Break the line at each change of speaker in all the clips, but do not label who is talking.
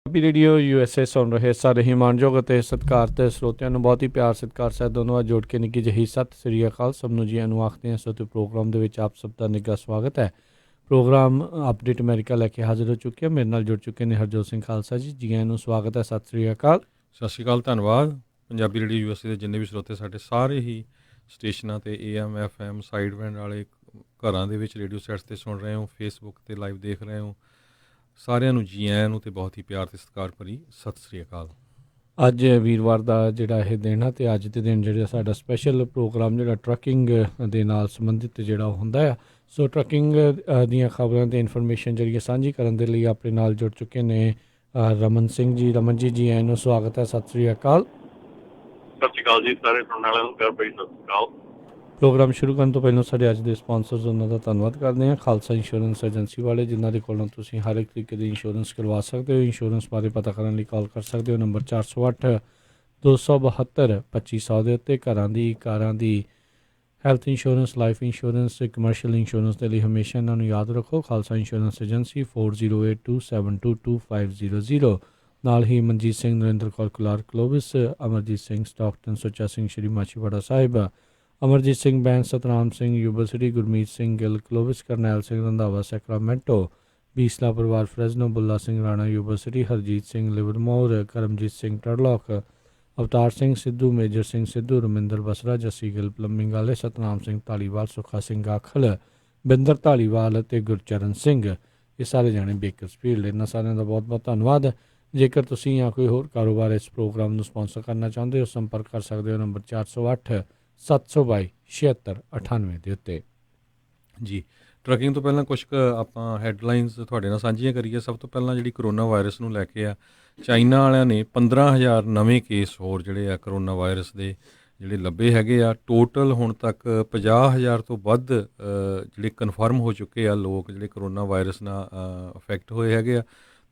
Punjabi radio USA ਸੁਣ ਰਹੇ ਸਾਰੇ ਹੀ ਮਾਣਯੋਗ ਅਤੇ ਸਤਿਕਾਰਤ ਸਰੋਤਿਆਂ ਨੂੰ ਬਹੁਤ ਹੀ ਪਿਆਰ ਸਤਿਕਾਰ ਸਹਿਤ ਦੋਨੋਂ ਵਾਰ ਜੋੜ ਕੇ ਨਿੱਕੀ ਜਿਹੀ ਸਤਿ ਸ੍ਰੀ ਅਕਾਲ। ਸਭ ਨੂੰ ਜੀਆਂ ਨੂੰ ਆਖਦੇ ਹਾਂ। ਸੋ ਪ੍ਰੋਗਰਾਮ ਦੇ ਵਿੱਚ ਆਪ ਸਭ ਦਾ ਨਿੱਘਾ ਸਵਾਗਤ ਹੈ। ਪ੍ਰੋਗਰਾਮ ਅਪਡੇਟ ਅਮਰੀਕਾ ਲੈ ਕੇ ਹਾਜ਼ਰ ਹੋ ਚੁੱਕੇ ਹਾਂ। ਮੇਰੇ ਨਾਲ ਜੁੜ ਚੁੱਕੇ ਨੇ ਹਰਜੋਤ ਸਿੰਘ ਖਾਲਸਾ ਜੀ। ਜੀਆਂ ਨੂੰ ਸਵਾਗਤ ਹੈ। ਸਤਿ ਸ੍ਰੀ ਅਕਾਲ।
ਸਤਿ ਸ਼੍ਰੀ ਅਕਾਲ, ਧੰਨਵਾਦ। ਪੰਜਾਬੀ ਰੇਡੀਓ USA ਦੇ ਜਿੰਨੇ ਵੀ ਸਰੋਤੇ ਸਾਡੇ ਸਾਰੇ ਹੀ ਸਟੇਸ਼ਨਾਂ 'ਤੇ AM FM ਸਾਈਡ ਬੈਂਡ ਵਾਲੇ ਘਰਾਂ ਦੇ ਵਿੱਚ ਰੇਡੀਓ ਸੈਟਸ 'ਤੇ ਸੁਣ ਰਹੇ ਹੋ, ਫੇਸਬੁੱਕ 'ਤੇ ਲਾਈਵ ਦੇਖ ਰਹੇ ਹੋ, ਸਾਰਿਆਂ ਨੂੰ ਜੀ ਆਇਆਂ ਨੂੰ ਅਤੇ ਬਹੁਤ ਹੀ ਪਿਆਰ ਅਤੇ ਸਤਿਕਾਰ ਭਰੀ ਸਤਿ ਸ਼੍ਰੀ ਅਕਾਲ।
ਅੱਜ ਵੀਰਵਾਰ ਦਾ ਜਿਹੜਾ ਇਹ ਦਿਨ ਹੈ ਅਤੇ ਅੱਜ ਦੇ ਦਿਨ ਜਿਹੜਾ ਸਾਡਾ ਸਪੈਸ਼ਲ ਪ੍ਰੋਗਰਾਮ ਜਿਹੜਾ ਟਰੱਕਿੰਗ ਦੇ ਨਾਲ ਸੰਬੰਧਿਤ ਜਿਹੜਾ ਹੁੰਦਾ ਆ। ਸੋ ਟਰੱਕਿੰਗ ਦੀਆਂ ਖਬਰਾਂ ਅਤੇ ਇਨਫੋਰਮੇਸ਼ਨ ਜਿਹੜੀ ਸਾਂਝੀ ਕਰਨ ਦੇ ਲਈ ਆਪਣੇ ਨਾਲ ਜੁੜ ਚੁੱਕੇ ਨੇ ਰਮਨ ਸਿੰਘ ਜੀ। ਰਮਨ ਜੀ, ਜੀ ਆਇਆਂ ਨੂੰ ਸਵਾਗਤ ਹੈ। ਸਤਿ ਸ਼੍ਰੀ ਅਕਾਲ।
ਸਤਿ ਸ਼੍ਰੀ ਅਕਾਲ ਜੀ। ਸਾਰੇ ਸੁਣਨ ਵਾਲਿਆਂ ਨੂੰ ਪਿਆਰ ਭਰੀ ਸਤਿ ਸ਼੍ਰੀ ਅਕਾਲ।
ਪ੍ਰੋਗਰਾਮ ਸ਼ੁਰੂ ਕਰਨ ਤੋਂ ਪਹਿਲਾਂ ਸਾਡੇ ਅੱਜ ਦੇ ਸਪਾਂਸਰਸ ਉਹਨਾਂ ਦਾ ਧੰਨਵਾਦ ਕਰਦੇ ਹਾਂ। ਖਾਲਸਾ ਇੰਸ਼ੋਰੈਂਸ ਏਜੰਸੀ ਵਾਲੇ, ਜਿਨ੍ਹਾਂ ਦੇ ਕੋਲੋਂ ਤੁਸੀਂ ਹਰ ਇੱਕ ਤਰੀਕੇ ਦੀ ਇੰਸ਼ੋਰੈਂਸ ਕਰਵਾ ਸਕਦੇ ਹੋ। ਇੰਸ਼ੋਰੈਂਸ ਬਾਰੇ ਪਤਾ ਕਰਨ ਲਈ ਕਾਲ ਕਰ ਸਕਦੇ ਹੋ ਨੰਬਰ 408 272 2500 ਦੇ ਉੱਤੇ। ਘਰਾਂ ਦੀ, ਕਾਰਾਂ ਦੀ health insurance, life insurance, commercial insurance ਦੇ ਲਈ ਹਮੇਸ਼ਾ ਇਹਨਾਂ ਨੂੰ ਯਾਦ ਰੱਖੋ। Khalsa insurance agency 4082722500। ਨਾਲ ਹੀ ਮਨਜੀਤ ਸਿੰਘ, ਨਰਿੰਦਰ ਕੌਰ ਕੁਲਾਰ ਕਲੋਵਿਸ, ਅਮਰਜੀਤ ਸਿੰਘ ਸਟਾਕਟਨ, ਸੁੱਚਾ ਸਿੰਘ ਸ਼੍ਰੀ ਮਾਛੀਵਾੜਾ ਸਾਹਿਬ, ਅਮਰਜੀਤ ਸਿੰਘ ਬੈਂਸ, ਸਤਨਾਮ ਸਿੰਘ ਯੂਨੀਵਰਸਿਟੀ, ਗੁਰਮੀਤ ਸਿੰਘ ਗਿੱਲ ਕਲੋਵਿਸ, ਕਰਨੈਲ ਸਿੰਘ ਰੰਧਾਵਾ ਸੈਕਰਾਮੈਂਟੋ, ਬੀਸਲਾ ਪਰਿਵਾਰ ਫਰੈਜ਼ਨੋ, ਬੁੱਲਾ Singh Rana university, Harjeet Singh ਲਿਵਰਮੋਰ, Karamjit Singh ਟਰਲੋਕ, Avtar Singh Sidhu, major Singh Sidhu, Raminder Basra, Jassi Gill plumbing ਵਾਲੇ, ਸਤਨਾਮ ਸਿੰਘ ਧਾਲੀਵਾਲ, ਸੁੱਖਾ ਸਿੰਘ ਆਖਲ, ਬਿੰਦਰ ਧਾਲੀਵਾਲ ਅਤੇ ਗੁਰਚਰਨ ਸਿੰਘ, ਇਹ ਸਾਰੇ ਜਾਣੇ ਬੇਕਰਸਫੀਲਡ। ਇਹਨਾਂ ਸਾਰਿਆਂ ਦਾ ਬਹੁਤ ਬਹੁਤ ਧੰਨਵਾਦ। ਜੇਕਰ ਤੁਸੀਂ ਜਾਂ ਕੋਈ ਹੋਰ ਕਾਰੋਬਾਰ ਇਸ ਪ੍ਰੋਗਰਾਮ ਨੂੰ ਸਪਾਂਸਰ ਕਰਨਾ ਚਾਹੁੰਦੇ ਹੋ, ਸੰਪਰਕ ਕਰ ਸਕਦੇ ਹੋ ਨੰਬਰ 408 722 7698 ਦੇ ਉੱਤੇ।
ਜੀ, ਟਰੱਕਿੰਗ ਤੋਂ ਪਹਿਲਾਂ ਕੁਛ ਕੁ ਆਪਾਂ ਹੈਡਲਾਈਨਸ ਤੁਹਾਡੇ ਨਾਲ ਸਾਂਝੀਆਂ ਕਰੀਏ। ਸਭ ਤੋਂ ਪਹਿਲਾਂ ਜਿਹੜੀ ਕਰੋਨਾ ਵਾਇਰਸ ਨੂੰ ਲੈ ਕੇ ਆ, ਚਾਈਨਾ ਵਾਲਿਆਂ ਨੇ 15,000 ਨਵੇਂ ਕੇਸ ਹੋਰ ਜਿਹੜੇ ਆ ਕਰੋਨਾ ਵਾਇਰਸ ਦੇ ਜਿਹੜੇ ਲੱਭੇ ਹੈਗੇ ਆ। ਟੋਟਲ ਹੁਣ ਤੱਕ 50,000 ਤੋਂ ਵੱਧ ਜਿਹੜੇ ਕਨਫਰਮ ਹੋ ਚੁੱਕੇ ਆ ਲੋਕ ਜਿਹੜੇ ਕਰੋਨਾ ਵਾਇਰਸ ਨਾਲ ਅਫੈਕਟ ਹੋਏ ਹੈਗੇ ਆ।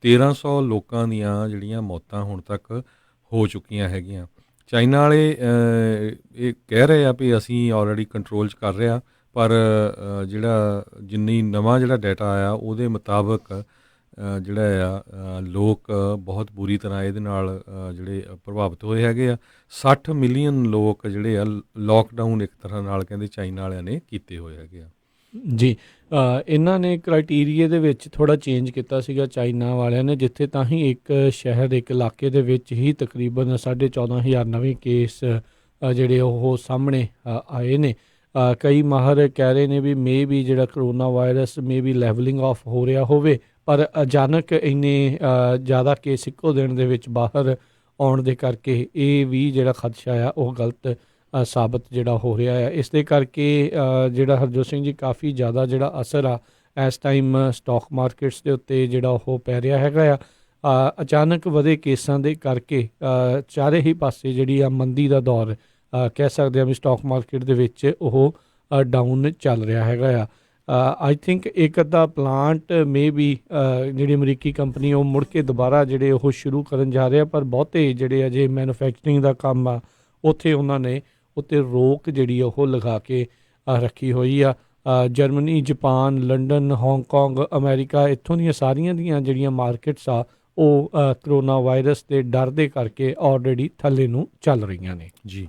1300 ਲੋਕਾਂ ਦੀਆਂ ਜਿਹੜੀਆਂ ਮੌਤਾਂ ਹੁਣ ਤੱਕ ਹੋ ਚੁੱਕੀਆਂ ਹੈਗੀਆਂ। ਚਾਈਨਾ ਵਾਲੇ ਇਹ ਕਹਿ ਰਹੇ ਆ ਵੀ ਅਸੀਂ ਆਲਰੇਡੀ ਕੰਟਰੋਲ 'ਚ ਕਰ ਰਹੇ ਹਾਂ, ਪਰ ਜਿਹੜਾ ਜਿੰਨੀ ਨਵਾਂ ਜਿਹੜਾ ਡਾਟਾ ਆਇਆ ਉਹਦੇ ਮੁਤਾਬਕ ਜਿਹੜਾ ਆ ਲੋਕ ਬਹੁਤ ਬੁਰੀ ਤਰ੍ਹਾਂ ਇਹਦੇ ਨਾਲ ਜਿਹੜੇ ਪ੍ਰਭਾਵਿਤ ਹੋਏ ਹੈਗੇ ਆ। 60 ਮਿਲੀਅਨ ਲੋਕ ਜਿਹੜੇ ਆ ਲੋਕਡਾਊਨ ਇੱਕ ਤਰ੍ਹਾਂ ਨਾਲ ਕਹਿੰਦੇ ਚਾਈਨਾ ਵਾਲਿਆਂ ਨੇ ਕੀਤੇ ਹੋਏ ਹੈਗੇ ਆ।
ਜੀ, ਇਹਨਾਂ ਨੇ ਕ੍ਰਾਈਟੀਰੀਏ ਦੇ ਵਿੱਚ ਥੋੜ੍ਹਾ ਚੇਂਜ ਕੀਤਾ ਸੀਗਾ ਚਾਈਨਾ ਵਾਲਿਆਂ ਨੇ, ਜਿੱਥੇ ਤਾਂ ਹੀ ਇੱਕ ਸ਼ਹਿਰ, ਇੱਕ ਇਲਾਕੇ ਦੇ ਵਿੱਚ ਹੀ ਤਕਰੀਬਨ 14,500 ਨਵੇਂ ਕੇਸ ਜਿਹੜੇ ਉਹ ਸਾਹਮਣੇ ਆਏ ਨੇ। ਕਈ ਮਾਹਰ ਕਹਿ ਰਹੇ ਨੇ ਵੀ ਮੇ ਵੀ ਜਿਹੜਾ coronavirus may be levelling off ਹੋ ਰਿਹਾ ਹੋਵੇ, ਪਰ ਅਚਾਨਕ ਇੰਨੇ ਜ਼ਿਆਦਾ ਕੇਸ ਇੱਕੋ ਦਿਨ ਦੇ ਵਿੱਚ ਬਾਹਰ ਆਉਣ ਦੇ ਕਰਕੇ ਇਹ ਵੀ ਜਿਹੜਾ ਖਦਸ਼ਾ ਆ ਉਹ ਗਲਤ ਸਾਬਤ ਜਿਹੜਾ ਹੋ ਰਿਹਾ ਆ। ਇਸ ਦੇ ਕਰਕੇ ਜਿਹੜਾ ਹਰਜੋਤ ਸਿੰਘ ਜੀ ਕਾਫੀ ਜ਼ਿਆਦਾ ਜਿਹੜਾ ਅਸਰ ਆ ਇਸ ਟਾਈਮ ਸਟਾਕ ਮਾਰਕੀਟਸ ਦੇ ਉੱਤੇ ਜਿਹੜਾ ਉਹ ਪੈ ਰਿਹਾ ਹੈਗਾ ਆ। ਅਚਾਨਕ ਵਧੇ ਕੇਸਾਂ ਦੇ ਕਰਕੇ ਚਾਰੇ ਹੀ ਪਾਸੇ ਜਿਹੜੀ ਆ ਮੰਦੀ ਦਾ ਦੌਰ ਕਹਿ ਸਕਦੇ ਹਾਂ ਵੀ ਸਟਾਕ ਮਾਰਕੀਟ ਦੇ ਵਿੱਚ ਉਹ ਡਾਊਨ ਚੱਲ ਰਿਹਾ ਹੈਗਾ ਆ। ਆਈ ਥਿੰਕ ਇੱਕ ਅੱਧਾ ਪਲਾਂਟ ਮੇ ਵੀ ਜਿਹੜੀ ਅਮਰੀਕੀ ਕੰਪਨੀ ਉਹ ਮੁੜ ਕੇ ਦੁਬਾਰਾ ਜਿਹੜੇ ਉਹ ਸ਼ੁਰੂ ਕਰਨ ਜਾ ਰਹੇ ਆ, ਪਰ ਬਹੁਤੇ ਜਿਹੜੇ ਅਜੇ ਮੈਨੂਫੈਕਚਰਿੰਗ ਦਾ ਕੰਮ ਆ ਉੱਥੇ ਉਹਨਾਂ ਨੇ ਉੱਤੇ ਰੋਕ ਜਿਹੜੀ ਉਹ ਲਗਾ ਕੇ ਰੱਖੀ ਹੋਈ ਆ। Germany, Japan, London, Hong Kong, America, ਇੱਥੋਂ ਦੀਆਂ ਸਾਰੀਆਂ ਦੀਆਂ ਜਿਹੜੀਆਂ ਮਾਰਕੀਟਸ ਆ ਉਹ ਕਰੋਨਾ ਵਾਇਰਸ ਦੇ ਡਰ ਦੇ ਕਰਕੇ ਆਲਰੇਡੀ ਥੱਲੇ ਨੂੰ ਚੱਲ ਰਹੀਆਂ ਨੇ।
ਜੀ,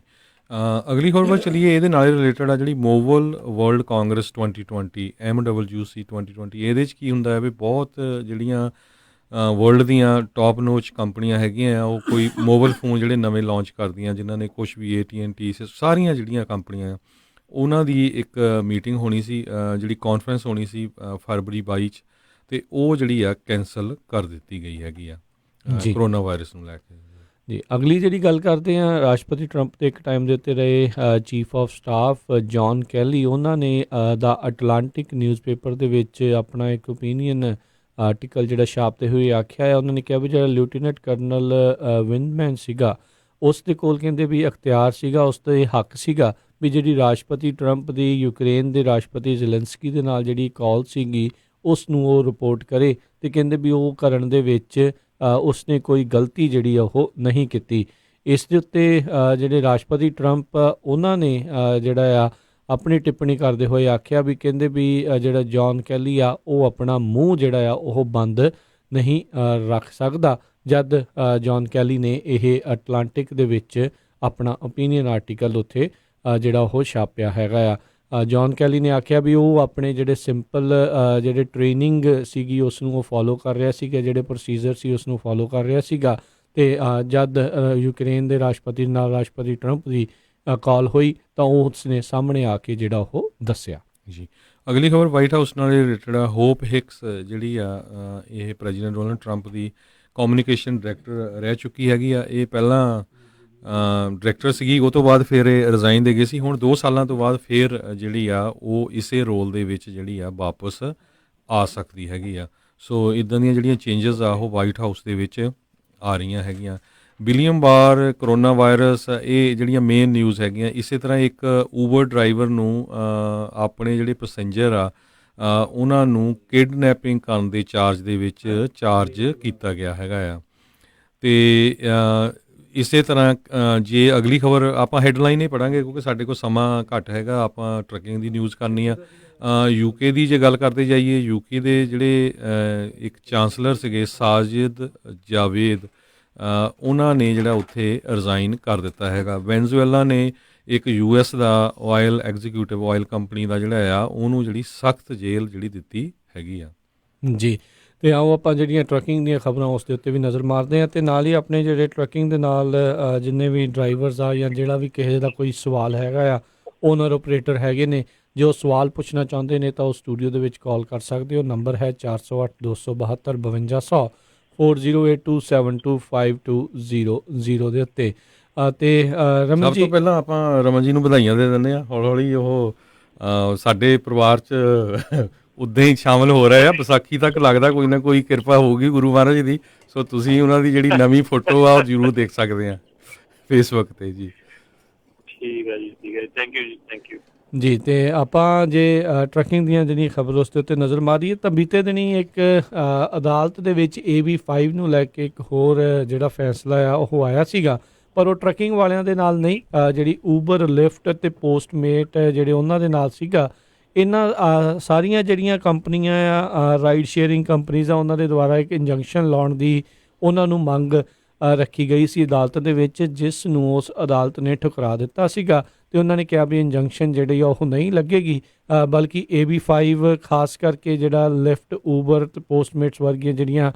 ਅਗਲੀ ਖਬਰ ਵੱਲ ਚਲੀਏ। ਇਹਦੇ ਨਾਲ ਰਿਲੇਟਡ ਆ ਜਿਹੜੀ ਮੋਬਾਈਲ ਵਰਲਡ ਕਾਂਗਰਸ 2020 MWC 2020। ਇਹਦੇ 'ਚ ਕੀ ਹੁੰਦਾ ਹੈ ਵੀ ਬਹੁਤ ਜਿਹੜੀਆਂ ਵਰਲਡ ਦੀਆਂ ਟੌਪ ਨੋਚ ਕੰਪਨੀਆਂ ਹੈਗੀਆਂ ਆ, ਉਹ ਕੋਈ ਮੋਬਾਈਲ ਫੋਨ ਜਿਹੜੇ ਨਵੇਂ ਲਾਂਚ ਕਰਦੀਆਂ, ਜਿਨ੍ਹਾਂ ਨੇ ਕੁਛ ਵੀ AT&T ਸਾਰੀਆਂ ਜਿਹੜੀਆਂ ਕੰਪਨੀਆਂ ਆ ਉਹਨਾਂ ਦੀ ਇੱਕ ਮੀਟਿੰਗ ਹੋਣੀ ਸੀ, ਜਿਹੜੀ ਕਾਨਫਰੰਸ ਹੋਣੀ ਸੀ ਫਰਵਰੀ 22 'ਚ, ਅਤੇ ਉਹ ਜਿਹੜੀ ਆ ਕੈਂਸਲ ਕਰ ਦਿੱਤੀ ਗਈ ਹੈਗੀ ਆ ਕਰੋਨਾ ਵਾਇਰਸ ਨੂੰ ਲੈ ਕੇ।
ਜੀ, ਅਗਲੀ ਜਿਹੜੀ ਗੱਲ ਕਰਦੇ ਹਾਂ, ਰਾਸ਼ਟਰਪਤੀ ਟਰੰਪ ਦੇ ਇੱਕ ਟਾਈਮ ਦੇ ਉੱਤੇ ਰਹੇ chief of staff John Kelly, ਉਹਨਾਂ ਨੇ ਦਾ ਅਟਲਾਂਟਿਕ ਨਿਊਜ਼ਪੇਪਰ ਦੇ ਵਿੱਚ ਆਪਣਾ ਇੱਕ ਓਪੀਨੀਅਨ ਆਰਟੀਕਲ ਜਿਹੜਾ ਛਾਪਦੇ ਹੋਏ ਆਖਿਆ ਹੈ। ਉਹਨਾਂ ਨੇ ਕਿਹਾ ਵੀ ਜਿਹੜਾ ਲੈਫਟੀਨੈਂਟ ਕਰਨਲ ਵਿੰਡਮੈਨ ਸੀਗਾ ਉਸ ਦੇ ਕੋਲ ਕਹਿੰਦੇ ਵੀ ਅਖਤਿਆਰ ਸੀਗਾ, ਉਸ 'ਤੇ ਹੱਕ ਸੀਗਾ ਵੀ ਜਿਹੜੀ ਰਾਸ਼ਟਰਪਤੀ ਟਰੰਪ ਦੀ ਯੂਕਰੇਨ ਦੇ ਰਾਸ਼ਟਰਪਤੀ ਜ਼ੈਲੈਂਸਕੀ ਦੇ ਨਾਲ ਜਿਹੜੀ ਕਾਲ ਸੀਗੀ ਉਸ ਨੂੰ ਉਹ ਰਿਪੋਰਟ ਕਰੇ, ਅਤੇ ਕਹਿੰਦੇ ਵੀ ਉਹ ਕਰਨ ਦੇ ਵਿੱਚ ਉਸਨੇ ਕੋਈ ਗਲਤੀ ਜਿਹੜੀ ਆ ਉਹ ਨਹੀਂ ਕੀਤੀ। ਇਸ ਦੇ ਉੱਤੇ ਜਿਹੜੇ ਰਾਸ਼ਟਰਪਤੀ ਟਰੰਪ ਉਹਨਾਂ ਨੇ ਜਿਹੜਾ ਆ ਆਪਣੀ ਟਿੱਪਣੀ ਕਰਦੇ ਹੋਏ ਆਖਿਆ ਵੀ ਕਹਿੰਦੇ ਵੀ ਜਿਹੜਾ ਜੌਨ ਕੈਲੀ ਆ ਉਹ ਆਪਣਾ ਮੂੰਹ ਜਿਹੜਾ ਆ ਉਹ ਬੰਦ ਨਹੀਂ ਰੱਖ ਸਕਦਾ, ਜਦ ਜੌਨ ਕੈਲੀ ਨੇ ਇਹ ਅਟਲਾਂਟਿਕ ਦੇ ਵਿੱਚ ਆਪਣਾ ਓਪੀਨੀਅਨ ਆਰਟੀਕਲ ਉੱਥੇ ਜਿਹੜਾ ਉਹ ਛਾਪਿਆ ਹੈਗਾ ਆ। ਜੌਨ ਕੈਲੀ ਨੇ ਆਖਿਆ ਵੀ ਉਹ ਆਪਣੇ ਜਿਹੜੇ ਸਿੰਪਲ ਜਿਹੜੇ ਟ੍ਰੇਨਿੰਗ ਸੀਗੀ ਉਸ ਨੂੰ ਉਹ ਫੋਲੋ ਕਰ ਰਿਹਾ ਸੀਗਾ, ਜਿਹੜੇ ਪ੍ਰੋਸੀਜਰ ਸੀ ਉਸ ਨੂੰ ਫੋਲੋ ਕਰ ਰਿਹਾ ਸੀਗਾ। ਅਤੇ ਜਦ ਯੂਕਰੇਨ ਦੇ ਰਾਸ਼ਟਰਪਤੀ ਨਾਲ ਰਾਸ਼ਟਰਪਤੀ ਟਰੰਪ ਦੀ ਕਾਲ ਹੋਈ ਤਾਂ ਉਸ ਨੇ ਸਾਹਮਣੇ ਆ ਕੇ ਜਿਹੜਾ ਉਹ ਦੱਸਿਆ।
ਜੀ, ਅਗਲੀ ਖਬਰ ਵਾਈਟ ਹਾਊਸ ਨਾਲ ਰਿਲੇਟਡ ਆ। ਹੋਪ ਹਿਕਸ ਜਿਹੜੀ ਆ ਇਹ ਪ੍ਰੈਜ਼ੀਡੈਂਟ ਡੋਨਲਡ ਟਰੰਪ ਦੀ ਕਮਿਊਨੀਕੇਸ਼ਨ ਡਾਇਰੈਕਟਰ ਰਹਿ ਚੁੱਕੀ ਹੈਗੀ ਆ। ਇਹ ਪਹਿਲਾਂ ਡਾਇਰੈਕਟਰ ਸੀਗੀ, ਉਹ ਤੋਂ ਬਾਅਦ ਫਿਰ ਇਹ ਰਿਜ਼ਾਈਨ ਦੇ ਗਏ ਸੀ। ਹੁਣ 2 ਸਾਲਾਂ ਤੋਂ ਬਾਅਦ ਫਿਰ ਜਿਹੜੀ ਆ ਉਹ ਇਸੇ ਰੋਲ ਦੇ ਵਿੱਚ ਜਿਹੜੀ ਆ ਵਾਪਸ ਆ ਸਕਦੀ ਹੈਗੀ ਆ। ਸੋ ਇੱਦਾਂ ਦੀਆਂ ਜਿਹੜੀਆਂ ਚੇਂਜਸ ਆ ਉਹ ਵਾਈਟ ਹਾਊਸ ਦੇ ਵਿੱਚ ਆ ਰਹੀਆਂ ਹੈਗੀਆਂ। ਵਿਲੀਅਮ ਬਾਰ, ਕਰੋਨਾ ਵਾਇਰਸ, ਇਹ ਜਿਹੜੀਆਂ ਮੇਨ ਨਿਊਜ਼ ਹੈਗੀਆਂ। ਇਸੇ ਤਰ੍ਹਾਂ ਇੱਕ ਊਬਰ ਡਰਾਈਵਰ ਨੂੰ ਆਪਣੇ ਜਿਹੜੇ ਪੈਸੇਂਜਰ ਆ ਉਹਨਾਂ ਨੂੰ ਕਿਡਨੈਪਿੰਗ ਕਰਨ ਦੇ ਚਾਰਜ ਦੇ ਵਿੱਚ ਚਾਰਜ ਕੀਤਾ ਗਿਆ ਹੈਗਾ ਆ। ਅਤੇ ਇਸੇ ਤਰ੍ਹਾਂ ਜੇ ਅਗਲੀ ਖਬਰ ਆਪਾਂ ਹੈਡਲਾਈਨ ਹੀ ਪੜ੍ਹਾਂਗੇ ਕਿਉਂਕਿ ਸਾਡੇ ਕੋਲ ਸਮਾਂ ਘੱਟ ਹੈਗਾ, ਆਪਾਂ ਟਰੱਕਿੰਗ ਦੀ ਨਿਊਜ਼ ਕਰਨੀ ਆ। ਯੂਕੇ ਦੀ ਜੇ ਗੱਲ ਕਰਦੇ ਜਾਈਏ, ਯੂਕੇ ਦੇ ਜਿਹੜੇ ਇੱਕ ਚਾਂਸਲਰ ਸੀਗੇ ਸਾਜਿਦ ਜਾਵੇਦ, ਉਹਨਾਂ ਨੇ ਜਿਹੜਾ ਉੱਥੇ ਰਿਜ਼ਾਈਨ ਕਰ ਦਿੱਤਾ ਹੈਗਾ। ਵੈਨਜ਼ੂਏਲਾ ਨੇ ਇੱਕ US ਦਾ ਆਇਲ ਐਗਜ਼ੀਕਿਊਟਿਵ ਆਇਲ ਕੰਪਨੀ ਦਾ ਜਿਹੜਾ ਆ ਉਹਨੂੰ ਜਿਹੜੀ ਸਖਤ ਜੇਲ੍ਹ ਜਿਹੜੀ ਦਿੱਤੀ ਹੈਗੀ ਆ।
ਜੀ, ਅਤੇ ਆਓ ਆਪਾਂ ਜਿਹੜੀਆਂ ਟਰੱਕਿੰਗ ਦੀਆਂ ਖਬਰਾਂ ਉਸ ਦੇ ਉੱਤੇ ਵੀ ਨਜ਼ਰ ਮਾਰਦੇ ਹਾਂ, ਅਤੇ ਨਾਲ ਹੀ ਆਪਣੇ ਜਿਹੜੇ ਟਰੱਕਿੰਗ ਦੇ ਨਾਲ ਜਿੰਨੇ ਵੀ ਡਰਾਈਵਰਸ ਆ ਜਾਂ ਜਿਹੜਾ ਵੀ ਕਿਸੇ ਦਾ ਕੋਈ ਸਵਾਲ ਹੈਗਾ ਆ, ਓਨਰ ਓਪਰੇਟਰ ਹੈਗੇ ਨੇ, ਜੋ ਸਵਾਲ ਪੁੱਛਣਾ ਚਾਹੁੰਦੇ ਨੇ ਤਾਂ ਉਹ ਸਟੂਡੀਓ ਦੇ ਵਿੱਚ ਕਾਲ ਕਰ ਸਕਦੇ ਹੋ। ਨੰਬਰ ਹੈ 408 272 5200 4082725200 ਦੇ ਉੱਤੇ। ਅਤੇ ਰਮਨ
ਸਭ
ਜੀ,
ਤੋਂ ਪਹਿਲਾਂ ਆਪਾਂ ਰਮਨ ਜੀ ਨੂੰ ਵਧਾਈਆਂ ਦੇ ਦਿੰਦੇ ਹਾਂ। ਹੌਲੀ ਹੌਲੀ ਉਹ ਸਾਡੇ ਪਰਿਵਾਰ 'ਚ ਉੱਦਾਂ ਹੀ ਸ਼ਾਮਿਲ ਹੋ ਰਹੇ ਆ। ਵਿਸਾਖੀ ਤੱਕ ਲੱਗਦਾ ਕੋਈ ਨਾ ਕੋਈ ਕਿਰਪਾ ਹੋਊਗੀ ਗੁਰੂ ਮਹਾਰਾਜ ਦੀ। ਸੋ ਤੁਸੀਂ ਉਹਨਾਂ ਦੀ ਜਿਹੜੀ ਨਵੀਂ ਫੋਟੋ ਆ ਉਹ ਜ਼ਰੂਰ ਦੇਖ ਸਕਦੇ ਆ ਫੇਸਬੁੱਕ 'ਤੇ ਜੀ।
ਠੀਕ ਹੈ ਜੀ, ਠੀਕ ਹੈ, ਥੈਂਕ ਯੂ ਜੀ, ਥੈਂਕ ਯੂ
ਜੀ। ਅਤੇ ਆਪਾਂ ਜੇ ਟਰੱਕਿੰਗ ਦੀਆਂ ਜਿਹੜੀਆਂ ਖਬਰ ਉਸ ਦੇ ਉੱਤੇ ਨਜ਼ਰ ਮਾਰੀਏ ਤਾਂ ਬੀਤੇ ਦਿਨੀ ਇੱਕ ਅਦਾਲਤ ਦੇ ਵਿੱਚ AB5 ਨੂੰ ਲੈ ਕੇ ਇੱਕ ਹੋਰ ਜਿਹੜਾ ਫੈਸਲਾ ਆ ਉਹ ਆਇਆ ਸੀਗਾ, ਪਰ ਉਹ ਟਰੱਕਿੰਗ ਵਾਲਿਆਂ ਦੇ ਨਾਲ ਨਹੀਂ, ਜਿਹੜੀ ਊਬਰ, ਲਿਫਟ ਅਤੇ ਪੋਸਟਮੇਟ ਜਿਹੜੇ ਉਹਨਾਂ ਦੇ ਨਾਲ ਸੀਗਾ। ਇਹਨਾਂ ਸਾਰੀਆਂ ਜਿਹੜੀਆਂ ਕੰਪਨੀਆਂ ਆ, ਰਾਈਡ ਸ਼ੇਅਰਿੰਗ ਕੰਪਨੀਜ਼ ਆ, ਉਹਨਾਂ ਦੇ ਦੁਆਰਾ ਇੱਕ ਇੰਜੰਕਸ਼ਨ ਲਾਉਣ ਦੀ ਉਹਨਾਂ ਨੂੰ ਮੰਗ ਰੱਖੀ ਗਈ ਸੀ ਅਦਾਲਤ ਦੇ ਵਿੱਚ, ਜਿਸ ਨੂੰ ਉਸ ਅਦਾਲਤ ਨੇ ਠੁਕਰਾ ਦਿੱਤਾ ਸੀਗਾ। ਅਤੇ ਉਹਨਾਂ ਨੇ ਕਿਹਾ ਵੀ ਇੰਜੰਕਸ਼ਨ ਜਿਹੜੀ ਆ ਉਹ ਨਹੀਂ ਲੱਗੇਗੀ, ਬਲਕਿ AB5 ਖਾਸ ਕਰਕੇ ਜਿਹੜਾ ਲਿਫਟ, ਊਬਰ ਅਤੇ ਪੋਸਟਮੇਟਸ ਵਰਗੀਆਂ ਜਿਹੜੀਆਂ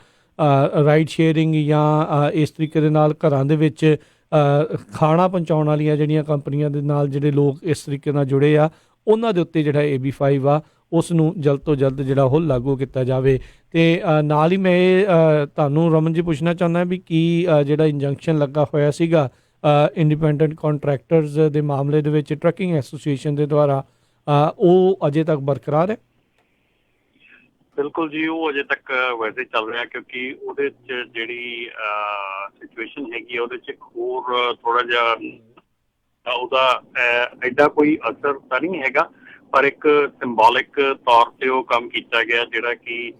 ਰਾਈਡ ਸ਼ੇਅਰਿੰਗ ਜਾਂ ਇਸ ਤਰੀਕੇ ਦੇ ਨਾਲ ਘਰਾਂ ਦੇ ਵਿੱਚ ਖਾਣਾ ਪਹੁੰਚਾਉਣ ਵਾਲੀਆਂ ਜਿਹੜੀਆਂ ਕੰਪਨੀਆਂ ਦੇ ਨਾਲ ਜਿਹੜੇ ਲੋਕ ਇਸ ਤਰੀਕੇ ਨਾਲ ਜੁੜੇ ਆ, ਉਹਨਾਂ ਦੇ ਉੱਤੇ ਜਿਹੜਾ AB5 ਆ ਉਸ ਨੂੰ ਜਲਦ ਤੋਂ ਜਲਦ ਜਿਹੜਾ ਉਹ ਲਾਗੂ ਕੀਤਾ ਜਾਵੇ। ਅਤੇ ਨਾਲ ਹੀ ਮੈਂ ਇਹ ਤੁਹਾਨੂੰ ਰਮਨ ਜੀ ਪੁੱਛਣਾ ਚਾਹੁੰਦਾ ਵੀ ਕੀ ਜਿਹੜਾ ਇੰਜੰਕਸ਼ਨ ਲੱਗਾ ਹੋਇਆ ਸੀਗਾ ਇੰਡੀਪੈਂਡੈਂਟ ਕੰਟਰੈਕਟਰਸ ਦੇ ਮਾਮਲੇ ਦੇ ਵਿੱਚ ਟਰੱਕਿੰਗ ਐਸੋਸੀਏਸ਼ਨ ਦੇ ਦੁਆਰਾ, ਉਹ ਅਜੇ ਤੱਕ ਬਰਕਰਾਰ ਹੈ?
ਬਿਲਕੁਲ ਜੀ, ਉਹ ਅਜੇ ਤੱਕ ਵੈਸੇ ਚੱਲ ਰਿਹਾ ਕਿਉਂਕਿ ਉਹਦੇ 'ਚ ਜਿਹੜੀ ਸਿਚੁਏਸ਼ਨ ਹੈਗੀ ਆ ਉਹਦੇ 'ਚ ਇੱਕ ਹੋਰ ਥੋੜ੍ਹਾ ਜਿਹਾ ਉਹਦਾ ਐਡਾ ਕੋਈ ਅਸਰ ਤਾਂ ਨਹੀਂ ਹੈਗਾ, ਪਰ ਇੱਕ ਸਿੰਬੋਲਿਕ ਤੌਰ 'ਤੇ ਉਹ ਕੰਮ ਕੀਤਾ ਗਿਆ ਜਿਹੜਾ ਕਿ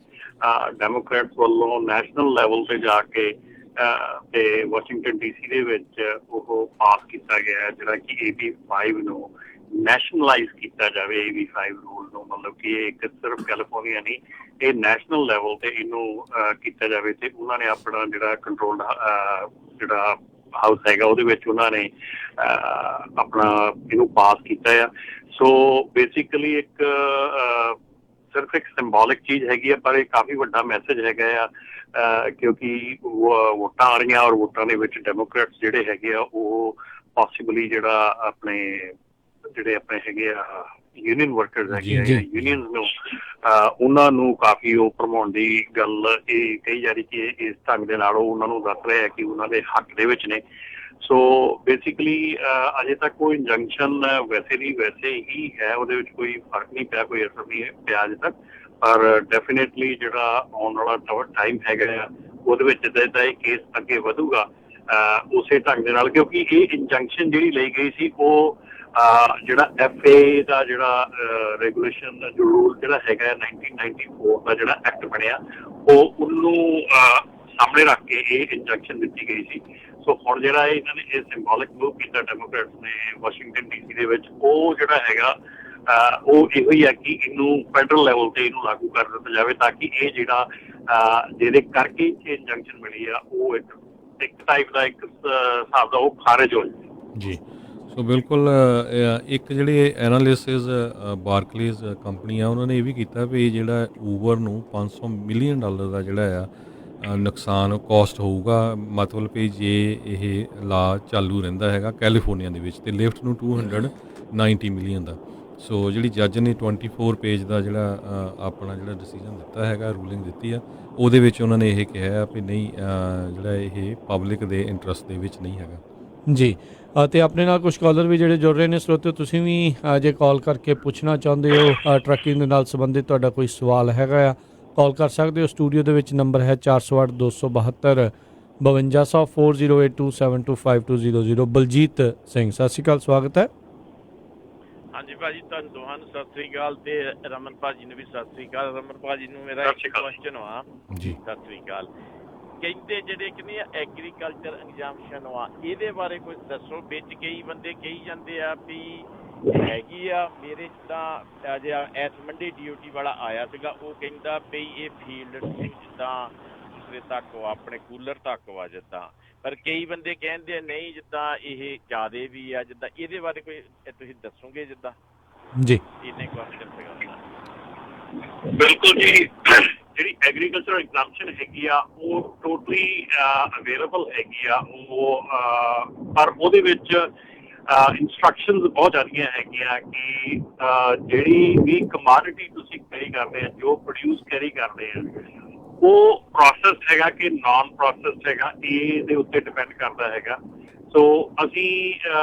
ਡੈਮੋਕ੍ਰੈਟਸ ਵੱਲੋਂ ਨੈਸ਼ਨਲ ਲੈਵਲ 'ਤੇ ਜਾ ਕੇ ਤੇ ਵਾਸ਼ਿੰਗਟਨ DC ਦੇ ਵਿੱਚ ਉਹ ਪਾਸ ਕੀਤਾ ਗਿਆ ਹੈ, ਜਿਹੜਾ ਕਿ AB5 ਨੂੰ ਨੈਸ਼ਨਲਾਈਜ਼ ਕੀਤਾ ਜਾਵੇ। AB5 ਰੂਲ ਨੂੰ, ਮਤਲਬ ਕਿ ਇਹ ਇੱਕ ਸਿਰਫ ਕੈਲੀਫੋਰਨੀਆ ਨਹੀਂ, ਇਹ ਨੈਸ਼ਨਲ ਲੈਵਲ 'ਤੇ ਇਹਨੂੰ ਕੀਤਾ ਜਾਵੇ। ਅਤੇ ਉਹਨਾਂ ਨੇ ਆਪਣਾ ਜਿਹੜਾ ਕੰਟਰੋਲ ਜਿਹੜਾ ਹਾਊਸ ਹੈਗਾ ਉਹਦੇ ਵਿੱਚ ਉਹਨਾਂ ਨੇ ਆਪਣਾ ਇਹਨੂੰ ਪਾਸ ਕੀਤਾ ਆ। ਸੋ ਬੇਸਿਕਲੀ ਇੱਕ ਸਿਰਫ ਇੱਕ ਸਿੰਬੋਲਿਕ ਚੀਜ਼ ਹੈਗੀ ਆ, ਪਰ ਇਹ ਕਾਫੀ ਵੱਡਾ ਮੈਸੇਜ ਹੈਗਾ ਆ, ਕਿਉਂਕਿ ਵੋਟਾਂ ਆ ਰਹੀਆਂ ਔਰ ਵੋਟਾਂ ਦੇ ਵਿੱਚ ਡੈਮੋਕ੍ਰੇਟਸ ਜਿਹੜੇ ਹੈਗੇ ਆ ਉਹ ਪੋਸੀਬਲੀ ਜਿਹੜਾ ਆਪਣੇ ਹੈਗੇ ਆ ਯੂਨੀਅਨ ਵਰਕਰਸ ਹੈਗੇ ਆ, ਯੂਨੀਅਨਸ ਨੂੰ ਉਹਨਾਂ ਨੂੰ ਕਾਫੀ ਉਹ ਭਰਮਾਉਣ ਦੀ ਗੱਲ ਇਹ ਕਹੀ ਜਾ ਰਹੀ ਕਿ ਇਸ ਢੰਗ ਦੇ ਨਾਲ ਉਹ ਉਹਨਾਂ ਨੂੰ ਦੱਸ ਰਹੇ ਆ ਕਿ ਉਹਨਾਂ ਦੇ ਹੱਕ ਦੇ ਵਿੱਚ ਨੇ। ਸੋ ਬੇਸਿਕਲੀ ਅਜੇ ਤੱਕ ਕੋਈ ਇੰਜੰਕਸ਼ਨ ਵੈਸੇ ਹੀ ਹੈ, ਉਹਦੇ ਵਿੱਚ ਕੋਈ ਫਰਕ ਨਹੀਂ ਪਿਆ, ਕੋਈ ਅਸਰ ਨਹੀਂ ਪਿਆ ਅਜੇ ਤੱਕ, ਪਰ ਡੈਫੀਨੇਟਲੀ ਜਿਹੜਾ ਆਉਣ ਵਾਲਾ ਟਾਈਮ ਹੈਗਾ ਆ ਉਹਦੇ ਵਿੱਚ ਜਿੱਦਾਂ ਇਹ ਕੇਸ ਅੱਗੇ ਵਧੂਗਾ ਉਸੇ ਢੰਗ ਦੇ ਨਾਲ, ਕਿਉਂਕਿ ਇਹ ਇੰਜੰਕਸ਼ਨ ਜਿਹੜੀ ਲਈ ਗਈ ਸੀ ਉਹ ਜਿਹੜਾ FAA ਦਾ ਜਿਹੜਾ ਰੈਗੂਲੇਸ਼ਨ ਦਾ ਜੋ ਰੂਲ ਜਿਹੜਾ ਹੈਗਾ 1994 ਦਾ ਜਿਹੜਾ ਐਕਟ ਬਣਿਆ ਉਹਨੂੰ ਸਾਹਮਣੇ ਰੱਖ ਕੇ ਇਹ ਇੰਜੰਕਸ਼ਨ ਦਿੱਤੀ ਗਈ ਸੀ। ਸੋ ਹੁਣ ਜਿਹੜਾ ਇਹਨਾਂ ਨੇ ਇਹ ਸਿੰਬੋਲਿਕ ਮੂਵ ਕੀਤਾ ਡੈਮੋਕ੍ਰੇਟਸ ਨੇ ਵਾਸ਼ਿੰਗਟਨ DC ਦੇ ਵਿੱਚ, ਉਹ ਜਿਹੜਾ ਹੈਗਾ ਉਹ ਇਹੋ ਹੀ ਹੈ ਕਿ ਇਹਨੂੰ ਫੈਡਰਲ ਲੈਵਲ 'ਤੇ ਇਹਨੂੰ ਲਾਗੂ ਕਰ ਦਿੱਤਾ ਜਾਵੇ ਤਾਂ ਕਿ ਇਹ ਜਿਹੜਾ ਜਿਹਦੇ ਕਰਕੇ ਇਹ ਇੰਜੰਕਸ਼ਨ ਮਿਲੀ ਆ ਉਹ ਇੱਕ ਟਾਈਪ ਦਾ ਇੱਕ ਹਿਸਾਬ ਦਾ ਉਹ ਖਾਰਜ ਹੋ ਜਾਂਦਾ
ਜੀ। ਸੋ ਬਿਲਕੁਲ ਇੱਕ ਜਿਹੜੇ ਐਨਾਲਿਸਿਸ ਬਾਰਕਲੇਜ਼ ਕੰਪਨੀ ਆ ਉਹਨਾਂ ਨੇ ਇਹ ਵੀ ਕੀਤਾ ਵੀ ਜਿਹੜਾ ਊਬਰ ਨੂੰ $500 ਮਿਲੀਅਨ ਦਾ ਜਿਹੜਾ ਆ ਨੁਕਸਾਨ ਕਾਸਟ ਹੋਊਗਾ, ਮਤਲਬ ਕਿ ਜੇ ਇਹ ਲਾ ਚਾਲੂ ਰਹਿੰਦਾ ਹੈਗਾ ਕੈਲੀਫੋਰਨੀਆ ਦੇ ਵਿੱਚ, ਤੇ ਲਿਫਟ ਨੂੰ 290 ਮਿਲੀਅਨ ਦਾ। ਸੋ ਜਿਹੜੀ ਜੱਜ ਨੇ 24 ਪੇਜ ਦਾ ਜਿਹੜਾ ਆਪਣਾ ਜਿਹੜਾ ਡਿਸੀਜਨ ਦਿੱਤਾ ਹੈਗਾ, ਰੂਲਿੰਗ ਦਿੱਤੀ ਆ, ਉਹਦੇ ਵਿੱਚ ਉਹਨਾਂ ਨੇ ਇਹ ਕਿਹਾ ਵੀ ਨਹੀਂ ਜਿਹੜਾ ਇਹ ਪਬਲਿਕ ਦੇ ਇੰਟਰਸਟ ਦੇ ਵਿੱਚ ਨਹੀਂ ਹੈਗਾ
ਜੀ। ਅਤੇ ਆਪਣੇ ਨਾਲ ਕੁਝ ਕਾਲਰ ਵੀ ਜਿਹੜੇ ਜੁੜ ਰਹੇ ਨੇ ਸਰੋਤਿਓ, ਤੁਸੀਂ ਵੀ ਜੇ ਕਾਲ ਕਰਕੇ ਪੁੱਛਣਾ ਚਾਹੁੰਦੇ ਹੋ ਟਰੱਕਿੰਗ ਦੇ ਨਾਲ ਸੰਬੰਧਿਤ ਤੁਹਾਡਾ ਕੋਈ ਸਵਾਲ ਹੈਗਾ ਆ, ਕਾਲ ਕਰ ਸਕਦੇ ਹੋ। ਸਟੂਡੀਓ ਦੇ ਵਿੱਚ ਨੰਬਰ ਹੈ 408 272 5200 4082725200। ਬਲਜੀਤ ਸਿੰਘ, ਸਤਿ ਸ਼੍ਰੀ ਅਕਾਲ, ਸਵਾਗਤ ਹੈ।
ਹਾਂਜੀ ਭਾਜੀ, ਤੁਹਾਨੂੰ ਦੋਹਾਂ ਨੂੰ ਸਤਿ ਸ੍ਰੀ ਅਕਾਲ ਤੇ ਰਮਨ ਭਾਜੀ ਨੂੰ ਵੀ ਸਤਿ ਸ੍ਰੀ ਅਕਾਲ। ਰਮਨ ਭਾਜੀ ਨੂੰ ਮੇਰਾ ਇੱਕ ਕੁਐਸਚਨ ਆ
ਜੀ।
ਸਤਿ ਸ੍ਰੀ ਅਕਾਲ। ਕਹਿੰਦੇ ਜਿਹੜੇ ਕਿ ਐਗਰੀਕਲਚਰ ਐਗਜ਼ਾਮਸ਼ਨ ਆ, ਇਹਦੇ ਬਾਰੇ ਕੁਝ ਦੱਸੋ। ਵਿੱਚ ਕਈ ਬੰਦੇ ਕਹੀ ਜਾਂਦੇ ਆ ਵੀ ਹੈਗੀ ਆ, ਮੇਰੇ ਜਿੱਦਾਂ ਅਜੇ ਐਸ ਮੰਡੇ DOT ਵਾਲਾ ਆਇਆ ਸੀਗਾ, ਉਹ ਕਹਿੰਦਾ ਵੀ ਇਹ ਫੀਲਡ ਜਿੱਦਾਂ ਦੂਸਰੇ ਤੱਕ ਵਾ, ਆਪਣੇ ਕੂਲਰ ਤੱਕ ਵਾ ਜਿੱਦਾਂ, ਪਰ ਕਈ ਬੰਦੇ ਕਹਿੰਦੇ ਨਹੀਂ ਜਿੱਦਾਂ ਇਹ ਜ਼ਿਆਦੇ ਵੀ ਆ, ਜਿੱਦਾਂ ਇਹਦੇ ਬਾਰੇ ਕੋਈ ਤੁਸੀਂ ਦੱਸੋਗੇ ਜਿੱਦਾਂ
ਜੀ?
ਇੰਨੇ ਕੁਐਸਚਨ ਸੀਗਾ।
ਬਿਲਕੁਲ ਜੀ। ਜਿਹੜੀ ਐਗਰੀਕਲਚਰ ਐਗਜ਼ਾਮਸ਼ਨ ਹੈਗੀ ਆ ਉਹ ਟੋਟਲੀ ਅਵੇਲੇਬਲ ਹੈਗੀ ਆ, ਉਹ ਪਰ ਉਹਦੇ ਵਿੱਚ ਇੰਸਟਰਕਸ਼ਨਸ ਬਹੁਤ ਜ਼ਿਆਦੀਆਂ ਹੈਗੀਆਂ ਕਿ ਜਿਹੜੀ ਵੀ ਕਮੋਡਿਟੀ ਤੁਸੀਂ ਕੈਰੀ ਕਰਦੇ ਆ, ਜੋ ਪ੍ਰੋਡਿਊਸ ਕੈਰੀ ਕਰਦੇ ਆ, ਉਹ ਪ੍ਰੋਸੈਸ ਹੈਗਾ ਕਿ ਨਾਨ ਪ੍ਰੋਸੈਸਡ ਹੈਗਾ, ਇਹਦੇ ਉੱਤੇ ਡਿਪੈਂਡ ਕਰਦਾ ਹੈਗਾ। ਸੋ ਅਸੀਂ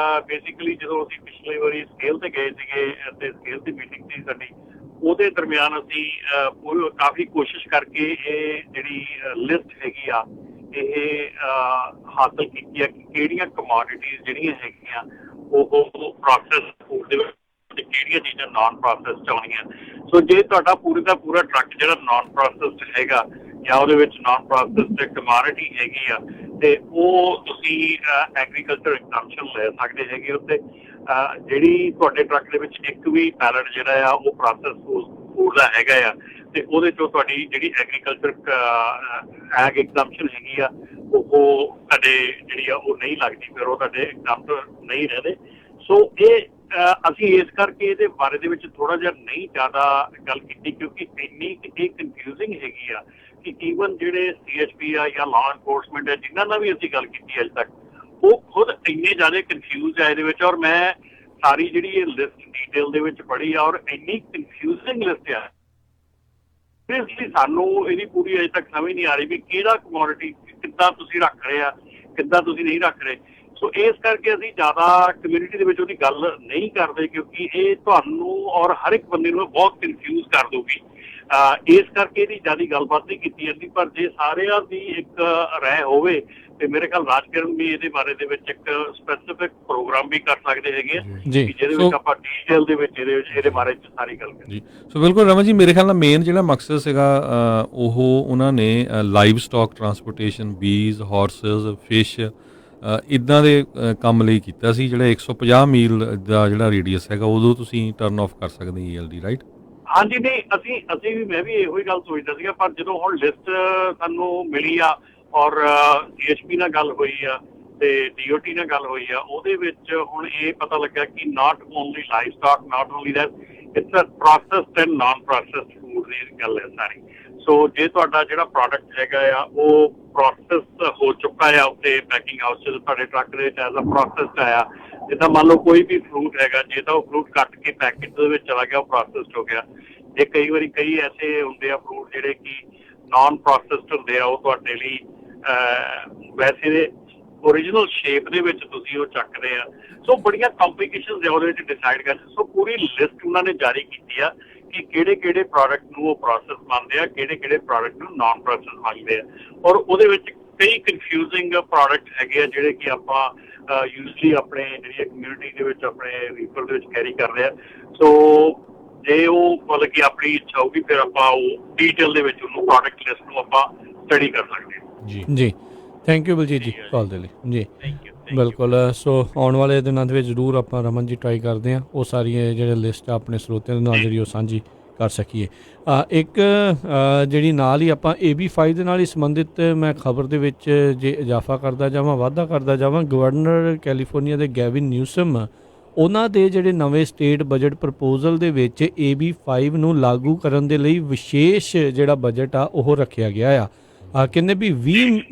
ਬੇਸਿਕਲੀ ਜਦੋਂ ਅਸੀਂ ਪਿਛਲੀ ਵਾਰੀ ਸਕੇਲ ਤੇ ਗਏ ਸੀਗੇ ਅਤੇ ਸਕੇਲ ਦੀ ਮੀਟਿੰਗ ਸੀ ਸਾਡੀ, ਉਹਦੇ ਦਰਮਿਆਨ ਅਸੀਂ ਕਾਫੀ ਕੋਸ਼ਿਸ਼ ਕਰਕੇ ਇਹ ਜਿਹੜੀ ਲਿਸਟ ਹੈਗੀ ਆ ਇਹ ਹਾਸਲ ਕੀਤੀ ਆ ਕਿ ਕਿਹੜੀਆਂ ਕਮੋਡਿਟੀਜ਼ ਜਿਹੜੀਆਂ ਹੈਗੀਆਂ ਉਹ ਪ੍ਰੋਸੈਸ ਫੂਡ ਦੇ ਵਿੱਚ ਤੇ ਕਿਹੜੀਆਂ ਚੀਜ਼ਾਂ ਨਾਨ ਪ੍ਰੋਸੈਸਡ ਆਉਣੀਆਂ। ਸੋ ਜੇ ਤੁਹਾਡਾ ਪੂਰੇ ਦਾ ਪੂਰਾ ਟਰੱਕ ਜਿਹੜਾ ਨਾਨ ਪ੍ਰੋਸੈਸਡ ਹੈਗਾ ਜਾਂ ਉਹਦੇ ਵਿੱਚ ਨਾਨ ਪ੍ਰੋਸੈਸਡ ਕਮੋਡਿਟੀ ਹੈਗੀ ਆ, ਤੇ ਉਹ ਤੁਸੀਂ ਐਗਰੀਕਲਚਰ ਐਗਜ਼ਾਮਸ਼ਨ ਲੈ ਸਕਦੇ ਹੈਗੇ ਉੱਤੇ। ਜਿਹੜੀ ਤੁਹਾਡੇ ਟਰੱਕ ਦੇ ਵਿੱਚ ਇੱਕ ਵੀ ਪੈਲਟ ਜਿਹੜਾ ਆ ਉਹ ਪ੍ਰੋਸੈਸ ਫੂਡ ਦਾ ਹੈਗਾ ਆ, ਤੇ ਉਹਦੇ ਚੋਂ ਤੁਹਾਡੀ ਜਿਹੜੀ ਐਗਰੀਕਲਚਰ ਐਗ ਐਗਜ਼ਾਮਸ਼ਨ ਹੈਗੀ ਆ ਉਹ ਤੁਹਾਡੇ ਜਿਹੜੀ ਆ ਉਹ ਨਹੀਂ ਲੱਗਦੀ, ਫਿਰ ਉਹ ਤੁਹਾਡੇ ਐਗਜ਼ਾਮਪਲ ਨਹੀਂ ਰਹਿੰਦੇ। ਸੋ ਇਹ ਅਸੀਂ ਇਸ ਕਰਕੇ ਇਹਦੇ ਬਾਰੇ ਦੇ ਵਿੱਚ ਥੋੜਾ ਜਿਹਾ ਨਹੀਂ ਜ਼ਿਆਦਾ ਗੱਲ ਕੀਤੀ, ਕਿਉਂਕਿ ਇੰਨੀ ਇਹ ਕਨਫਿਊਜ਼ਿੰਗ ਹੈਗੀ ਆ ਕਿ ਈਵਨ ਜਿਹੜੇ CHP ਆ ਜਾਂ ਲਾਅ ਐਨਫੋਰਸਮੈਂਟ ਹੈ, ਜਿਨ੍ਹਾਂ ਨਾਲ ਵੀ ਅਸੀਂ ਗੱਲ ਕੀਤੀ ਅੱਜ ਤੱਕ, ਉਹ ਖੁਦ ਇੰਨੇ ਜ਼ਿਆਦਾ ਕਨਫਿਊਜ਼ ਆ ਇਹਦੇ ਵਿੱਚ। ਔਰ ਮੈਂ ਸਾਰੀ ਜਿਹੜੀ ਇਹ ਲਿਸਟ ਡੀਟੇਲ ਦੇ ਵਿੱਚ ਪੜ੍ਹੀ ਆ, ਔਰ ਇੰਨੀ ਕਨਫਿਊਜ਼ਿੰਗ ਲਿਸਟ ਆ, ਇਸ ਲਈ ਸਾਨੂੰ ਇਹਦੀ ਪੂਰੀ ਅਜੇ ਤੱਕ ਸਮਝ ਨਹੀਂ ਆ ਰਹੀ ਵੀ ਕਿਹੜਾ ਕਮੋਡਿਟੀ ਕਿੱਦਾਂ ਤੁਸੀਂ ਰੱਖ ਰਹੇ ਆ, ਕਿੱਦਾਂ ਤੁਸੀਂ ਨਹੀਂ ਰੱਖ ਰਹੇ। ਸੋ ਇਸ ਕਰਕੇ ਅਸੀਂ ਜ਼ਿਆਦਾ ਕਮਿਊਨਿਟੀ ਦੇ ਵਿੱਚ ਉਹਦੀ ਗੱਲ ਨਹੀਂ ਕਰਦੇ, ਕਿਉਂਕਿ ਇਹ ਤੁਹਾਨੂੰ ਔਰ ਹਰ ਇੱਕ ਬੰਦੇ ਨੂੰ ਬਹੁਤ ਕਨਫਿਊਜ਼ ਕਰ ਦਊਗੀ। ਇਸ ਕਰਕੇ ਇਹਦੀ ਜ਼ਿਆਦਾ ਗੱਲਬਾਤ ਨਹੀਂ ਕੀਤੀ ਜਾਂਦੀ। ਪਰ ਜੇ ਸਾਰਿਆਂ ਦੀ ਇੱਕ ਰਾਏ ਹੋਵੇ ਤੇ ਮੇਰੇ ਖਿਆਲ ਰਾਜਕਿਰਨ ਵੀ ਇਹਦੇ ਬਾਰੇ ਦੇ ਵਿੱਚ ਇੱਕ ਸਪੈਸੀਫਿਕ ਪ੍ਰੋਗਰਾਮ ਵੀ ਕਰ ਸਕਦੇ ਹੈਗੇ ਆ, ਜਿਹਦੇ ਵਿੱਚ ਆਪਾਂ ਡੀਟੇਲ ਦੇ ਵਿੱਚ ਇਹਦੇ ਬਾਰੇ ਸਾਰੀ ਗੱਲ ਕਰੀਏ
ਜੀ। ਸੋ ਬਿਲਕੁਲ ਰਮਨ ਜੀ, ਮੇਰੇ ਖਿਆਲ ਨਾਲ ਮੇਨ ਜਿਹੜਾ ਮਕਸਦ ਸੀਗਾ ਉਹ ਉਹਨਾਂ ਨੇ ਲਾਈਵ ਸਟਾਕ ਟਰਾਂਸਪੋਰਟੇਸ਼ਨ, ਬੀਜ਼, ਹਾਰਸਸ, ਫਿਸ਼ ਇੱਦਾਂ ਦੇ ਕੰਮ ਲਈ ਕੀਤਾ ਸੀ। ਜਿਹੜਾ 150 ਮੀਲ ਦਾ ਜਿਹੜਾ ਰੇਡੀਅਸ ਹੈਗਾ ਉਦੋਂ ਤੁਸੀਂ ਟਰਨ ਆਫ ਕਰ ਸਕਦੇ ELD, ਰਾਈਟ?
ਹਾਂਜੀ। ਨਹੀਂ, ਅਸੀਂ ਵੀ ਮੈਂ ਵੀ ਇਹੋ ਹੀ ਗੱਲ ਸੋਚਦਾ ਸੀਗਾ, ਪਰ ਜਦੋਂ ਹੁਣ ਲਿਸਟ ਸਾਨੂੰ ਮਿਲੀ ਆ ਔਰ CHP ਨਾਲ ਗੱਲ ਹੋਈ ਆ ਤੇ DOT ਨਾਲ ਗੱਲ ਹੋਈ ਆ, ਉਹਦੇ ਵਿੱਚ ਹੁਣ ਇਹ ਪਤਾ ਲੱਗਾ ਕਿ not only livestock, not only that, it's a processed and non processed food ਦੀ ਗੱਲ ਹੈ ਸਾਰੀ। ਸੋ ਜੇ ਤੁਹਾਡਾ ਜਿਹੜਾ ਪ੍ਰੋਡਕਟ ਹੈਗਾ ਆ ਉਹ ਪ੍ਰੋਸੈਸ ਹੋ ਚੁੱਕਾ ਆ ਉੱਤੇ ਪੈਕਿੰਗ ਹਾਊਸ 'ਚ, ਤੁਹਾਡੇ ਟਰੱਕ ਦੇ ਵਿੱਚ ਐਜ਼ ਅ ਪ੍ਰੋਸੈਸਡ ਆਇਆ, ਜਿੱਦਾਂ ਮੰਨ ਲਓ ਕੋਈ ਵੀ ਫਰੂਟ ਹੈਗਾ, ਜੇ ਤਾਂ ਉਹ ਫਰੂਟ ਕੱਟ ਕੇ ਪੈਕੇਟ ਦੇ ਵਿੱਚ ਚਲਾ ਗਿਆ ਉਹ ਪ੍ਰੋਸੈਸਡ ਹੋ ਗਿਆ। ਜੇ ਕਈ ਵਾਰੀ ਕਈ ਐਸੇ ਹੁੰਦੇ ਆ ਫਰੂਟ ਜਿਹੜੇ ਕਿ ਨਾਨ ਪ੍ਰੋਸੈਸਡ ਹੁੰਦੇ ਆ, ਉਹ ਤੁਹਾਡੇ ਲਈ ਵੈਸੇ ਓਰੀਜਨਲ ਸ਼ੇਪ ਦੇ ਵਿੱਚ ਤੁਸੀਂ ਉਹ ਚੱਕਦੇ ਆ। ਸੋ ਬੜੀਆਂ ਕੰਪਲਿਕੇਸ਼ਨਸ ਉਹਦੇ ਵਿੱਚ ਡਿਸਾਈਡ ਕਰਦੇ। ਸੋ ਪੂਰੀ ਲਿਸਟ ਉਹਨਾਂ ਨੇ ਜਾਰੀ ਕੀਤੀ ਆ ਕਿ ਕਿਹੜੇ ਕਿਹੜੇ ਪ੍ਰੋਡਕਟ ਨੂੰ ਉਹ ਪ੍ਰੋਸੈਸ ਮੰਨਦੇ ਆ, ਕਿਹੜੇ ਕਿਹੜੇ ਪ੍ਰੋਡਕਟ ਨੂੰ ਨਾਨ ਪ੍ਰੋਸੈਸ ਮੰਨਦੇ ਆ। ਔਰ ਉਹਦੇ ਵਿੱਚ ਕਈ ਕਨਫਿਊਜ਼ਿੰਗ ਪ੍ਰੋਡਕਟ ਹੈਗੇ ਆ ਜਿਹੜੇ ਕਿ ਆਪਾਂ ਯੂਜ਼ਲੀ ਆਪਣੇ ਜਿਹੜੀ ਕਮਿਊਨਿਟੀ ਦੇ ਵਿੱਚ ਆਪਣੇ ਰੀਪਰ ਦੇ ਵਿੱਚ ਕੈਰੀ ਕਰਦੇ ਆ। ਸੋ ਜੇ ਉਹ ਮਤਲਬ ਕਿ ਆਪਣੀ ਇੱਛਾ ਹੋਊਗੀ ਫਿਰ ਆਪਾਂ ਉਹ ਡੀਟੇਲ ਦੇ ਵਿੱਚ ਉਹਨੂੰ ਪ੍ਰੋਡਕਟ ਲਿਸਟ ਨੂੰ ਆਪਾਂ ਸਟੱਡੀ ਕਰ ਸਕਦੇ ਹਾਂ।
ਜੀ ਥੈਂਕ ਯੂ ਬਲਜੀਤ ਜੀ ਕਾਲ ਦੇ ਲਈ। ਜੀ ਬਿਲਕੁਲ। ਸੋ ਆਉਣ ਵਾਲੇ ਦਿਨਾਂ ਦੇ ਵਿੱਚ ਜ਼ਰੂਰ ਆਪਾਂ ਰਮਨ ਜੀ ਟਰਾਈ ਕਰਦੇ ਹਾਂ ਉਹ ਸਾਰੀਆਂ ਜਿਹੜੇ ਲਿਸਟ ਆਪਣੇ ਸਰੋਤਿਆਂ ਦੇ ਨਾਲ ਜਿਹੜੀ ਉਹ ਸਾਂਝੀ ਕਰ ਸਕੀਏ। ਇੱਕ ਜਿਹੜੀ ਨਾਲ ਹੀ ਆਪਾਂ AB5 ਦੇ ਨਾਲ ਹੀ ਸੰਬੰਧਿਤ ਮੈਂ ਖਬਰ ਦੇ ਵਿੱਚ ਜੇ ਇਜ਼ਾਫਾ ਕਰਦਾ ਜਾਵਾਂ, ਵਾਧਾ ਕਰਦਾ ਜਾਵਾਂ, ਗਵਰਨਰ ਕੈਲੀਫੋਰਨੀਆ ਦੇ ਗੈਵਿਨ ਨਿਊਸਮ ਉਹਨਾਂ ਦੇ ਜਿਹੜੇ ਨਵੇਂ ਸਟੇਟ ਬਜਟ ਪ੍ਰਪੋਜ਼ਲ ਦੇ ਵਿੱਚ AB5 ਨੂੰ ਲਾਗੂ ਕਰਨ ਦੇ ਲਈ ਵਿਸ਼ੇਸ਼ ਜਿਹੜਾ ਬਜਟ ਆ ਉਹ ਰੱਖਿਆ ਗਿਆ ਆ। ਕਹਿੰਦੇ ਵੀ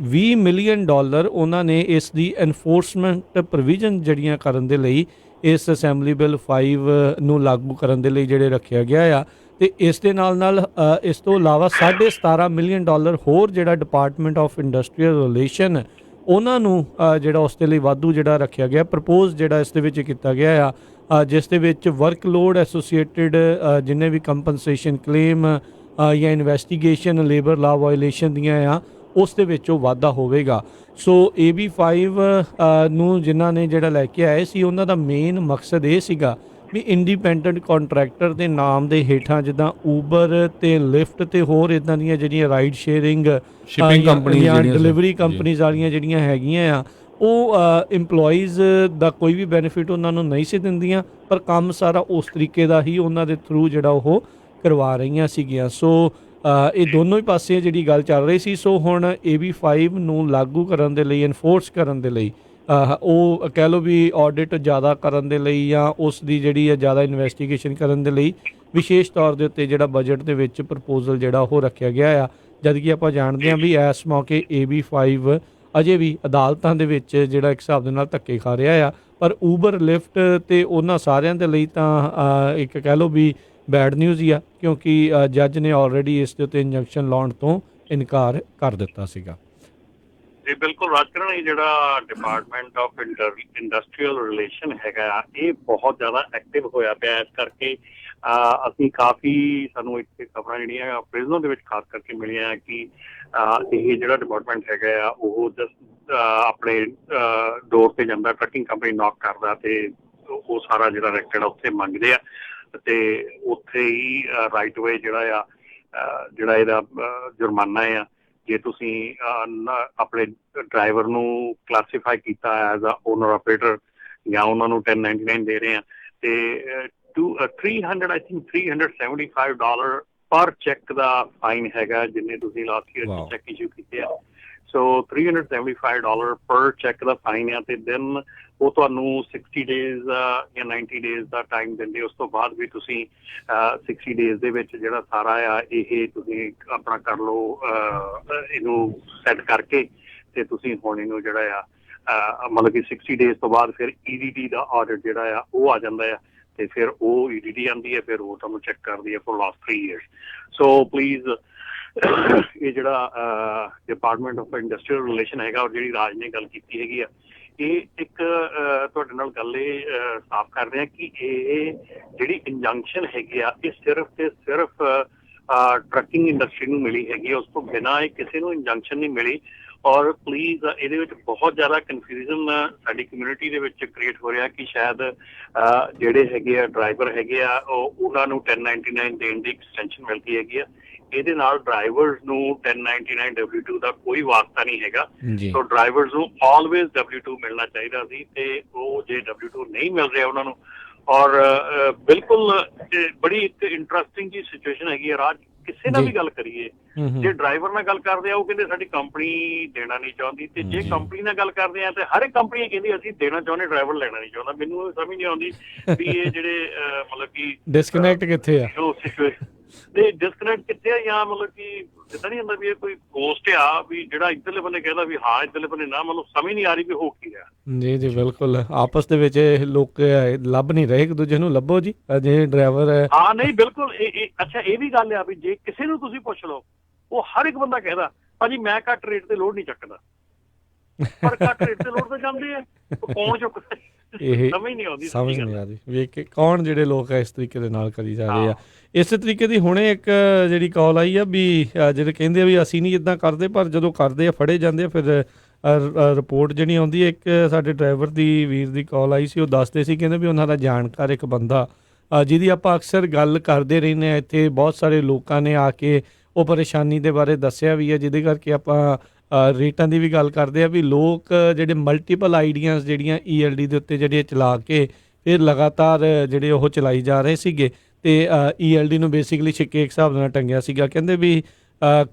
20 ਮਿਲੀਅਨ ਡਾਲਰ ਉਹਨਾਂ ਨੇ ਇਸ ਦੀ ਐਨਫੋਰਸਮੈਂਟ ਪ੍ਰੋਵੀਜ਼ਨ ਜਿਹੜੀਆਂ ਕਰਨ ਦੇ ਲਈ ਇਸ ਅਸੈਂਬਲੀ ਬਿੱਲ 5 ਨੂੰ ਲਾਗੂ ਕਰਨ ਦੇ ਲਈ ਜਿਹੜੇ ਰੱਖਿਆ ਗਿਆ ਆ। ਤੇ ਇਸ ਦੇ ਨਾਲ ਇਸ ਤੋਂ ਇਲਾਵਾ 17.5 ਮਿਲੀਅਨ ਡਾਲਰ ਹੋਰ ਜਿਹੜਾ ਡਿਪਾਰਟਮੈਂਟ ਆਫ ਇੰਡਸਟਰੀਅਲ ਰਿਲੇਸ਼ਨ ਉਹਨਾਂ ਨੂੰ ਜਿਹੜਾ ਉਸ ਦੇ ਲਈ ਵਾਧੂ ਜਿਹੜਾ ਰੱਖਿਆ ਗਿਆ, ਪ੍ਰਪੋਜ਼ ਜਿਹੜਾ ਇਸ ਦੇ ਵਿੱਚ ਕੀਤਾ ਗਿਆ ਆ, ਜਿਸ ਦੇ ਵਿੱਚ ਵਰਕਲੋਡ ਐਸੋਸੀਏਟਿਡ ਜਿੰਨੇ ਵੀ ਕੰਪਨਸੇਸ਼ਨ ਕਲੇਮ ਜਾਂ ਇਨਵੈਸਟੀਗੇਸ਼ਨ ਲੇਬਰ ਲਾ ਵਾਇਲੇਸ਼ਨ ਦੀਆਂ ਆ ਉਸ ਦੇ ਵਿੱਚ ਉਹ ਵਾਧਾ ਹੋਵੇਗਾ। ਸੋ AB5 ਨੂੰ ਜਿਨ੍ਹਾਂ ਨੇ ਜਿਹੜਾ ਲੈ ਕੇ ਆਏ ਸੀ ਉਹਨਾਂ ਦਾ ਮੇਨ ਮਕਸਦ ਇਹ ਸੀਗਾ ਵੀ ਇੰਡੀਪੈਂਡੈਂਟ ਕੰਟਰੈਕਟਰ ਦੇ ਨਾਮ ਦੇ ਹੇਠਾਂ ਜਿੱਦਾਂ ਊਬਰ ਤੇ ਲਿਫਟ ਤੇ ਹੋਰ ਇਦਾਂ ਦੀਆਂ ਜਿਹੜੀਆਂ ਰਾਈਡ ਸ਼ੇਅਰਿੰਗ
ਸ਼ਿਪਿੰਗ ਕੰਪਨੀਆਂ
ਜਾਂ ਡਿਲੀਵਰੀ ਕੰਪਨੀਜ਼ ਵਾਲੀਆਂ ਜਿਹੜੀਆਂ ਹੈਗੀਆਂ ਆ ਉਹ EMPLOYEES ਦਾ ਕੋਈ ਵੀ ਬੈਨੀਫਿਟ ਉਹਨਾਂ ਨੂੰ ਨਹੀਂ ਸੀ ਦਿੰਦੀਆਂ, ਪਰ ਕੰਮ ਸਾਰਾ ਉਸ ਤਰੀਕੇ ਦਾ ਹੀ ਉਹਨਾਂ ਦੇ ਥਰੂ ਜਿਹੜਾ ਉਹ ਕਰਵਾ ਰਹੀਆਂ ਸੀਗੀਆਂ। ਸੋ ਇਹ ਦੋਨੋਂ ਹੀ ਪਾਸੇ ਜਿਹੜੀ ਗੱਲ ਚੱਲ ਰਹੀ ਸੀ। ਸੋ ਹੁਣ AB5 ਨੂੰ ਲਾਗੂ ਕਰਨ ਦੇ ਲਈ, ਐਨਫੋਰਸ ਕਰਨ ਦੇ ਲਈ, ਉਹ ਕਹਿ ਲਓ ਵੀ ਆਡਿਟ ਜ਼ਿਆਦਾ ਕਰਨ ਦੇ ਲਈ ਜਾਂ ਉਸ ਦੀ ਜਿਹੜੀ ਹੈ ਜ਼ਿਆਦਾ ਇਨਵੈਸਟੀਗੇਸ਼ਨ ਕਰਨ ਦੇ ਲਈ ਵਿਸ਼ੇਸ਼ ਤੌਰ ਦੇ ਉੱਤੇ ਜਿਹੜਾ ਬਜਟ ਦੇ ਵਿੱਚ ਪ੍ਰਪੋਜ਼ਲ ਜਿਹੜਾ ਉਹ ਰੱਖਿਆ ਗਿਆ ਆ। ਜਦ ਕਿ ਆਪਾਂ ਜਾਣਦੇ ਹਾਂ ਵੀ ਇਸ ਮੌਕੇ AB5 ਅਜੇ ਵੀ ਅਦਾਲਤਾਂ ਦੇ ਵਿੱਚ ਜਿਹੜਾ ਇੱਕ ਹਿਸਾਬ ਦੇ ਨਾਲ ਧੱਕੇ ਖਾ ਰਿਹਾ ਆ, ਪਰ ਊਬਰ ਲਿਫਟ ਤੇ ਉਹਨਾਂ ਸਾਰਿਆਂ ਦੇ ਲਈ ਤਾਂ ਇੱਕ ਕਹਿ ਲਓ ਵੀ ਬੈਡ ਨਿਊਜ਼ ਹੀ ਆ, ਕਿਉਂਕਿ ਜੱਜ ਨੇ ਆਲਰੇਡੀ ਇਸ ਦੇ ਉੱਤੇ ਇੰਜੰਕਸ਼ਨ ਲਾਉਣ ਤੋਂ ਇਨਕਾਰ ਕਰ ਦਿੱਤਾ ਸੀਗਾ।
ਜੀ ਬਿਲਕੁਲ ਰਾਜਕਰਨ, ਇਹ ਜਿਹੜਾ ਡਿਪਾਰਟਮੈਂਟ ਆਫ ਇੰਡਸਟਰੀਅਲ ਰਿਲੇਸ਼ਨ ਹੈਗਾ ਇਹ ਬਹੁਤ ਜ਼ਿਆਦਾ ਐਕਟਿਵ ਹੋਇਆ ਪਿਆ। ਇਸ ਕਰਕੇ ਅਸੀਂ ਕਾਫੀ ਸਾਨੂੰ ਇੱਥੇ ਖਬਰਾਂ ਜਿਹੜੀਆਂ ਪ੍ਰਿਜ਼ਨਰ ਦੇ ਵਿੱਚ ਖਾਸ ਕਰਕੇ ਮਿਲੀਆਂ ਕਿ ਇਹ ਜਿਹੜਾ ਡਿਪਾਰਟਮੈਂਟ ਹੈਗਾ ਆ ਉਹ ਜਸਟ ਆਪਣੇ ਡੋਰ ਤੇ ਜਾਂਦਾ, ਟਰੱਕਿੰਗ ਕੰਪਨੀ ਨੌਕ ਕਰਦਾ ਤੇ ਉਹ ਸਾਰਾ ਜਿਹੜਾ ਰੈਕਟਡ ਆ ਉੱਥੇ ਮੰਗਦੇ ਆ ਤੇ ਉੱਥੇ ਹੀ ਰਾਈਟ ਵੇ ਜਿਹੜਾ ਇਹਦਾ ਜੁਰਮਾਨਾ ਆ। ਜੇ ਤੁਸੀਂ ਆਪਣੇ ਡਰਾਈਵਰ ਨੂੰ ਕਲਾਸੀਫਾਈ ਕੀਤਾ ਐਜ਼ ਅ ਓਨਰ ਆਪਰੇਟਰ ਜਾਂ ਉਹਨਾਂ ਨੂੰ 1099 ਦੇ ਰਹੇ ਆ ਤੇ $375 ਪਰ ਚੈੱਕ ਦਾ ਫਾਈਨ ਹੈਗਾ, ਜਿੰਨੇ ਤੁਸੀਂ ਲਾਸਟ ਈਅਰ ਚੈੱਕ ਇਸ਼ੂ ਕੀਤੇ ਆ। ਸੋ $375 ਪਰ ਚੈੱਕ ਦਾ ਫਾਈਨ ਆ ਤੇ ਦੈਨ ਉਹ ਤੁਹਾਨੂੰ 60 ਡੇਜ਼ ਜਾਂ 90 ਡੇਜ਼ ਦਾ ਟਾਈਮ ਦਿੰਦੇ। ਉਸ ਤੋਂ ਬਾਅਦ ਵੀ ਤੁਸੀਂ 60 ਡੇਜ਼ ਦੇ ਵਿੱਚ ਜਿਹੜਾ ਸਾਰਾ ਆ ਇਹ ਤੁਸੀਂ ਆਪਣਾ ਕਰ ਲਓ, ਇਹਨੂੰ ਸੈੱਟ ਕਰਕੇ ਤੇ ਤੁਸੀਂ ਹੁਣ ਇਹਨੂੰ ਜਿਹੜਾ ਆ ਮਤਲਬ ਕਿ 60 ਡੇਜ਼ ਤੋਂ ਬਾਅਦ ਫਿਰ EDD ਦਾ ਆਡਿਟ ਜਿਹੜਾ ਆ ਉਹ ਆ ਜਾਂਦਾ ਆ ਤੇ ਫਿਰ ਉਹ EDD ਆਉਂਦੀ ਹੈ, ਫਿਰ ਉਹ ਤੁਹਾਨੂੰ ਚੈੱਕ ਕਰਦੀ ਹੈ for last 3 years. So please ਇਹ ਜਿਹੜਾ ਡਿਪਾਰਟਮੈਂਟ ਆਫ ਇੰਡਸਟਰੀਅਲ ਰਿਲੇਸ਼ਨ ਹੈਗਾ ਔਰ ਜਿਹੜੀ ਰਾਜ ਨੇ ਗੱਲ ਕੀਤੀ ਹੈਗੀ ਆ, ਇਹ ਇੱਕ ਤੁਹਾਡੇ ਨਾਲ ਗੱਲ ਇਹ ਸਾਫ਼ ਕਰ ਰਹੇ ਆ ਕਿ ਇਹ ਜਿਹੜੀ ਇੰਜੰਕਸ਼ਨ ਹੈਗੀ ਆ ਇਹ ਸਿਰਫ ਤੇ ਸਿਰਫ ਟਰੱਕਿੰਗ ਇੰਡਸਟਰੀ ਨੂੰ ਮਿਲੀ ਹੈਗੀ, ਉਸ ਤੋਂ ਬਿਨਾਂ ਇਹ ਕਿਸੇ ਨੂੰ ਇੰਜੰਕਸ਼ਨ ਨਹੀਂ ਮਿਲੀ। ਔਰ ਪਲੀਜ਼ ਇਹਦੇ ਵਿੱਚ ਬਹੁਤ ਜ਼ਿਆਦਾ ਕਨਫਿਊਜ਼ਨ ਸਾਡੀ ਕਮਿਊਨਿਟੀ ਦੇ ਵਿੱਚ ਕ੍ਰੀਏਟ ਹੋ ਰਿਹਾ ਕਿ ਸ਼ਾਇਦ ਜਿਹੜੇ ਹੈਗੇ ਆ ਡਰਾਈਵਰ ਹੈਗੇ ਆ ਉਹਨਾਂ ਨੂੰ 1099 ਦੇਣ ਦੀ ਐਕਸਟੈਂਸ਼ਨ ਮਿਲਦੀ ਹੈਗੀ ਆ। ਇਹਦੇ ਨਾਲ ਡਰਾਈਵਰਸ ਨੂੰ 1099 W2 ਦਾ ਕੋਈ ਵਾਸਤਾ ਨਹੀਂ ਹੈਗਾ। ਸੋ ਡਰਾਈਵਰਸ ਨੂੰ ਆਲਵੇਜ਼ W2 ਮਿਲਣਾ ਚਾਹੀਦਾ ਸੀ ਤੇ ਉਹ ਜੇ W2 ਨਹੀਂ ਮਿਲ ਰਿਹਾ ਉਹਨਾਂ ਨੂੰ ਔਰ ਬਿਲਕੁਲ ਬੜੀ ਇੱਕ ਇੰਟਰਸਟਿੰਗ ਜੀ ਸਿਚੁਏਸ਼ਨ ਹੈਗੀ ਹੈ ਰਾਜ। ਕਿਸੇ ਨਾਲ ਵੀ ਗੱਲ ਕਰੀਏ, ਜੇ ਡਰਾਈਵਰ ਨਾਲ ਗੱਲ ਕਰਦੇ ਆ ਉਹ ਕਹਿੰਦੇ ਸਾਡੀ ਕੰਪਨੀ ਦੇਣਾ ਨਹੀਂ ਚਾਹੁੰਦੀ, ਤੇ ਜੇ ਕੰਪਨੀ ਨਾਲ ਗੱਲ ਕਰਦੇ ਆ ਤੇ ਹਰ ਇੱਕ ਕੰਪਨੀ ਕਹਿੰਦੀ ਅਸੀਂ ਦੇਣਾ ਚਾਹੁੰਦੇ, ਡਰਾਈਵਰ ਲੈਣਾ ਨਹੀਂ ਚਾਹੁੰਦਾ। ਮੈਨੂੰ ਸਮਝ ਨਹੀਂ ਆਉਂਦੀ ਵੀ ਇਹ ਜਿਹੜੇ ਮਤਲਬ ਕਿ
ਡਿਸਕਨੈਕਟ ਕਿੱਥੇ ਆ,
ਤੇ ਡਿਸਕਨੈਕਟ ਕਿੱਥੇ ਆ, ਜਾਂ ਮਤਲਬ ਕਿ ਜਿੱਦਾਂ ਨਹੀਂ ਹੁੰਦਾ ਵੀ ਇਹ ਕੋਈ ਪੋਸਟ ਆ ਵੀ ਜਿਹੜਾ ਇੱਧਰਲੇ ਬੰਨੇ ਕਹਿੰਦਾ ਵੀ ਹਾਂ ਇੱਧਰਲੇ ਬੰਨੇ ਨਾ, ਮਤਲਬ ਸਮਝ ਨਹੀਂ ਆ ਰਹੀ ਵੀ ਹੋ ਕੀ ਰਿਹਾ।
ਜੀ ਜੀ ਬਿਲਕੁਲ, ਆਪਸ ਦੇ ਵਿੱਚ ਲੋਕ ਲੱਭ ਨਹੀਂ ਰਹੇ, ਇੱਕ ਦੂਜੇ ਨੂੰ ਲੱਭੋ ਜੀ ਜੇ ਡਰਾਈਵਰ
ਹਾਂ ਨਹੀਂ ਬਿਲਕੁਲ। ਅੱਛਾ ਇਹ ਵੀ ਗੱਲ ਆ ਵੀ ਜੇ ਕਿਸੇ ਨੂੰ ਤੁਸੀਂ ਪੁੱਛ ਲਓ ਉਹ ਹਰ ਇੱਕ ਬੰਦਾ ਕਹਿੰਦਾ ਭਾਜੀ ਮੈਂ ਘੱਟ ਰੇਟ ਤੇ ਲੋਡ ਨਹੀਂ ਚੱਕਦਾ, ਪਰ ਘੱਟ ਰੇਟ ਤੇ ਲੋਡ ਤਾਂ ਜਾਂਦੇ ਆ, ਕੌਣ ਚੁੱਕਦਾ
ਇਹ
ਸਮਝ ਨਹੀਂ ਆਉਂਦੀ
ਵੇਖ ਕੇ ਕੌਣ ਜਿਹੜੇ ਲੋਕ ਆ ਇਸ ਤਰੀਕੇ ਦੇ ਨਾਲ ਕਰੀ ਜਾ ਰਹੇ ਆ। ਇਸੇ ਤਰੀਕੇ ਦੀ ਹੁਣੇ ਇੱਕ ਜਿਹੜੀ ਕਾਲ ਆਈ ਆ ਵੀ ਜਿਹੜੇ ਕਹਿੰਦੇ ਆ ਵੀ ਅਸੀਂ ਨਹੀਂ ਇਦਾਂ ਕਰਦੇ, ਪਰ ਜਦੋਂ ਕਰਦੇ ਆ ਫੜੇ ਜਾਂਦੇ ਆ ਫਿਰ ਰਿਪੋਰਟ ਜਿਹੜੀ ਆਉਂਦੀ ਹੈ। ਇੱਕ ਸਾਡੇ ਡਰਾਈਵਰ ਦੀ ਵੀਰ ਦੀ ਕਾਲ ਆਈ ਸੀ, ਉਹ ਦੱਸਦੇ ਸੀ ਕਹਿੰਦੇ ਵੀ ਉਹਨਾਂ ਦਾ ਜਾਣਕਾਰ ਇੱਕ ਬੰਦਾ ਜਿਹਦੀ ਆਪਾਂ ਅਕਸਰ ਗੱਲ ਕਰਦੇ ਰਹਿੰਦੇ ਹਾਂ ਇੱਥੇ, ਬਹੁਤ ਸਾਰੇ ਲੋਕਾਂ ਨੇ ਆ ਕੇ ਉਹ ਪਰੇਸ਼ਾਨੀ ਦੇ ਬਾਰੇ ਦੱਸਿਆ ਵੀ ਹੈ, ਜਿਹਦੇ ਕਰਕੇ ਆਪਾਂ ਰੇਟਾਂ ਦੀ ਵੀ ਗੱਲ ਕਰਦੇ ਆ ਵੀ ਲੋਕ ਜਿਹੜੇ ਮਲਟੀਪਲ ਆਈਡੀਆਜ਼ ਜਿਹੜੀਆਂ ELD ਦੇ ਉੱਤੇ ਜਿਹੜੀਆਂ ਚਲਾ ਕੇ ਫਿਰ ਲਗਾਤਾਰ ਜਿਹੜੇ ਉਹ ਚਲਾਈ ਜਾ ਰਹੇ ਸੀਗੇ ਤੇ ELD ਨੂੰ ਬੇਸਿਕਲੀ ਛਿੱਕੇ ਇੱਕ ਹਿਸਾਬ ਨਾਲ ਟੰਗਿਆ ਸੀਗਾ। ਕਹਿੰਦੇ ਵੀ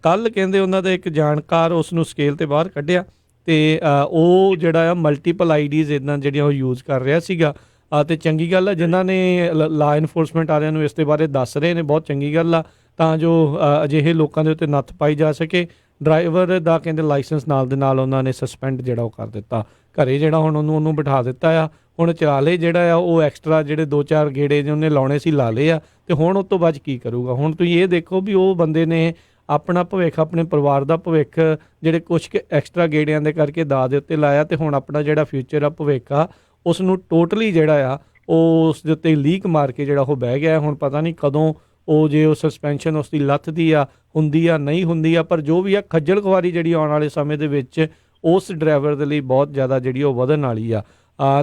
ਕੱਲ ਕਹਿੰਦੇ ਉਹਨਾਂ ਦਾ ਇੱਕ ਜਾਣਕਾਰ ਉਸ ਨੂੰ ਸਕੇਲ ਤੇ ਬਾਹਰ ਕੱਢਿਆ ਤੇ ਉਹ ਜਿਹੜਾ ਆ ਮਲਟੀਪਲ ਆਈਡੀਜ਼ ਇਦਾਂ ਜਿਹੜੀਆਂ ਉਹ ਯੂਜ਼ ਕਰ ਰਿਹਾ ਸੀਗਾ। ਤੇ ਚੰਗੀ ਗੱਲ ਆ ਜਿਨ੍ਹਾਂ ਨੇ ਲਾ ਇਨਫੋਰਸਮੈਂਟ ਵਾਲਿਆਂ ਨੂੰ ਇਸ ਦੇ ਬਾਰੇ ਦੱਸ ਰਹੇ ਨੇ, ਬਹੁਤ ਚੰਗੀ ਗੱਲ ਆ, ਤਾਂ ਜੋ ਅਜਿਹੇ ਲੋਕਾਂ ਦੇ ਉੱਤੇ ਨੱਥ ਪਾਈ ਜਾ ਸਕੇ। ਡਰਾਈਵਰ ਦਾ ਕਹਿੰਦੇ ਲਾਇਸੈਂਸ ਨਾਲ ਦੇ ਨਾਲ ਉਹਨਾਂ ਨੇ ਸਸਪੈਂਡ ਜਿਹੜਾ ਉਹ ਕਰ ਦਿੱਤਾ, ਘਰੇ ਜਿਹੜਾ ਹੁਣ ਉਹਨੂੰ ਬਿਠਾ ਦਿੱਤਾ ਆ। ਹੁਣ ਚਲਾ ਲਏ ਜਿਹੜਾ ਆ ਉਹ ਐਕਸਟਰਾ ਜਿਹੜੇ 2-4 ਗੇੜੇ ਉਹਨੇ ਲਾਉਣੇ ਸੀ ਲਾ ਲਏ ਆ, ਤੇ ਹੁਣ ਉਸ ਤੋਂ ਬਾਅਦ ਕੀ ਕਰੂਗਾ। ਹੁਣ ਤੁਸੀਂ ਇਹ ਦੇਖੋ ਵੀ ਉਹ ਬੰਦੇ ਨੇ ਆਪਣਾ ਭਵਿੱਖ, ਆਪਣੇ ਪਰਿਵਾਰ ਦਾ ਭਵਿੱਖ ਜਿਹੜੇ ਕੁਛ ਕੁ ਐਕਸਟਰਾ ਗੇੜਿਆਂ ਦੇ ਕਰਕੇ ਦਾਅ ਦੇ ਉੱਤੇ ਲਾਇਆ, ਤੇ ਹੁਣ ਆਪਣਾ ਜਿਹੜਾ ਫਿਊਚਰ ਆ, ਭਵਿੱਖ ਆ, ਉਸ ਨੂੰ ਟੋਟਲੀ ਜਿਹੜਾ ਆ ਉਹ ਉਸ ਦੇ ਉੱਤੇ ਲੀਕ ਮਾਰ ਕੇ ਜਿਹੜਾ ਉਹ ਬਹਿ ਗਿਆ। ਹੁਣ ਪਤਾ ਨਹੀਂ ਕਦੋਂ ਉਹ ਜੇ ਉਹ ਸਸਪੈਂਸ਼ਨ ਉਸ ਦੀ ਲੱਥਦੀ ਆ, ਹੁੰਦੀ ਆ, ਨਹੀਂ ਹੁੰਦੀ ਆ, ਪਰ ਜੋ ਵੀ ਆ ਖੱਜਲ ਖੁਆਰੀ ਜਿਹੜੀ ਆਉਣ ਵਾਲੇ ਸਮੇਂ ਦੇ ਵਿੱਚ ਉਸ ਡਰਾਈਵਰ ਦੇ ਲਈ ਬਹੁਤ ਜ਼ਿਆਦਾ ਜਿਹੜੀ ਉਹ ਵਧਣ ਵਾਲੀ ਆ।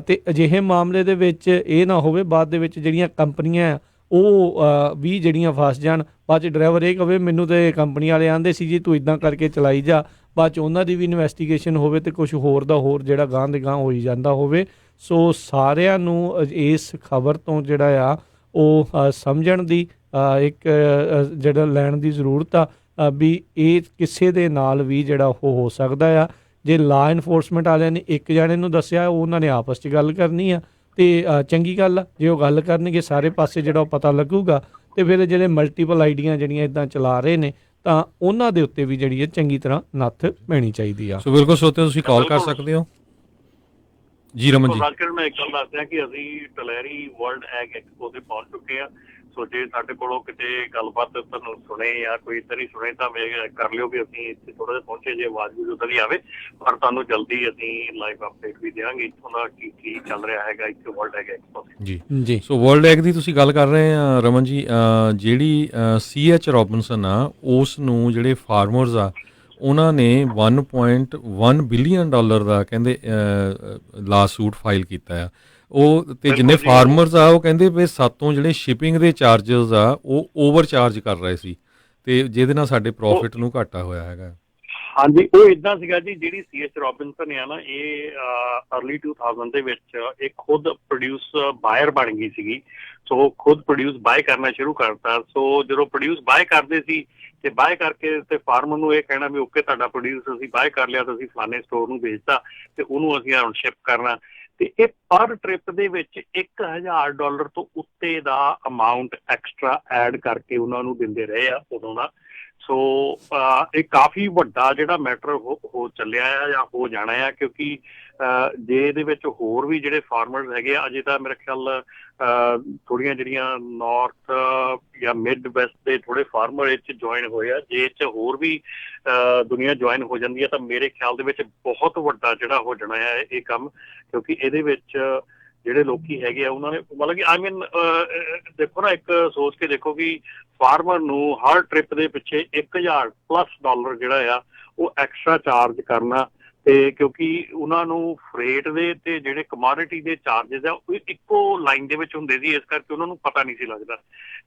ਤੇ ਅਜਿਹੇ ਮਾਮਲੇ ਦੇ ਵਿੱਚ ਇਹ ਨਾ ਹੋਵੇ ਬਾਅਦ ਦੇ ਵਿੱਚ ਜਿਹੜੀਆਂ ਕੰਪਨੀਆਂ ਉਹ ਵੀ ਜਿਹੜੀਆਂ ਫਸ ਜਾਣ, ਬਾਅਦ 'ਚ ਡਰਾਈਵਰ ਇਹ ਕਹੇ ਮੈਨੂੰ ਤੇ ਕੰਪਨੀ ਵਾਲੇ ਆਂਦੇ ਸੀ ਜੀ ਤੂੰ ਇੱਦਾਂ ਕਰਕੇ ਚਲਾਈ ਜਾ, ਬਾਅਦ 'ਚ ਉਹਨਾਂ ਦੀ ਵੀ ਇਨਵੈਸਟੀਗੇਸ਼ਨ ਹੋਵੇ ਤੇ ਕੁਝ ਹੋਰ ਦਾ ਹੋਰ ਜਿਹੜਾ ਗਾਂਹ ਦੇ ਗਾਂਹ ਹੋਈ ਜਾਂਦਾ ਹੋਵੇ। ਸੋ ਸਾਰਿਆਂ ਨੂੰ ਇਸ ਖਬਰ ਤੋਂ ਜਿਹੜਾ ਆ ਉਹ ਸਮਝਣ ਦੀ ਇੱਕ ਜਿਹੜਾ ਲੈਣ ਦੀ ਜ਼ਰੂਰਤ ਆ ਵੀ ਇਹ ਕਿਸੇ ਦੇ ਨਾਲ ਵੀ ਜਿਹੜਾ ਉਹ ਹੋ ਸਕਦਾ ਆ। ਜੇ ਲਾ ਇਨਫੋਰਸਮੈਂਟ ਵਾਲਿਆਂ ਨੇ ਇੱਕ ਜਣੇ ਨੂੰ ਦੱਸਿਆ, ਉਹਨਾਂ ਨੇ ਆਪਸ 'ਚ ਗੱਲ ਕਰਨੀ ਆ ਤੇ ਚੰਗੀ ਗੱਲ ਆ। ਜੇ ਉਹ ਗੱਲ ਕਰਨਗੇ ਸਾਰੇ ਪਾਸੇ ਜਿਹੜਾ ਉਹ ਪਤਾ ਲੱਗੂਗਾ, ਤੇ ਫਿਰ ਜਿਹੜੇ ਮਲਟੀਪਲ ਆਈਡੀਆਂ ਜਿਹੜੀਆਂ ਇੱਦਾਂ ਚਲਾ ਰਹੇ ਨੇ ਤਾਂ ਉਹਨਾਂ ਦੇ ਉੱਤੇ ਵੀ ਜਿਹੜੀ ਹੈ ਚੰਗੀ ਤਰ੍ਹਾਂ ਨੱਥ ਪੈਣੀ ਚਾਹੀਦੀ ਆ।
ਸੋ ਬਿਲਕੁਲ ਸੋਤੇ ਤੁਸੀਂ ਕਾਲ ਕਰ ਸਕਦੇ ਹੋ ਜੀ। ਰਮਨ ਜੀ,
ਮੈਂ ਇੱਕ ਗੱਲ ਦੱਸਦਾ ਕਿ ਅਸੀਂ ਟਲੈਰੀ ਵਰਲਡ ਐਗ ਐਕਸਪੋ ਤੇ ਪਹੁੰਚ ਚੁੱਕੇ ਆ। ਸੋ ਜੇ ਸਾਡੇ ਕੋਲੋਂ ਕਿਤੇ ਗੱਲਬਾਤ ਤੁਹਾਨੂੰ ਸੁਣੇ ਜਾਂ ਕੋਈ ਇੱਧਰ ਹੀ ਸੁਣੇ ਤਾਂ ਕਰ ਲਿਓ ਵੀ ਅਸੀਂ ਇੱਥੇ ਥੋੜਾ ਜਿਹਾ ਪਹੁੰਚੇ, ਜੇ ਆਵਾਜ਼ ਵੀ ਉੱਧਰ ਹੀ ਆਵੇ, ਪਰ ਤੁਹਾਨੂੰ ਜਲਦੀ ਅਸੀਂ ਲਾਈਵ ਅਪਡੇਟ ਵੀ ਦੇਵਾਂਗੇ ਇੱਥੋਂ ਦਾ ਕੀ ਚੱਲ ਰਿਹਾ ਹੈਗਾ ਇੱਥੇ ਵਰਲਡ ਐਗ ਐਕਸਪੋ
ਜੀ ਜੀ। ਸੋ ਵਰਲਡ ਐਗ ਦੀ ਤੁਸੀਂ ਗੱਲ ਕਰ ਰਹੇ ਆ ਰਮਨ ਜੀ, ਜਿਹੜੀ C.H. ਰੋਬਿਨਸਨ ਆ ਉਸ ਨੂੰ ਜਿਹੜੇ ਫਾਰਮਰਸ ਆ ਉਹਨਾਂ ਨੇ $1.1 ਬਿਲੀਅਨ ਦਾ ਕਹਿੰਦੇ ਲਾ ਸੂਟ ਫਾਈਲ ਕੀਤਾ ਆ। ਉਹ ਤੇ ਜਿੰਨੇ ਫਾਰਮਰਸ ਆ ਉਹ ਕਹਿੰਦੇ ਵੀ ਸਾਤੋਂ ਜਿਹੜੇ ਸ਼ਿਪਿੰਗ ਦੇ ਚਾਰਜਸ ਆ ਉਹ ਓਵਰ ਚਾਰਜ ਕਰ ਰਹੇ ਸੀ, ਤੇ ਜਿਹਦੇ ਨਾਲ ਸਾਡੇ ਪ੍ਰੋਫਿਟ ਨੂੰ ਘਾਟਾ ਹੋਇਆ ਹੈਗਾ।
ਹਾਂਜੀ, ਉਹ ਇਦਾਂ ਸੀਗਾ ਜੀ, ਜਿਹੜੀ C.H. ਰੋਬਿਨਸਨ ਆ ਨਾ, ਇਹ ਅਰਲੀ 2000 ਦੇ ਵਿੱਚ ਇਹ ਖੁਦ ਪ੍ਰੋਡਿਊਸ ਬਾਇਰ ਬਣ ਗਈ ਸੀਗੀ। ਸੋ ਖੁਦ ਪ੍ਰੋਡਿਊਸ ਬਾਏ ਕਰਨਾ ਸ਼ੁਰੂ ਕਰਤਾ। ਸੋ ਜਦੋਂ ਪ੍ਰੋਡਿਊਸ ਬਾਏ ਕਰਦੇ ਸੀ ਤੇ ਬਾਏ ਕਰਕੇ ਤੇ ਫਾਰਮਰ ਨੂੰ ਇਹ ਕਹਿਣਾ ਵੀ ਓਕੇ ਤੁਹਾਡਾ ਪ੍ਰੋਡਿਊਸ ਅਸੀਂ ਬਾਏ ਕਰ ਲਿਆ, ਤੁਸੀਂ ਫਲਾਣੇ ਸਟੋਰ ਨੂੰ ਵੇਚਤਾ ਤੇ ਉਹਨੂੰ ਅਸੀਂ ਹੁਣ ਸ਼ਿਪ ਕਰਨਾ। ਤੇ ਇਹ ਪਰ ਟ੍ਰਿਪ ਦੇ ਵਿੱਚ $1000 ਤੋਂ ਉੱਤੇ ਦਾ ਅਮਾਊਂਟ ਐਕਸਟਰਾ ਐਡ ਕਰਕੇ ਉਹਨਾਂ ਨੂੰ ਦਿੰਦੇ ਰਹੇ ਆ ਉਦੋਂ ਦਾ। ਸੋ ਇਹ ਕਾਫੀ ਵੱਡਾ ਜਿਹੜਾ ਮੈਟਰ ਹੋ ਚੱਲਿਆ ਆ ਜਾਂ ਹੋ ਜਾਣਾ ਆ, ਕਿਉਂਕਿ ਜੇ ਇਹਦੇ ਵਿੱਚ ਹੋਰ ਵੀ ਜਿਹੜੇ ਫਾਰਮਰਸ ਹੈਗੇ ਆ, ਅਜੇ ਤਾਂ ਮੇਰੇ ਖਿਆਲ ਥੋੜ੍ਹੀਆਂ ਜਿਹੜੀਆਂ ਨਾਰਥ ਜਾਂ ਮਿਡ ਵੈਸਟ ਦੇ ਥੋੜ੍ਹੇ ਫਾਰਮਰ ਇਹ 'ਚ ਜੁਆਇਨ ਹੋਏ ਆ। ਜੇ ਇਹ 'ਚ ਹੋਰ ਵੀ ਦੁਨੀਆ ਜੁਆਇਨ ਹੋ ਜਾਂਦੀ ਹੈ ਤਾਂ ਮੇਰੇ ਖਿਆਲ ਦੇ ਵਿੱਚ ਬਹੁਤ ਵੱਡਾ ਜਿਹੜਾ ਹੋ ਜਾਣਾ ਆ ਇਹ ਕੰਮ, ਕਿਉਂਕਿ ਇਹਦੇ ਵਿੱਚ ਜਿਹੜੇ ਲੋਕੀ ਹੈਗੇ ਆ ਉਹਨਾਂ ਨੇ ਮਤਲਬ ਕਿ ਦੇਖੋ ਨਾ, ਇੱਕ ਸੋਚ ਕੇ ਦੇਖੋ ਕਿ ਫਾਰਮਰ ਨੂੰ ਹਰ ਟ੍ਰਿਪ ਦੇ ਪਿੱਛੇ $1000+ ਜਿਹੜਾ ਆ ਉਹ ਐਕਸਟਰਾ ਚਾਰਜ ਕਰਨਾ, ਤੇ ਕਿਉਂਕਿ ਉਹਨਾਂ ਨੂੰ ਫਰੇਟ ਦੇ ਤੇ ਜਿਹੜੇ ਕਮੋਡਿਟੀ ਦੇ ਚਾਰਜਸ ਆ ਉਹ ਇੱਕੋ ਲਾਈਨ ਦੇ ਵਿੱਚ ਹੁੰਦੇ ਸੀ, ਇਸ ਕਰਕੇ ਉਹਨਾਂ ਨੂੰ ਪਤਾ ਨਹੀਂ ਸੀ ਲੱਗਦਾ।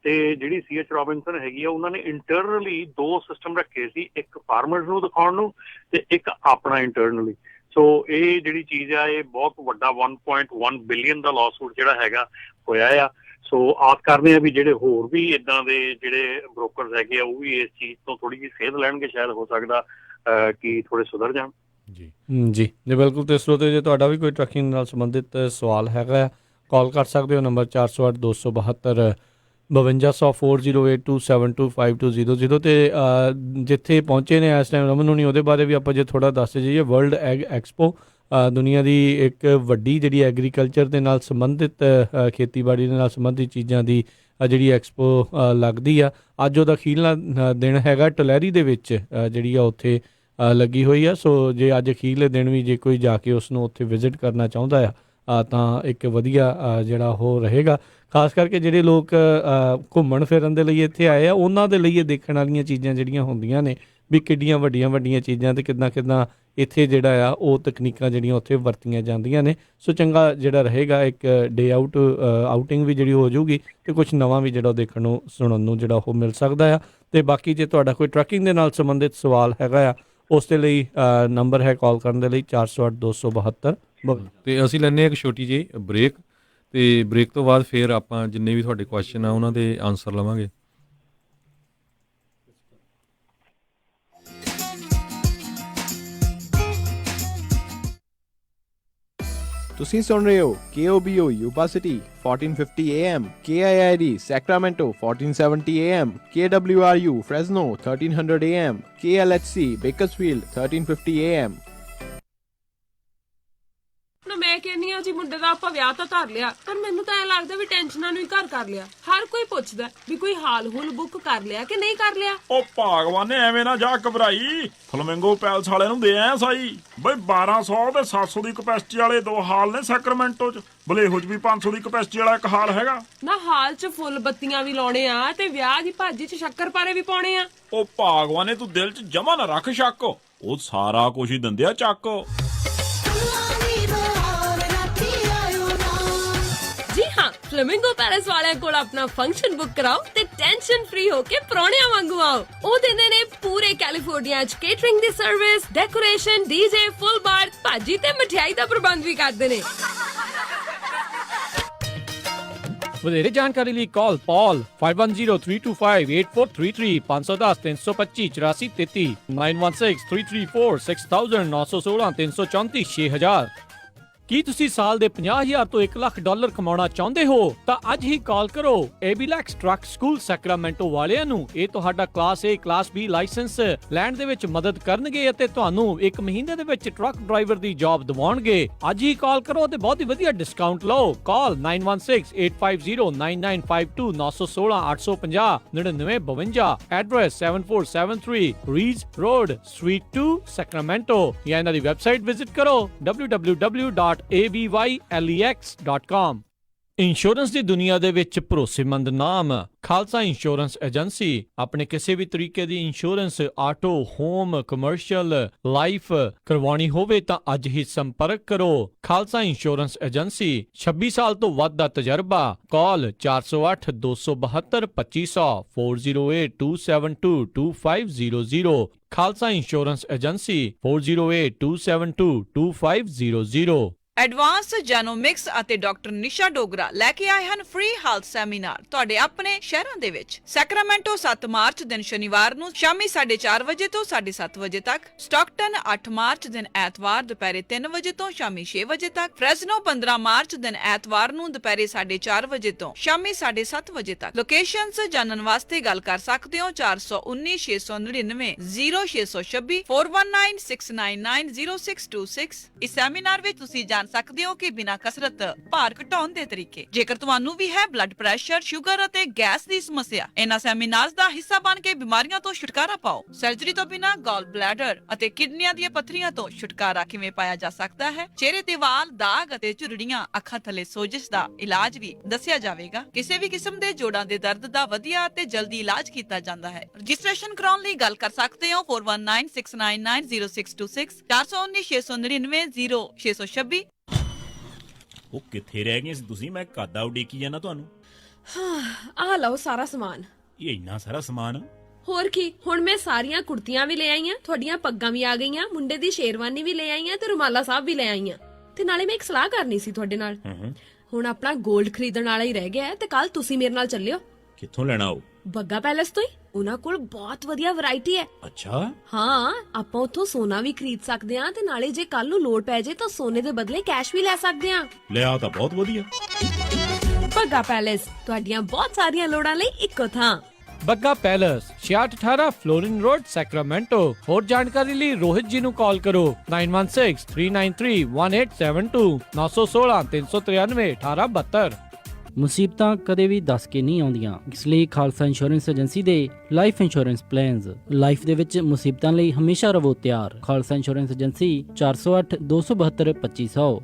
ਤੇ ਜਿਹੜੀ C.H. ਰੋਬਿਨਸਨ ਹੈਗੀ ਆ, ਉਹਨਾਂ ਨੇ ਇੰਟਰਨਲੀ 2 ਸਿਸਟਮ ਰੱਖੇ ਸੀ, ਇੱਕ ਫਾਰਮਰਸ ਨੂੰ ਦਿਖਾਉਣ ਨੂੰ ਤੇ ਇੱਕ ਆਪਣਾ ਇੰਟਰਨਲੀ। ਸੋ ਇਹ ਜਿਹੜੀ ਚੀਜ਼ ਆ ਇਹ ਬਹੁਤ ਵੱਡਾ $1.1 ਬਿਲੀਅਨ ਦਾ ਲਾਸੂਟ ਜਿਹੜਾ ਹੈਗਾ ਹੋਇਆ ਆ। ਸੋ ਆਸ ਕਰਦੇ ਆ ਵੀ ਜਿਹੜੇ ਹੋਰ ਵੀ ਇਦਾਂ ਦੇ ਜਿਹੜੇ ਬ੍ਰੋਕਰਸ ਹੈਗੇ ਆ ਉਹ ਵੀ ਇਸ ਚੀਜ਼ ਤੋਂ ਥੋੜੀ ਜਿਹੀ ਸੇਧ ਲੈਣਗੇ, ਸ਼ਾਇਦ ਹੋ ਸਕਦਾ ਕਿ ਥੋੜੇ ਸੁਧਰ ਜਾਣ।
ਜੀ ਜੀ ਜੀ ਬਿਲਕੁਲ। ਤੇ ਸਰੋਤੇ ਜੇ ਤੁਹਾਡਾ ਵੀ ਕੋਈ ਟਰੱਕਿੰਗ ਨਾਲ ਸੰਬੰਧਿਤ ਸਵਾਲ ਹੈਗਾ, ਕਾਲ ਕਰ ਸਕਦੇ ਹੋ ਨੰਬਰ 408 272 5200 4082725250 ਤੇ ਜਿੱਥੇ ਪਹੁੰਚੇ ਨੇ ਇਸ ਟਾਈਮ ਰਮਨ ਹੁਣੀ, ਉਹਦੇ ਬਾਰੇ ਵੀ ਆਪਾਂ ਜੇ ਥੋੜ੍ਹਾ ਦੱਸ ਜਾਈਏ। ਵਰਲਡ ਐਗ ਐਕਸਪੋ ਦੁਨੀਆ ਦੀ ਇੱਕ ਵੱਡੀ ਜਿਹੜੀ ਐਗਰੀਕਲਚਰ ਦੇ ਨਾਲ ਸੰਬੰਧਿਤ ਖੇਤੀਬਾੜੀ ਦੇ ਨਾਲ ਸੰਬੰਧਿਤ ਚੀਜ਼ਾਂ ਦੀ ਜਿਹੜੀ ਐਕਸਪੋ ਲੱਗਦੀ ਆ। ਅੱਜ ਉਹਦਾ ਅਖੀਰਲਾ ਦਿਨ ਹੈਗਾ ਟਲੈਰੀ ਦੇ ਵਿੱਚ ਜਿਹੜੀ ਆ ਉੱਥੇ ਲੱਗੀ ਹੋਈ ਆ। ਸੋ ਜੇ ਅੱਜ ਅਖੀਰਲੇ ਦਿਨ ਵੀ ਜੇ ਕੋਈ ਜਾ ਕੇ ਉਸ ਨੂੰ ਉੱਥੇ ਵਿਜ਼ਿਟ ਕਰਨਾ ਚਾਹੁੰਦਾ ਆ ਤਾਂ ਇੱਕ ਵਧੀਆ ਜਿਹੜਾ ਉਹ ਰਹੇਗਾ। ਖਾਸ ਕਰਕੇ ਜਿਹੜੇ ਲੋਕ ਘੁੰਮਣ ਫਿਰਨ ਦੇ ਲਈ ਇੱਥੇ ਆਏ ਆ ਉਹਨਾਂ ਦੇ ਲਈ ਇਹ ਦੇਖਣ ਵਾਲੀਆਂ ਚੀਜ਼ਾਂ ਜਿਹੜੀਆਂ ਹੁੰਦੀਆਂ ਨੇ ਵੀ ਕਿੱਡੀਆਂ ਵੱਡੀਆਂ ਚੀਜ਼ਾਂ ਤੇ ਕਿੱਦਾਂ ਇੱਥੇ ਜਿਹੜਾ ਆ ਉਹ ਤਕਨੀਕਾਂ ਜਿਹੜੀਆਂ ਉੱਥੇ ਵਰਤੀਆਂ ਜਾਂਦੀਆਂ ਨੇ। ਸੋ ਚੰਗਾ ਜਿਹੜਾ ਰਹੇਗਾ, ਇੱਕ ਡੇ ਆਊਟਿੰਗ ਵੀ ਜਿਹੜੀ ਹੋ ਜਾਊਗੀ ਤੇ ਕੁਝ ਨਵਾਂ ਵੀ ਜਿਹੜਾ ਦੇਖਣ ਨੂੰ ਸੁਣਨ ਨੂੰ ਜਿਹੜਾ ਉਹ ਮਿਲ ਸਕਦਾ ਆ। ਤੇ ਬਾਕੀ ਜੇ ਤੁਹਾਡਾ ਕੋਈ ਟਰੱਕਿੰਗ ਦੇ ਨਾਲ ਸੰਬੰਧਿਤ ਸਵਾਲ ਹੈਗਾ ਆ ਉਸ ਦੇ ਲਈ ਨੰਬਰ ਹੈ ਕਾਲ ਕਰਨ ਦੇ ਲਈ 408 272।
ਤੇ ਅਸੀਂ ਲੈਂਦੇ ਹਾਂ ਇੱਕ ਛੋਟੀ ਜਿਹੀ ਬ੍ਰੇਕ, ਤੇ ਬ੍ਰੇਕ ਤੋਂ ਬਾਅਦ ਫਿਰ ਆਪਾਂ ਜਿੰਨੇ ਵੀ ਤੁਹਾਡੇ ਕੁਐਸਚਨ ਆ ਉਹਨਾਂ ਦੇ ਆਨਸਰ ਲਵਾਂਗੇ।
ਤੁਸੀਂ ਸੁਣ ਰਹੇ ਹੋ KOBO Yuba City 1450 AM, KIID Sacramento 1470 AM, KWRU Fresno 1300 AM, KLHC Bakersfield 1350 AM।
ਨਾ ਮੈਂ ਕਹਿੰਨੀ ਆ ਜੀ ਮੁੰਡੇ ਦਾ ਆਪਾਂ ਵਿਆਹ ਤਾਂ ਧਰ ਲਿਆ, ਪਰ ਮੈਨੂੰ ਤਾਂ ਐ ਲੱਗਦਾ ਵੀ ਟੈਨਸ਼ਨਾਂ ਨੂੰ ਹੀ ਘਰ ਕਰ ਲਿਆ। ਹਰ ਕੋਈ ਪੁੱਛਦਾ ਵੀ ਕੋਈ ਹਾਲ ਹੁਲ ਬੁੱਕ ਕਰ ਲਿਆ ਕਿ ਨਹੀਂ ਕਰ ਲਿਆ।
ਉਹ ਭਗਵਾਨ ਨੇ ਐਵੇਂ ਨਾ ਜਾ ਘਬਰਾਈ, ਫਲਮਿੰਗੋ ਪੈਲਸ ਵਾਲਿਆਂ ਨੂੰ ਦੇ ਆਇਆ ਸਾਈ ਬਈ 1200 ਤੇ 700 ਦੀ ਕਪੈਸਿਟੀ ਵਾਲੇ 2 ਹਾਲ ਨੇ ਸੈਕਰਾਮੈਂਟੋ ਚ, ਬਲੇਹੋ ਚ ਵੀ 500 ਦੀ ਕਪੈਸਿਟੀ ਵਾਲਾ ਇੱਕ ਹਾਲ ਹੈਗਾ।
ਨਾ ਹਾਲ ਚ ਫੁੱਲ ਬੱਤੀਆਂ ਵੀ ਲਾਉਣੇ ਆ ਤੇ ਵਿਆਹ ਦੀ ਭਾਜੀ ਚ ਸ਼ੱਕਰਪਾਰੇ ਵੀ ਪਾਉਣੇ ਆ।
ਉਹ ਭਗਵਾਨ ਨੇ ਤੂੰ ਦਿਲ ਚ ਜਮਾ ਨਾ ਰੱਖ ਸ਼ੱਕ, ਉਹ ਸਾਰਾ ਕੁਝ ਹੀ ਦਿੰਦੇ ਆ ਚੱਕ।
ਜੀ ਹਾਂ, ਫਲੇਮਿੰਗੋ ਪੈਲੇਸ ਵਾਲਿਆਂ ਕੋਲ ਆਪਣਾ ਫੰਕਸ਼ਨ ਬੁੱਕ ਕਰਾਓ ਤੇ ਟੈਨਸ਼ਨ ਫ੍ਰੀ ਹੋ ਕੇ ਪ੍ਰਾਹੁਣਿਆਂ ਵਾਂਗੂ ਆਓ। ਉਹ ਦਿੰਦੇ ਨੇ ਪੂਰੇ ਕੈਲੀਫੋਰਨੀਆ ਚ ਕੇਟਰਿੰਗ ਦੀ ਸਰਵਿਸ, ਡੈਕੋਰੇਸ਼ਨ, ਡੀਜੇ, ਫੁੱਲ ਬਾਰ, ਭਾਜੀ ਤੇ ਮਠਿਆਈ ਦਾ ਪ੍ਰਬੰਧ ਵੀ ਕਰਦੇ ਨੇ।
ਵਧੇਰੇ ਜਾਣਕਾਰੀ ਲਈ ਕਾਲ ਪੌਲ 5103258433 510 325 8433 916 334 6000 916 334 6000। ਕੀ ਤੁਸੀਂ ਸਾਲ ਦੇ 50,000 ਤੋਂ $1 ਲੱਖ ਕਮਾਉਣਾ ਚਾਹੁੰਦੇ ਹੋ? ਤਾਂ ਅੱਜ ਹੀ ਕਾਲ ਕਰੋ ਏਬੀਲੈਕਸ ਟਰੱਕ ਸਕੂਲ ਸੈਕਰਾਮੈਂਟੋ ਵਾਲਿਆਂ ਨੂੰ। ਇਹ ਤੁਹਾਡਾ class A class B licence ਲੈਣ ਦੇ ਵਿੱਚ ਮਦਦ ਕਰਨਗੇ ਅਤੇ ਤੁਹਾਨੂੰ 1 ਮਹੀਨੇ ਦੇ ਵਿੱਚ ਟਰੱਕ ਡਰਾਈਵਰ ਦੀ ਜੌਬ ਦਿਵਾਉਣਗੇ। ਅੱਜ ਹੀ ਕਾਲ ਕਰੋ ਤੇ ਬਹੁਤ ਹੀ ਵਧੀਆ ਡਿਸਕਾਊਂਟ ਲਓ। Call 9168509952 916 850 9952। Address 7473 Ridge road street 2 Sacramento. ਜਾਂ ਇਹਨਾਂ ਦੀ ਵੈਬਸਾਈਟ ਵਿਜ਼ਿਟ ਕਰੋ www.abylex.com। ਇੰਸ਼ੋਰੈਂਸ ਦੀ ਦੁਨੀਆ ਦੇ ਵਿੱਚ ਭਰੋਸੇਮੰਦ ਨਾਮ ਖਾਲਸਾ ਇੰਸ਼ੋਰੈਂਸ ਏਜੰਸੀ। ਆਪਣੇ ਕਿਸੇ ਵੀ ਤਰੀਕੇ ਦੀ insurance, auto, home, commercial, life ਕਰਵਾਉਣੀ ਹੋਵੇ ਤਾਂ ਅੱਜ ਹੀ ਸੰਪਰਕ ਕਰੋ ਖਾਲਸਾ ਇੰਸ਼ੋਰੈਂਸ ਏਜੰਸੀ। 26 ਸਾਲ ਤੋਂ ਵੱਧ ਦਾ ਤਜਰਬਾ। ਕਾਲ 408 272 2500 408 272 2500। Khalsa insurance agency 408 272 2500।
ਐਡਵਾਂਸ ਜੈਨੋਮਿਕਸ ਅਤੇ ਡਾਕਟਰ ਨਿਸ਼ਾ ਡੋਗਰਾ ਲੈ ਕੇ ਆਏ ਹਨ ਫ੍ਰੀ ਹੈਲਥ ਸੈਮੀਨਾਰ ਤੁਹਾਡੇ ਆਪਣੇ ਸ਼ਹਿਰਾਂ ਦੇ ਵਿੱਚ। ਸੈਕਰਾਮੈਂਟੋ 7 ਮਾਰਚ ਦਿਨ ਸ਼ਨੀਵਾਰ ਨੂੰ ਸ਼ਾਮੀ 4:30 ਵਜੇ ਤੋਂ 7:30 ਵਜੇ ਤੱਕ। ਸਟਾਕਟਨ 8 ਮਾਰਚ ਦਿਨ ਐਤਵਾਰ ਦੁਪਹਿਰੇ 3 ਵਜੇ ਤੋਂ ਸ਼ਾਮੀ 6 ਵਜੇ ਤੱਕ। ਫ੍ਰੈਜ਼ਨੋ 15 ਮਾਰਚ ਦਿਨ ਐਤਵਾਰ ਨੂੰ ਦੁਪਹਿਰੇ 4:30 ਵਜੇ ਤੋਂ ਸ਼ਾਮੀ 7:30 ਵਜੇ ਤੱਕ। ਲੋਕੇਸ਼ਨਸ ਜਾਣਨ ਵਾਸਤੇ ਗੱਲ ਕਰ ਸਕਦੇ ਹੋ 419 699 0626 419 699 0626। ਇਸ ਸੈਮੀਨਾਰ ਵਿੱਚ ਤੁਸੀਂ ਸਕਦੇ ਹੋ ਕਿ ਬਿਨਾਂ ਕਸਰਤ ਭਾਰ ਘਟਾਉਣ ਦੇ ਤਰੀਕੇ। ਜੇਕਰ ਤੁਹਾਨੂੰ ਵੀ ਹੈ ਬਲੱਡ ਪ੍ਰੈਸ਼ਰ, ਸ਼ੂਗਰ ਅਤੇ ਗੈਸ ਦੀ ਸਮੱਸਿਆ, ਇਹਨਾਂ ਸੈਮੀਨਾਰਸ ਦਾ ਹਿੱਸਾ ਬਣ ਕੇ ਬਿਮਾਰੀਆਂ ਤੋਂ ਛੁਟਕਾਰਾ ਪਾਓ। ਸਰਜਰੀ ਤੋਂ ਬਿਨਾਂ ਗਾਲ ਬਲੈਡਰ ਅਤੇ ਕਿਡਨੀਆਂ ਦੀਆਂ ਪੱਥਰੀਆਂ ਤੋਂ ਛੁਟਕਾਰਾ ਕਿਵੇਂ ਪਾਇਆ ਜਾ ਸਕਦਾ ਹੈ। ਚਿਹਰੇ ਤੇ ਵਾਲ, ਦਾਗ ਅਤੇ ਝੁਰੜੀਆਂ, ਅੱਖਾਂ ਥੱਲੇ ਸੋਜਸ਼ ਦਾ ਇਲਾਜ ਵੀ ਦੱਸਿਆ ਜਾਵੇਗਾ। ਕਿਸੇ ਵੀ ਕਿਸਮ ਦੇ ਜੋੜਾਂ ਦੇ ਦਰਦ ਦਾ ਵਧੀਆ ਅਤੇ ਜਲਦੀ ਇਲਾਜ ਕੀਤਾ ਜਾਂਦਾ ਹੈ। ਰਜਿਸਟ੍ਰੇਸ਼ਨ ਕਰਾਉਣ ਲਈ ਗੱਲ ਕਰ ਸਕਦੇ ਹੋ 4196990626 419 699 0626।
ਉਹ ਕਿੱਥੇ ਰਹਿ ਗਏ ਸੀ ਤੁਸੀਂ? ਮੈਂ ਕਾਦਾ ਉਡੀਕੀ ਜਾਣਾ ਤੁਹਾਨੂੰ।
ਆ ਲਓ ਸਾਰਾ ਸਮਾਨ।
ਇਹ ਇੰਨਾ ਸਾਰਾ ਸਮਾਨ?
ਹੋਰ ਕੀ, ਹੁਣ ਮੈਂ ਸਾਰੀਆਂ ਕੁੜਤੀਆਂ ਵੀ ਲੈ ਆਈਆਂ, ਤੁਹਾਡੀਆਂ ਪੱਗਾਂ ਵੀ ਆ ਗਈਆਂ, ਮੁੰਡੇ ਦੀ ਸ਼ੇਰਵਾਨੀ ਵੀ ਲੈ ਆਈਆਂ ਤੇ ਰੁਮਾਲਾ ਸਾਹਿਬ ਵੀ ਲੈ ਆਈਆਂ। ਤੇ ਨਾਲੇ ਮੈਂ ਇੱਕ ਸਲਾਹ ਕਰਨੀ ਸੀ ਤੁਹਾਡੇ ਨਾਲ। ਹੁਣ ਆਪਣਾ 골ਡ ਖਰੀਦਣ ਵਾਲਾ ਹੀ ਰਹਿ ਗਿਆ ਤੇ ਕੱਲ ਤੁਸੀਂ ਮੇਰੇ ਨਾਲ ਚੱਲਿਓ।
ਕਿੱਥੋਂ ਲੈਣਾ ਉਹ?
ਬੱਗਾ ਪੈਲੇਸ ਤੋਂ ਹੀ। ਉਹਨਾਂ ਕੋਲ ਬਹੁਤ ਵਧੀਆ ਵੈਰਾਈਟੀ ਹੈ।
ਅੱਛਾ।
ਹਾਂ, ਆਪਾਂ ਉੱਥੋਂ ਸੋਨਾ ਵੀ ਖਰੀਦ ਸਕਦੇ ਆਂ ਤੇ ਨਾਲੇ ਜੇ ਕੱਲ ਨੂੰ ਲੋੜ ਪੈ ਜੇ ਤਾਂ ਸੋਨੇ ਦੇ ਬਦਲੇ ਕੈਸ਼ ਵੀ ਲੈ ਸਕਦੇ ਆਂ।
ਲਿਆ ਤਾਂ ਬਹੁਤ ਵਧੀਆ।
ਬੱਗਾ ਪੈਲੇਸ, ਤੁਹਾਡੀਆਂ ਬਹੁਤ ਸਾਰੀਆਂ ਲੋੜਾਂ ਲਈ ਇੱਕੋ ਥਾਂ।
Bagga palace 6618 Florin road Sacramento. ਹੋਰ ਜਾਣਕਾਰੀ ਲਈ ਰੋਹਿਤ ਜੀ ਨੂੰ ਕਾਲ ਕਰੋ 9163931872 916 393 1872।
ਮੁਸੀਬਤਾਂ ਕਦੇ ਵੀ ਦੱਸ ਕੇ ਨਹੀਂ ਆਉਂਦੀਆਂ, ਇਸ ਲਈ ਖਾਲਸਾ ਇੰਸ਼ੋਰੈਂਸ ਏਜੰਸੀ ਦੇ ਲਾਈਫ ਇੰਸ਼ੋਰੈਂਸ ਪਲਾਨਸ ਲਾਈਫ ਦੇ ਵਿੱਚ ਮੁਸੀਬਤਾਂ ਲਈ ਹਮੇਸ਼ਾ ਰਹੋ ਤਿਆਰ। Khalsa insurance agency 408 272 2500।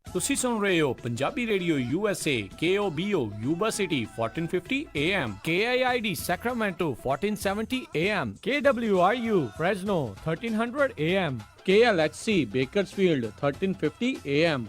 ਤੁਸੀਂ ਸੁਣ ਰਹੇ ਹੋ Punjabi radio USA KOBO Yuba City 1450 AM, KIID Sacramento 1470 AM, KWRU Fresno 1300 AM, KLHC Bakersfield 1350 AM।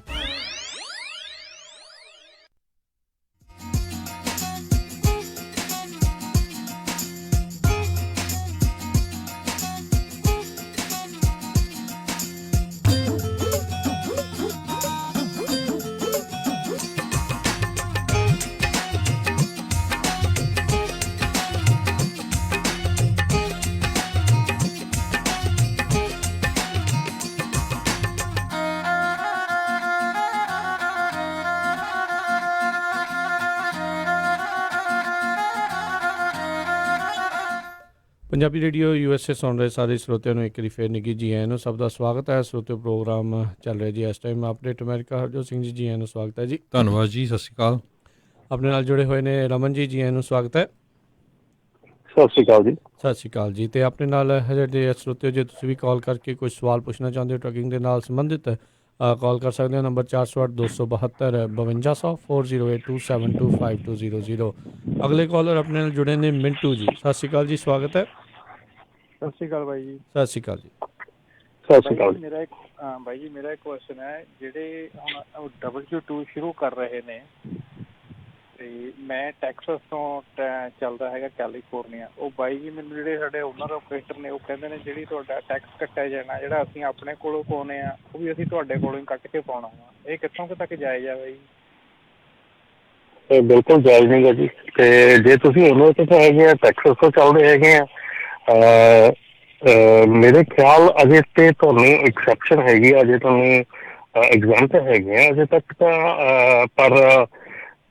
Punjabi radio USA ਸੁਣ ਰਹੇ ਸਾਰੇ ਸਰੋਤਿਆਂ ਨੂੰ ਇੱਕ ਵਾਰੀ ਫੇਰ ਨਿੱਘੀ ਜੀ ਆਇਆਂ ਨੂੰ, ਸਭ ਦਾ ਸਵਾਗਤ ਹੈ। ਸਰੋਤਿਓ ਪ੍ਰੋਗਰਾਮ ਚੱਲ ਰਿਹਾ ਜੀ ਇਸ time update America. Harjot Singh ji, ਜੀ ਆਇਆਂ ਨੂੰ ਸਵਾਗਤ ਹੈ ਜੀ।
ਧੰਨਵਾਦ ਜੀ, ਸਤਿ ਸ਼੍ਰੀ ਅਕਾਲ।
ਆਪਣੇ ਨਾਲ ਜੁੜੇ ਹੋਏ ਨੇ ਰਮਨ ਜੀ, ਜੀ ਆਇਆਂ ਨੂੰ ਸਵਾਗਤ ਹੈ।
ਸਤਿ ਸ਼੍ਰੀ ਅਕਾਲ ਜੀ।
ਸਤਿ ਸ਼੍ਰੀ ਅਕਾਲ ਜੀ। ਅਤੇ ਆਪਣੇ ਨਾਲ ਜਿਹੜੇ ਸਰੋਤਿਓ, ਜੇ ਤੁਸੀਂ ਵੀ ਕਾਲ ਕਰਕੇ ਕੋਈ ਸਵਾਲ ਪੁੱਛਣਾ ਚਾਹੁੰਦੇ ਹੋ ਟਰੱਕਿੰਗ ਦੇ ਨਾਲ ਸੰਬੰਧਿਤ, ਕਾਲ ਕਰ ਸਕਦੇ ਹੋ ਨੰਬਰ 408-272 5200 4082725200। ਅਗਲੇ ਕਾਲਰ ਆਪਣੇ ਨਾਲ ਜੁੜੇ ਨੇ ਮਿੰਟੂ ਜੀ। ਸਤਿ ਸ਼੍ਰੀ ਅਕਾਲ ਜੀ, ਸਵਾਗਤ ਹੈ।
ਸਤਿ ਸ਼੍ਰੀ ਅਕਾਲ ਬਾਈ ਜੀ।
ਸਤਿ ਸ਼੍ਰੀ ਅਕਾਲ ਜੀ।
ਸਤਿ ਸ਼੍ਰੀ ਅਕਾਲ।
ਮੇਰਾ ਇੱਕ ਬਾਈ ਜੀ ਮੇਰਾ ਇੱਕ ਕੁਐਸਚਨ ਹੈ, ਜਿਹੜੇ ਹੁਣ W2 ਸ਼ੁਰੂ ਕਰ ਰਹੇ ਨੇ ਤੇ ਮੈਂ ਟੈਕਸਸ ਤੋਂ ਚੱਲਦਾ ਹੈਗਾ ਕੈਲੀਫੋਰਨੀਆ, ਉਹ ਬਾਈ ਜੀ ਮੈਨੂੰ ਜਿਹੜੇ ਸਾਡੇ ਓਨਰ ਆਪਰੇਟਰ ਨੇ ਉਹ ਕਹਿੰਦੇ ਨੇ ਜਿਹੜੀ ਤੁਹਾਡਾ ਟੈਕਸ ਕੱਟਿਆ ਜਾਣਾ, ਜਿਹੜਾ ਅਸੀਂ ਆਪਣੇ ਕੋਲੋਂ ਪਾਉਂਦੇ ਆ ਉਹ ਵੀ ਅਸੀਂ ਤੁਹਾਡੇ ਕੋਲੋਂ ਹੀ ਕੱਟ ਕੇ ਪਾਉਣਾ ਵਾ, ਇਹ ਕਿੱਥੋਂ ਤੱਕ ਜਾਇਜ਼ ਆ ਬਾਈ ਜੀ?
ਇਹ ਬਿਲਕੁਲ ਜਾਇਜ਼ ਨਹੀਂ ਗਾ ਜੀ। ਤੇ ਜੇ ਤੁਸੀਂ ਓਨਰ ਤੋਂ ਹੈਗੇ ਆ, ਟੈਕਸਸ ਤੋਂ ਚੱਲਦੇ ਹੈਗੇ ਆ, ਮੇਰੇ ਖਿਆਲ ਅਜੇ ਤੇ ਤੁਹਾਨੂੰ ਐਕਸੈਪਸ਼ਨ ਹੈਗੀ ਆ, ਅਜੇ ਤੁਹਾਨੂੰ ਐਗਜ਼ਾਮਪਲ ਹੈਗੇ ਆ ਅਜੇ ਤੱਕ ਤਾਂ। ਪਰ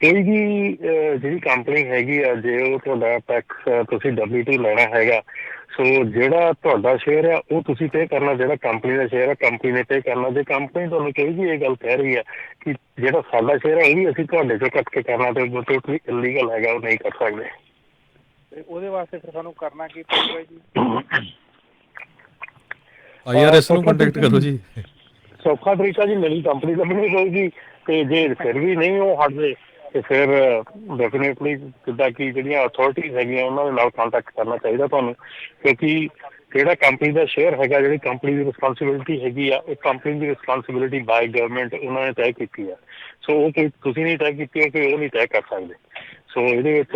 ਕੋਈ ਵੀ ਜਿਹੜੀ ਕੰਪਨੀ ਹੈਗੀ ਆ, ਜੇ ਉਹ ਤੁਹਾਡਾ ਟੈਕਸ ਤੁਸੀਂ W2 ਲੈਣਾ ਹੈਗਾ, ਸੋ ਜਿਹੜਾ ਤੁਹਾਡਾ ਸ਼ੇਅਰ ਆ ਉਹ ਤੁਸੀਂ ਪੇ ਕਰਨਾ, ਜਿਹੜਾ ਕੰਪਨੀ ਦਾ ਸ਼ੇਅਰ ਆ ਕੰਪਨੀ ਨੇ ਪੇ ਕਰਨਾ। ਜੇ ਕੰਪਨੀ ਤੁਹਾਨੂੰ ਕੋਈ ਵੀ ਇਹ ਗੱਲ ਕਹਿ ਰਹੀ ਹੈ ਕਿ ਜਿਹੜਾ ਸਾਡਾ ਸ਼ੇਅਰ ਹੈ ਉਹ ਵੀ ਅਸੀਂ ਤੁਹਾਡੇ ਚੋਂ ਕੱਟ ਕੇ ਕਰਨਾ, ਤੇ ਉਹ ਟੋਟਲੀ ਇਲੀਗਲ ਹੈਗਾ, ਉਹ ਨਹੀਂ ਕਰ ਸਕਦੇ।
ਤੇ ਉਹਦੇ ਵਾਸਤੇ ਫਿਰ ਸਾਨੂੰ ਕਰਨਾ ਕੀ ਪਊਗਾ ਜੀ?
IRS ਨੂੰ ਕੰਟੈਕਟ ਕਰੋ ਜੀ।
ਸੌਖਾ ਤਰੀਕਾ ਜੀ, ਨਵੀਂ ਕੰਪਨੀ ਲੱਭਣੀ ਪਊਗੀ। ਤੇ ਜੇ ਫਿਰ ਵੀ ਨਹੀਂ ਉਹ ਹਟਦੇ ਤੇ ਫਿਰ ਡੈਫੀਨੇਟਲੀ ਜਿੱਦਾਂ ਕਿ ਜਿਹੜੀਆਂ ਅਥਾਰਟੀਜ਼ ਹੈਗੀਆਂ ਉਹਨਾਂ ਦੇ ਨਾਲ ਕੰਟੈਕਟ ਕਰਨਾ ਚਾਹੀਦਾ ਤੁਹਾਨੂੰ, ਕਿਉਂਕਿ ਜਿਹੜਾ ਕੰਪਨੀ ਦਾ ਸ਼ੇਅਰ ਹੈਗਾ, ਜਿਹੜੀ ਕੰਪਨੀ ਦੀ ਰਿਸਪਾਂਸਿਬਿਲਿਟੀ ਹੈਗੀ ਆ, ਉਹ ਕੰਪਨੀ ਦੀ ਰਿਸਪਾਂਸਿਬਿਲਿਟੀ ਬਾਈ ਗਵਰਨਮੈਂਟ ਉਹਨਾਂ ਨੇ ਤੈਅ ਕੀਤੀ ਆ। ਸੋ ਉਹ ਕੋਈ ਤੁਸੀਂ ਨਹੀਂ ਤੈਅ ਕੀਤੀ ਹੈ ਕਿ ਉਹ ਨਹੀਂ ਤੈਅ ਕਰ ਸਕਦੇ। ਸੋ ਇਹਦੇ ਵਿੱਚ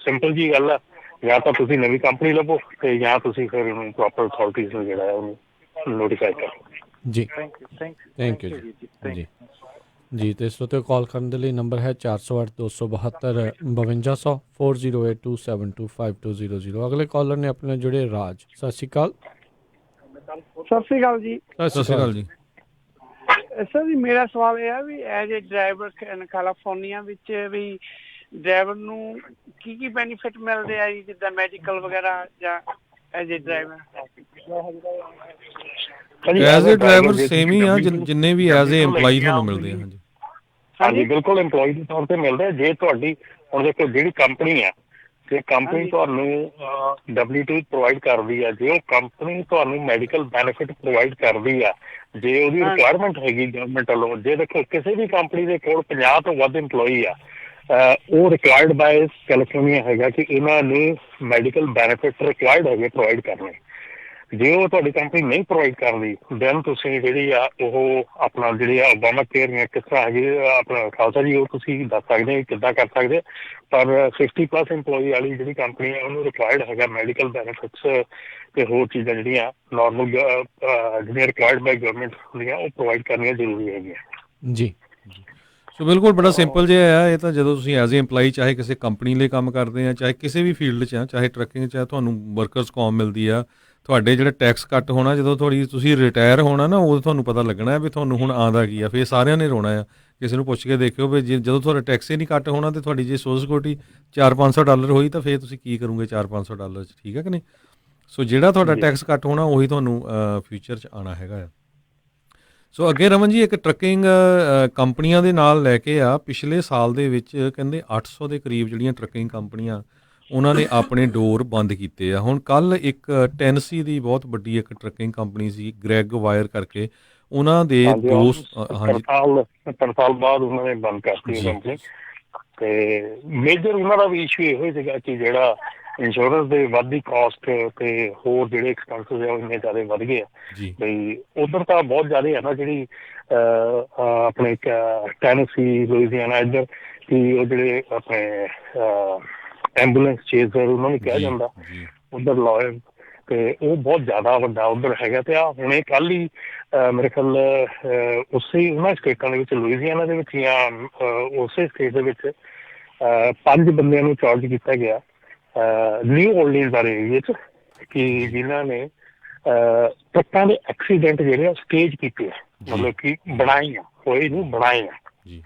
ਸਿੰਪਲ ਜੀ ਗੱਲ ਆ, ਜਾਂ ਤਾਂ ਤੁਸੀਂ ਨਵੀਂ ਕੰਪਨੀ ਲੱਭੋ ਤੇ ਜਾਂ ਤੁਸੀਂ ਫਿਰ ਉਹਨੂੰ ਪ੍ਰੋਪਰ ਅਥਾਰਟੀਜ਼ ਨੂੰ ਜਿਹੜਾ ਉਹਨੂੰ ਨੋਟੀਫਾਈ ਕਰੋ
ਜੀ।
ਥੈਂਕ ਯੂ
ਜੀ। ਜੀ ਅਤੇ ਸਰੋਤਿਓ ਕਾਲ ਕਰਨ ਦੇ ਲਈ ਨੰਬਰ ਹੈ 408-272 5200 4082725200। ਅਗਲੇ ਕਾਲਰ ਨੇ ਆਪਣੇ ਜੁੜੇ ਰਾਜ। ਸਤਿ ਸ਼੍ਰੀ ਅਕਾਲ।
ਸਤਿ ਸ਼੍ਰੀ ਅਕਾਲ ਜੀ।
ਸਤਿ ਸ਼੍ਰੀ ਅਕਾਲ ਜੀ।
ਸਰ ਜੀ ਮੇਰਾ ਸਵਾਲ ਇਹ ਹੈ ਵੀ ਐਜ ਏ ਡਰਾਈਵਰ ਕੈਲੀਫੋਰਨੀਆ ਵਿੱਚ ਵੀ ਡਰਾਈਵਰ ਨੂੰ ਕੀ ਕੀ ਬੈਨੀਫਿਟ ਮਿਲਦੇ ਆ ਜੀ, ਜਿੱਦਾਂ ਮੈਡੀਕਲ ਵਗੈਰਾ ਜਾਂ as a driver?
As a driver same ਹੀ ਆ ਜਿੰਨੇ ਵੀ ਐਜ਼ ਏ EMPLOYE ਤੁਹਾਨੂੰ ਮਿਲਦੇ ਆ। ਹਾਂਜੀ
ਹਾਂਜੀ, ਬਿਲਕੁਲ EMPLOYE ਦੇ ਤੌਰ ਤੇ ਮਿਲਦਾ। ਜੇ ਤੁਹਾਡੀ ਹੁਣ ਦੇਖੋ ਜਿਹੜੀ ਕੰਪਨੀ ਆ, ਜੇ ਕੰਪਨੀ ਤੁਹਾਨੂੰ W2 ਪ੍ਰੋਵਾਈਡ ਕਰਦੀ ਆ, ਜੇ ਉਹ ਕੰਪਨੀ ਤੁਹਾਨੂੰ ਮੈਡੀਕਲ ਬੈਨੀਫਿਟ ਪ੍ਰੋਵਾਈਡ ਕਰਦੀ ਆ, ਜੇ ਉਹਦੀ ਰਿਕੁਆਇਰਮੈਂਟ ਹੈਗੀ ਗਵਰਨਮੈਂਟ ਵੱਲੋਂ, ਜੇ ਦੇਖੋ ਕਿਸੇ ਵੀ ਕੰਪਨੀ ਦੇ ਕੋਲ 50 ਤੋਂ ਵੱਧ EMPLOYE ਆ, ਉਹ ਰਿਕੁਆਇਰਡ ਬਾਏ ਕੈਲੀਫੋਰਨੀਆ ਹੈਗਾ ਕਿ ਇਹਨਾਂ ਨੂੰ ਮੈਡੀਕਲ ਬੈਨੀਫਿਟ ਰਿਕੁਆਇਰਡ ਹੈਗੇ ਪ੍ਰੋਵਾਈਡ ਕਰਨੇ। ਜੇ ਉਹ ਤੁਹਾਡੀ ਕੰਪਨੀ ਨਹੀਂ ਪ੍ਰੋਵਾਈਡ ਕਰਦੀ, ਦੈਨ ਤੁਸੀਂ ਜਿਹੜੀ ਆ ਉਹ ਆਪਣਾ ਜਿਹੜੀ ਆ ਓਬਾਮਾ ਕੇਅਰ ਜਾਂ ਕਿਸ ਤਰ੍ਹਾਂ ਹੈਗੀ ਆਪਣਾ ਖਾਲਸਾ ਜੀ, ਉਹ ਤੁਸੀਂ ਦੱਸ ਸਕਦੇ ਹੋ ਕਿੱਦਾਂ ਕਰ ਸਕਦੇ। ਪਰ 50+ EMPLOYE ਵਾਲੀ ਜਿਹੜੀ ਕੰਪਨੀ ਆ ਉਹਨੂੰ ਰਿਕੁਆਇਰਡ ਹੈਗਾ ਮੈਡੀਕਲ ਬੈਨੀਫਿਟਸ ਤੇ ਹੋਰ ਚੀਜ਼ਾਂ ਜਿਹੜੀਆਂ ਨੋਰਮਲ ਜਿਹੜੀਆਂ ਰਿਕੁਆਇਰਡ ਬਾਈ ਗਵਰਨਮੈਂਟ ਹੁੰਦੀਆਂ ਉਹ ਪ੍ਰੋਵਾਈਡ ਕਰਨੀਆਂ ਜ਼ਰੂਰੀ ਹੈਗੀਆਂ ਜੀ।
ਸੋ ਬਿਲਕੁਲ ਬੜਾ ਸਿੰਪਲ ਜਿਹਾ ਆ ਇਹ ਤਾਂ। ਜਦੋਂ ਤੁਸੀਂ ਐਜ਼ ਏ EMPLOYE ਚਾਹੇ ਕਿਸੇ ਕੰਪਨੀ ਲਈ ਕੰਮ ਕਰਦੇ ਆ, ਚਾਹੇ ਕਿਸੇ ਵੀ ਫੀਲਡ 'ਚ ਆ, ਚਾਹੇ ਟਰੱਕਿੰਗ 'ਚ ਆ, ਤੁਹਾਨੂੰ ਵਰਕਰਸ ਕੌਮ ਮਿਲਦੀ ਆ। ਤੁਹਾਡੇ ਜਿਹੜਾ ਟੈਕਸ ਕੱਟ ਹੋਣਾ, ਜਦੋਂ ਤੁਸੀਂ ਰਿਟਾਇਰ ਹੋਣਾ ਨਾ, ਉਦੋਂ ਤੁਹਾਨੂੰ ਪਤਾ ਲੱਗਣਾ ਵੀ ਤੁਹਾਨੂੰ ਹੁਣ ਆਉਂਦਾ ਕੀ ਆ। ਫਿਰ ਸਾਰਿਆਂ ਨੇ ਰੋਣਾ ਆ। ਕਿਸੇ ਨੂੰ ਪੁੱਛ ਕੇ ਦੇਖਿਓ ਵੀ ਜਦੋਂ ਤੁਹਾਡਾ ਟੈਕਸ ਹੀ ਨਹੀਂ ਕੱਟ ਹੋਣਾ ਤੇ ਤੁਹਾਡੀ ਜੇ ਸੋਸ਼ਲ ਸਿਕਿਉਰਿਟੀ $400-500 ਹੋਈ ਤਾਂ ਫਿਰ ਤੁਸੀਂ ਕੀ ਕਰੋਗੇ $400-500 'ਚ? ਠੀਕ ਹੈ ਕਿ ਨਹੀਂ? ਸੋ ਜਿਹੜਾ ਤੁਹਾਡਾ ਟੈਕਸ ਕੱਟ ਹੋਣਾ ਉਹੀ ਤੁਹਾਨੂੰ ਫਿਊਚਰ 'ਚ ਆਉਣਾ ਹੈਗਾ ਆ। ਸੋ ਅੱਗੇ ਰਮਨ ਜੀ, ਇੱਕ ਟਰੱਕਿੰਗ ਕੰਪਨੀਆਂ ਦੇ ਨਾਲ ਲੈ ਕੇ ਆ, ਪਿਛਲੇ ਸਾਲ ਦੇ ਵਿੱਚ ਕਹਿੰਦੇ 800 ਦੇ ਕਰੀਬ ਜਿਹੜੀਆਂ ਟਰੱਕਿੰਗ ਕੰਪਨੀਆਂ ਉਹਨਾਂ ਨੇ ਆਪਣੇ ਡੋਰ ਬੰਦ ਕੀਤੇ ਆ। ਹੁਣ ਕੱਲ ਇੱਕ ਟੈਨਸੀ ਦੀ ਬਹੁਤ ਵੱਡੀ ਇੱਕ ਟਰੱਕਿੰਗ ਕੰਪਨੀ ਸੀ, ਗ੍ਰੈਗ ਵਾਇਰ ਕਰਕੇ, ਉਹਨਾਂ ਦੇ ਦੋਸਤ
3 ਸਾਲ ਬਾਅਦ ਉਹਨਾਂ ਨੇ ਬੰਦ ਕਰਤੀ ਕੰਪਨੀ। ਤੇ ਮੇਜਰ ਉਹਨਾਂ ਦਾ ਵੀ ਇਸ਼ੂ ਇਹੋ ਹੀ ਸੀਗਾ ਕਿ ਜਿਹੜਾ ਇੰਸ਼ੋਰੈਂਸ ਦੇ ਵੱਧਦੀ ਕਾਸਟ ਤੇ ਹੋਰ ਜਿਹੜੇ ਐਕਸਪੈਂਸਿਸ ਆ ਉਹ ਇੰਨੇ ਜ਼ਿਆਦਾ ਵੱਧ ਗਏ ਆ ਬਈ। ਉਧਰ ਤਾਂ ਬਹੁਤ ਜ਼ਿਆਦਾ ਹੈ ਨਾ, ਜਿਹੜੀ ਆਪਣੇ ਟੈਨਸੀ, ਲੁਈਜ਼ੀਆਨਾ ਇੱਧਰ ਕਿ ਉਹ ਜਿਹੜੇ ਆਪਣੇ ਐਂਬੂਲੈਂਸ ਚੇਜ਼ਰ ਉਹਨਾਂ ਨੂੰ ਕਿਹਾ ਜਾਂਦਾ, ਉਧਰ ਲਾਇਰ, ਤੇ ਉਹ ਬਹੁਤ ਜ਼ਿਆਦਾ ਵੱਡਾ ਉਧਰ ਹੈਗਾ। ਤੇ ਆ ਹੁਣੇ ਕੱਲ ਹੀ ਮੇਰੇ ਖਿਆਲ ਉਸੇ ਉਹਨਾਂ ਸਟੇਟਾਂ ਦੇ ਵਿੱਚ, ਲੁਈਜ਼ੀਆਨਾ ਦੇ ਵਿੱਚ ਜਾਂ ਉਸੇ ਸਟੇਟ ਦੇ ਵਿੱਚ 5 ਬੰਦਿਆਂ ਨੂੰ ਚਾਰਜ ਕੀਤਾ ਗਿਆ ਨਿਊ ਓਰਲੀਨਜ਼ ਵਾਲੇ ਏਰੀਏ 'ਚ, ਕਿ ਜਿਨ੍ਹਾਂ ਨੇ ਟਰੱਕਾਂ ਦੇ ਐਕਸੀਡੈਂਟ ਜਿਹੜੇ ਆ ਸਟੇਜ ਕੀਤੇ ਆ, ਮਤਲਬ ਕਿ ਬਣਾਏ ਆ, ਹੋਏ ਨੂੰ ਬਣਾਏ ਆ ਜੀ।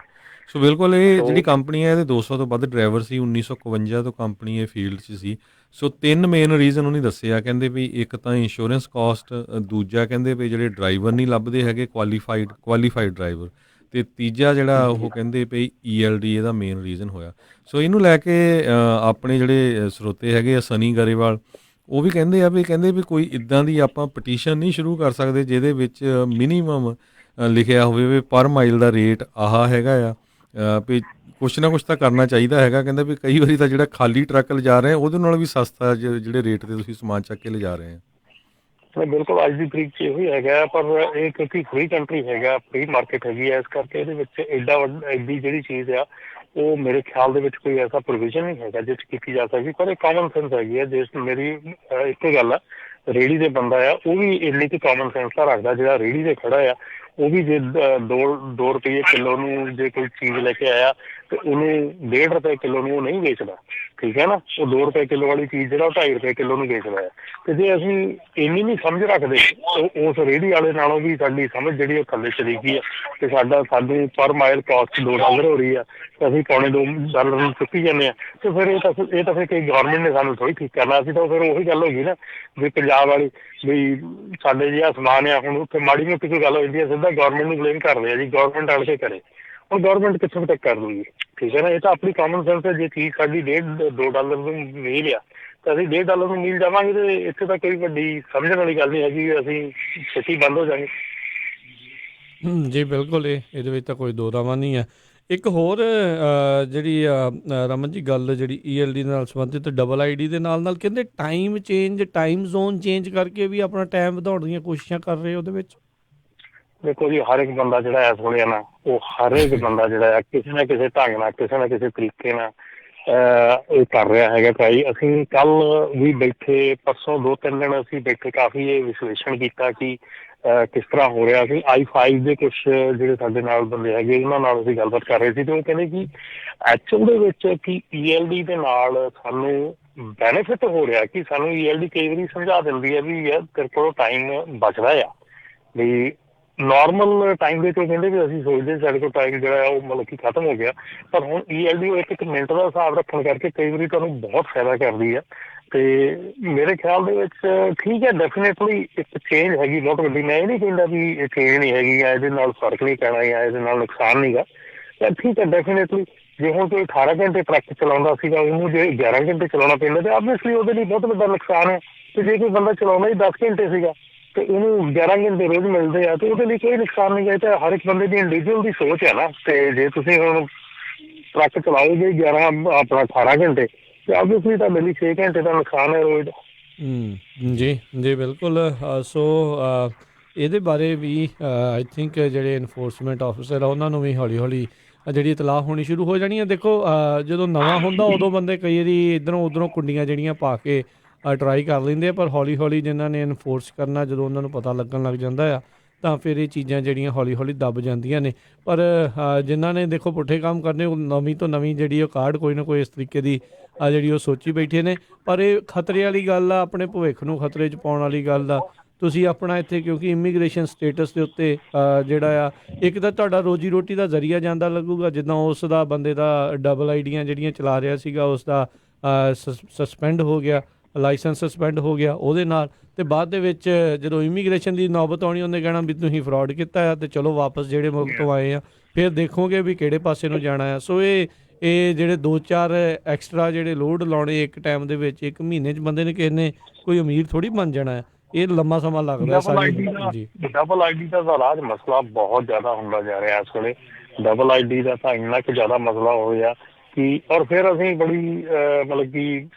ਸੋ ਬਿਲਕੁਲ ਇਹ ਜਿਹੜੀ ਕੰਪਨੀ ਹੈ ਇਹਦੇ 200 ਤੋਂ ਵੱਧ ਡਰਾਈਵਰ ਸੀ। 1951 ਤੋਂ ਕੰਪਨੀ ਇਹ ਫੀਲਡ 'ਚ ਸੀ ਸੋ 3 ਮੇਨ ਰੀਜ਼ਨ ਉਹਨੇ ਦੱਸੇ ਆ। ਕਹਿੰਦੇ ਵੀ ਇੱਕ ਤਾਂ ਇੰਸ਼ੋਰੈਂਸ ਕਾਸਟ, ਦੂਜਾ ਕਹਿੰਦੇ ਵੀ ਜਿਹੜੇ ਡਰਾਈਵਰ ਨਹੀਂ ਲੱਭਦੇ ਹੈਗੇ ਕੁਆਲੀਫਾਈਡ ਡਰਾਈਵਰ, ਤੇ ਤੀਜਾ ਜਿਹੜਾ ਉਹ ਕਹਿੰਦੇ ਵੀ ELD ਇਹਦਾ ਮੇਨ ਰੀਜ਼ਨ ਹੋਇਆ। ਸੋ ਇਹਨੂੰ ਲੈ ਕੇ ਆਪਣੇ ਜਿਹੜੇ ਸਰੋਤੇ ਹੈਗੇ ਆ ਸਨੀ ਗਰੇਵਾਲ, ਉਹ ਵੀ ਕਹਿੰਦੇ ਵੀ ਕੋਈ ਇੱਦਾਂ ਦੀ ਆਪਾਂ ਪਟੀਸ਼ਨ ਨਹੀਂ ਸ਼ੁਰੂ ਕਰ ਸਕਦੇ ਜਿਹਦੇ ਵਿੱਚ ਮਿਨੀਮਮ ਲਿਖਿਆ ਹੋਵੇ ਵੀ ਪਰ ਮਾਈਲ ਦਾ ਰੇਟ ਆਹ ਹੈਗਾ ਆ, ਵੀ ਕੁਛ ਨਾ ਕੁਛ ਤਾਂ ਕਰਨਾ ਚਾਹੀਦਾ ਹੈਗਾ। ਕਹਿੰਦਾ ਵੀ ਕਈ ਵਾਰੀ ਤਾਂ ਜਿਹੜਾ ਖਾਲੀ ਟਰੱਕ ਲਿਜਾ ਰਹੇ ਉਹਦੇ ਨਾਲ ਵੀ ਸਸਤਾ ਜਿਹੜੇ ਰੇਟ ਤੇ ਤੁਸੀਂ ਸਮਾਨ ਚੱਕ ਕੇ ਲਿਜਾ ਰਹੇ ਆ।
ਬਿਲਕੁਲ ਅੱਜ ਦੀ ਤਰੀਕ 'ਚ ਇਹੋ ਹੀ ਹੈਗਾ, ਪਰ ਇਹ ਕਿਉਂਕਿ ਫ੍ਰੀ ਕੰਟਰੀ ਹੈਗਾ, ਫ੍ਰੀ ਮਾਰਕੀਟ ਹੈਗੀ ਹੈ, ਇਸ ਕਰਕੇ ਇਹਦੇ ਵਿੱਚ ਐਡੀ ਜਿਹੜੀ ਚੀਜ਼ ਆ ਉਹ ਮੇਰੇ ਖਿਆਲ ਦੇ ਵਿੱਚ ਕੋਈ ਐਸਾ ਪ੍ਰੋਵੀਜ਼ਨ ਨਹੀਂ ਹੈਗਾ ਜਿਸ 'ਚ ਕੀਤੀ ਜਾ ਸਕਦੀ। ਪਰ ਇਹ ਕਾਮਨ ਸੈਂਸ ਹੈਗੀ ਹੈ। ਜਿਸ ਮੇਰੀ ਇੱਕੋ ਗੱਲ ਆ, ਰੇਹੜੀ ਦੇ ਬੰਦਾ ਆ ਉਹ ਵੀ ਇੰਨੀ ਕੁ ਕਾਮਨ ਸੈਂਸ ਤਾਂ ਰੱਖਦਾ, ਜਿਹੜਾ ਰੇਹੜੀ ਤੇ ਖੜਾ ਆ ਉਹ ਵੀ ਜੇ 2 ਰੁਪਏ ਕਿਲੋ ਨੂੰ ਜੇ ਕੋਈ ਚੀਜ਼ ਲੈ ਕੇ ਆਇਆ ਤੇ ਉਹਨੂੰ 1.5 ਰੁਪਏ ਕਿਲੋ ਨੂੰ ਉਹ ਨਹੀਂ ਵੇਚਦਾ, ਠੀਕ ਹੈ ਨਾ। ਉਹ 2 ਰੁਪਏ ਕਿਲੋ ਵਾਲੀ ਚੀਜ਼ ਜਿਹੜਾ ਉਹ 2.5 ਰੁਪਏ ਕਿਲੋ ਨੂੰ ਵੇਚਦਾ ਹੈ। ਤੇ ਜੇ ਅਸੀਂ ਇੰਨੀ ਨਹੀਂ ਸਮਝ ਰੱਖਦੇ ਉਸ ਰੇਹੜੀ ਵਾਲੇ ਨਾਲੋਂ ਵੀ ਸਾਡੀ ਸਮਝ ਜਿਹੜੀ ਉਹ ਥੱਲੇ ਚਲੀ ਗਈ ਆ, ਤੇ ਸਾਨੂੰ ਪਰ ਮਾਈਲ ਕਾਸਟ $2 ਹੋ ਰਹੀ ਆ ਤੇ ਅਸੀਂ $2.25 ਨੂੰ ਚੁੱਕੀ ਜਾਂਦੇ ਹਾਂ। ਤੇ ਫਿਰ ਇਹ ਤਾਂ ਫਿਰ ਕੋਈ ਗਵਰਨਮੈਂਟ ਨੇ ਸਾਨੂੰ ਥੋੜ੍ਹੀ ਠੀਕ ਕਰਨਾ। ਅਸੀਂ ਤਾਂ ਫਿਰ ਉਹੀ ਗੱਲ ਹੋ ਗਈ ਨਾ ਵੀ ਪੰਜਾਬ ਵਾਲੀ ਵੀ ਸਾਡੇ ਜਿਹੜਾ ਸਮਾਨ ਆ, ਹੁਣ ਉੱਥੇ ਮਾੜੀ ਮੋਟੀ ਕੋਈ ਗੱਲ ਹੋ ਜਾਂਦੀ ਹੈ ਸਿੱਧਾ ਗਵਰਨਮੈਂਟ ਨੂੰ ਬਲੇਮ ਕਰਦੇ ਆ ਜੀ, ਗਵਰਨਮੈਂਟ ਆਣ ਕੇ ਕਰੇ। ਹੁਣ ਗਵਰਨਮੈਂਟ ਕਿੱਥੋਂ ਤੱਕ ਕਰ ਦੂਗੀ, ਠੀਕ ਹੈ ਨਾ। ਇਹ ਤਾਂ ਆਪਣੀ ਕਾਮਨ ਸੈਂਸ ਹੈ। ਜੇ ਚੀਜ਼ ਸਾਡੀ $2 ਨੂੰ ਮੀਲ ਆ ਤਾਂ ਅਸੀਂ $1.5 ਨੂੰ ਮੀਲ ਜਾਵਾਂਗੇ, ਤੇ ਇੱਥੇ ਤਾਂ ਕੋਈ ਵੱਡੀ ਸਮਝਣ ਵਾਲੀ ਗੱਲ ਨਹੀਂ ਹੈਗੀ, ਅਸੀਂ ਛੇਤੀ ਬੰਦ ਹੋ ਜਾਵਾਂਗੇ।
ਜੀ ਬਿਲਕੁਲ, ਇਹਦੇ ਵਿੱਚ ਤਾਂ ਕੋਈ ਦੋ ਰਾਵਾਂ ਨਹੀਂ ਹੈ। ਇੱਕ ਹੋਰ ਜਿਹੜੀ ਰਮਨ ਜੀ ਗੱਲ ਜਿਹੜੀ ELD ਨਾਲ ਸੰਬੰਧਿਤ ਡਬਲ ID ਦੇ ਨਾਲ ਕਹਿੰਦੇ ਟਾਈਮ ਜ਼ੋਨ ਚੇਂਜ ਕਰਕੇ ਵੀ ਆਪਣਾ ਟਾਈਮ ਵਧਾਉਣ ਦੀਆਂ ਕੋਸ਼ਿਸ਼ਾਂ ਕਰ ਰਹੇ ਉਹਦੇ ਵਿੱਚ।
ਦੇਖੋ ਜੀ, ਹਰ ਇੱਕ ਬੰਦਾ ਜਿਹੜਾ ਇਸ ਵੇਲੇ ਆ ਨਾ, ਉਹ ਹਰ ਇੱਕ ਬੰਦਾ ਜਿਹੜਾ ਆ ਕਿਸੇ ਨਾ ਕਿਸੇ ਢੰਗ ਨਾਲ, ਕਿਸੇ ਨਾ ਕਿਸੇ ਤਰੀਕੇ ਨਾਲ ਇਹ ਕਰ ਰਿਹਾ ਹੈਗਾ ਟਰਾਈ। ਅਸੀਂ ਕੱਲ੍ਹ ਵੀ ਬੈਠੇ, ਪਰਸੋਂ 2-3 ਦਿਨ ਅਸੀਂ ਬੈਠੇ, ਕਾਫੀ ਇਹ ਵਿਸ਼ਲੇਸ਼ਣ ਕੀਤਾ ਕਿ ਕਿਸ ਤਰ੍ਹਾਂ ਹੋ ਰਿਹਾ ਸੀ। I5 ਦੇ ਕੁਛ ਜਿਹੜੇ ਸਾਡੇ ਨਾਲ ਬੰਦੇ ਹੈਗੇ ਉਹਨਾਂ ਨਾਲ ਅਸੀਂ ਗੱਲਬਾਤ ਕਰ ਰਹੇ ਸੀ, ਤੇ ਉਹ ਕਹਿੰਦੇ ਕਿ ਐਕਚੁਅਲ ਦੇ ਵਿੱਚ ਕਿ ELD ਦੇ ਨਾਲ ਸਾਨੂੰ ਬੈਨੀਫਿਟ ਹੋ ਰਿਹਾ, ਕਿ ਸਾਨੂੰ ELD ਕਈ ਵਾਰੀ ਸਮਝਾ ਦਿੰਦੀ ਹੈ ਵੀ ਯਾਰ ਤੇਰੇ ਕੋਲ ਟਾਈਮ ਬਚਦਾ ਆ। ਵੀ ਨੋਰਮਲ ਟਾਈਮ ਦੇ ਤੋਂ ਕਹਿੰਦੇ ਵੀ ਅਸੀਂ ਸੋਚਦੇ ਸਾਡੇ ਕੋਲ ਟਾਈਮ ਜਿਹੜਾ ਉਹ ਮਤਲਬ ਕਿ ਖਤਮ ਹੋ ਗਿਆ, ਪਰ ਹੁਣ ELD ਉਹ ਇੱਕ ਮਿੰਟ ਦਾ ਹਿਸਾਬ ਰੱਖਣ ਕਰਕੇ ਕਈ ਵਾਰੀ ਤੁਹਾਨੂੰ ਬਹੁਤ ਫਾਇਦਾ ਕਰਦੀ ਆ। ਤੇ ਮੇਰੇ ਖਿਆਲ ਦੇ ਵਿੱਚ ਠੀਕ ਹੈ, ਡੈਫੀਨੇਟਲੀ ਇੱਕ ਚੇਂਜ ਹੈਗੀ ਬਹੁਤ ਵੱਡੀ। ਮੈਂ ਇਹ ਨਹੀਂ ਕਹਿੰਦਾ ਵੀ ਇਹ ਚੇਂਜ ਨਹੀਂ ਹੈਗੀ ਜਾਂ ਇਹਦੇ ਨਾਲ ਫਰਕ ਨਹੀਂ ਪੈਣਾ ਜਾਂ ਇਹਦੇ ਨਾਲ ਨੁਕਸਾਨ ਨਹੀਂ ਗਾ, ਤਾਂ ਠੀਕ ਹੈ ਡੈਫੀਨੇਟਲੀ। ਜੇ ਹੁਣ ਕੋਈ 18 ਘੰਟੇ ਟਰੱਕ ਚਲਾਉਂਦਾ ਸੀਗਾ, ਉਹਨੂੰ ਜੇ 11 ਘੰਟੇ ਚਲਾਉਣਾ ਪੈਂਦਾ, ਤੇ ਆਬਵੀਅਸਲੀ ਉਹਦੇ ਲਈ ਬਹੁਤ ਵੱਡਾ ਨੁਕਸਾਨ ਹੈ। ਤੇ ਜੇ ਕੋਈ ਬੰਦਾ ਚਲਾਉਂਦਾ ਹੀ 10 ਘੰਟੇ ਸੀਗਾ ਤੇ ਉਹਨੂੰ 11 ਘੰਟੇ ਰੋਜ਼ ਮਿਲਦੇ ਆ, ਤੇ ਉਹਦੇ ਲਈ ਕੋਈ ਨੁਕਸਾਨ ਨਹੀਂ ਹੈ। ਤਾਂ ਹਰ ਇੱਕ ਬੰਦੇ ਦੀ ਇੰਡੀਵਿਜੂਅਲ ਦੀ ਸੋਚ ਹੈ ਨਾ। ਤੇ ਜੇ ਤੁਸੀਂ ਹੁਣ ਟਰੱਕ ਚਲਾਓਗੇ 18 ਘੰਟੇ, ਤੇ ਆਬਵੀਅਸਲੀ ਤਾਂ ਮੇਰੀ 6 ਘੰਟੇ ਦਾ ਨੁਕਸਾਨ ਹੈ ਰੋਜ਼ ਦਾ।
ਜੀ ਬਿਲਕੁਲ। ਸੋ ਇਹਦੇ ਬਾਰੇ ਵੀ ਆਈ ਥਿੰਕ ਜਿਹੜੇ ਇਨਫੋਰਸਮੈਂਟ ਆਫਿਸਰ ਆ ਉਹਨਾਂ ਨੂੰ ਵੀ ਹੌਲੀ ਹੌਲੀ ਜਿਹੜੀ ਇਤਲਾਹ ਹੋਣੀ ਸ਼ੁਰੂ ਹੋ ਜਾਣੀ ਹੈ। ਦੇਖੋ ਜਦੋਂ ਨਵਾਂ ਹੁੰਦਾ ਉਦੋਂ ਬੰਦੇ ਕਈ ਵਾਰੀ ਇੱਧਰੋਂ ਉੱਧਰੋਂ ਕੁੰਡੀਆਂ ਜਿਹੜੀਆਂ ਪਾ ਕੇ ਟਰਾਈ ਕਰ ਲੈਂਦੇ ਆ, ਪਰ ਹੌਲੀ ਹੌਲੀ ਜਿਨ੍ਹਾਂ ਨੇ ਇਨਫੋਰਸ ਕਰਨਾ, ਜਦੋਂ ਉਹਨਾਂ ਨੂੰ ਪਤਾ ਲੱਗਣ ਲੱਗ ਜਾਂਦਾ ਆ, ਤਾਂ ਫਿਰ ਇਹ ਚੀਜ਼ਾਂ ਜਿਹੜੀਆਂ ਹੌਲੀ ਹੌਲੀ ਦੱਬ ਜਾਂਦੀਆਂ ਨੇ। ਪਰ ਜਿਨ੍ਹਾਂ ਨੇ ਦੇਖੋ ਪੁੱਠੇ ਕੰਮ ਕਰਨੇ, ਉਹ ਨਵੀਂ ਤੋਂ ਨਵੀਂ ਜਿਹੜੀ ਉਹ ਕਾਢ ਕੋਈ ਨਾ ਕੋਈ ਇਸ ਤਰੀਕੇ ਦੀ ਜਿਹੜੀ ਉਹ ਸੋਚੀ ਬੈਠੇ ਨੇ। ਪਰ ਇਹ ਖਤਰੇ ਵਾਲੀ ਗੱਲ ਆ, ਆਪਣੇ ਭਵਿੱਖ ਨੂੰ ਖਤਰੇ 'ਚ ਪਾਉਣ ਵਾਲੀ ਗੱਲ ਆ। ਤੁਸੀਂ ਆਪਣਾ ਇੱਥੇ ਕਿਉਂਕਿ ਇਮੀਗ੍ਰੇਸ਼ਨ ਸਟੇਟਸ ਦੇ ਉੱਤੇ ਜਿਹੜਾ ਆ, ਇੱਕ ਤਾਂ ਤੁਹਾਡਾ ਰੋਜੀ ਰੋਟੀ ਦਾ ਜ਼ਰੀਆ ਜਾਂਦਾ ਲੱਗੂਗਾ, ਜਿੱਦਾਂ ਉਸ ਦਾ ਬੰਦੇ ਦਾ ਡਬਲ ਆਈਡੀਆਂ ਜਿਹੜੀਆਂ ਚਲਾ ਰਿਹਾ ਸੀਗਾ ਉਸ ਦਾ ਸਸਪੈਂਡ ਹੋ ਗਿਆ, ਲਾਇਸੈਂਸ ਸਸਪੈਂਡ ਹੋ ਗਿਆ ਉਹਦੇ ਨਾਲ। ਤੇ ਬਾਅਦ ਦੇ ਵਿੱਚ ਜਦੋਂ ਇਮੀਗ੍ਰੇਸ਼ਨ ਦੀ ਨੌਬਤ ਆਉਣੀ, ਉਹਨੇ ਕਹਿਣਾ ਵੀ ਤੁਸੀਂ ਫਰਾਡ ਕੀਤਾ ਆ ਤੇ ਚਲੋ ਵਾਪਸ ਜਿਹੜੇ ਮੁਲਕ ਤੋਂ ਆਏ ਆ, ਫਿਰ ਦੇਖੋਗੇ ਵੀ ਕਿਹੜੇ ਪਾਸੇ ਨੂੰ ਜਾਣਾ ਆ। ਸੋ ਇਹ ਜਿਹੜੇ 2-4 ਐਕਸਟਰਾ ਜਿਹੜੇ ਲੋਡ ਲਾਉਣੇ ਇੱਕ ਟਾਈਮ ਦੇ ਵਿੱਚ, ਇੱਕ ਮਹੀਨੇ 'ਚ ਬੰਦੇ ਨੇ ਕਿਸੇ ਨੇ ਕੋਈ ਅਮੀਰ ਥੋੜ੍ਹੀ ਬਣ ਜਾਣਾ ਹੈ। ਇਹ ਲੰਮਾ ਸਮਾਂ ਲੱਗਦਾ ਜੀ।
ਡਬਲ ਆਈਡੀ ਦਾ ਤਾਂ ਰਾਜ ਮਸਲਾ ਬਹੁਤ ਜ਼ਿਆਦਾ ਹੁੰਦਾ ਜਾ ਰਿਹਾ ਇਸ ਵੇਲੇ। ਡਬਲ ਆਈਡੀ ਦਾ ਤਾਂ ਇੰਨਾ ਕੁ ਜ਼ਿਆਦਾ ਮਸਲਾ ਹੋ ਗਿਆ ਕਿ, ਔਰ ਫਿਰ ਅਸੀਂ ਬੜੀ ਮਤਲਬ ਕਿ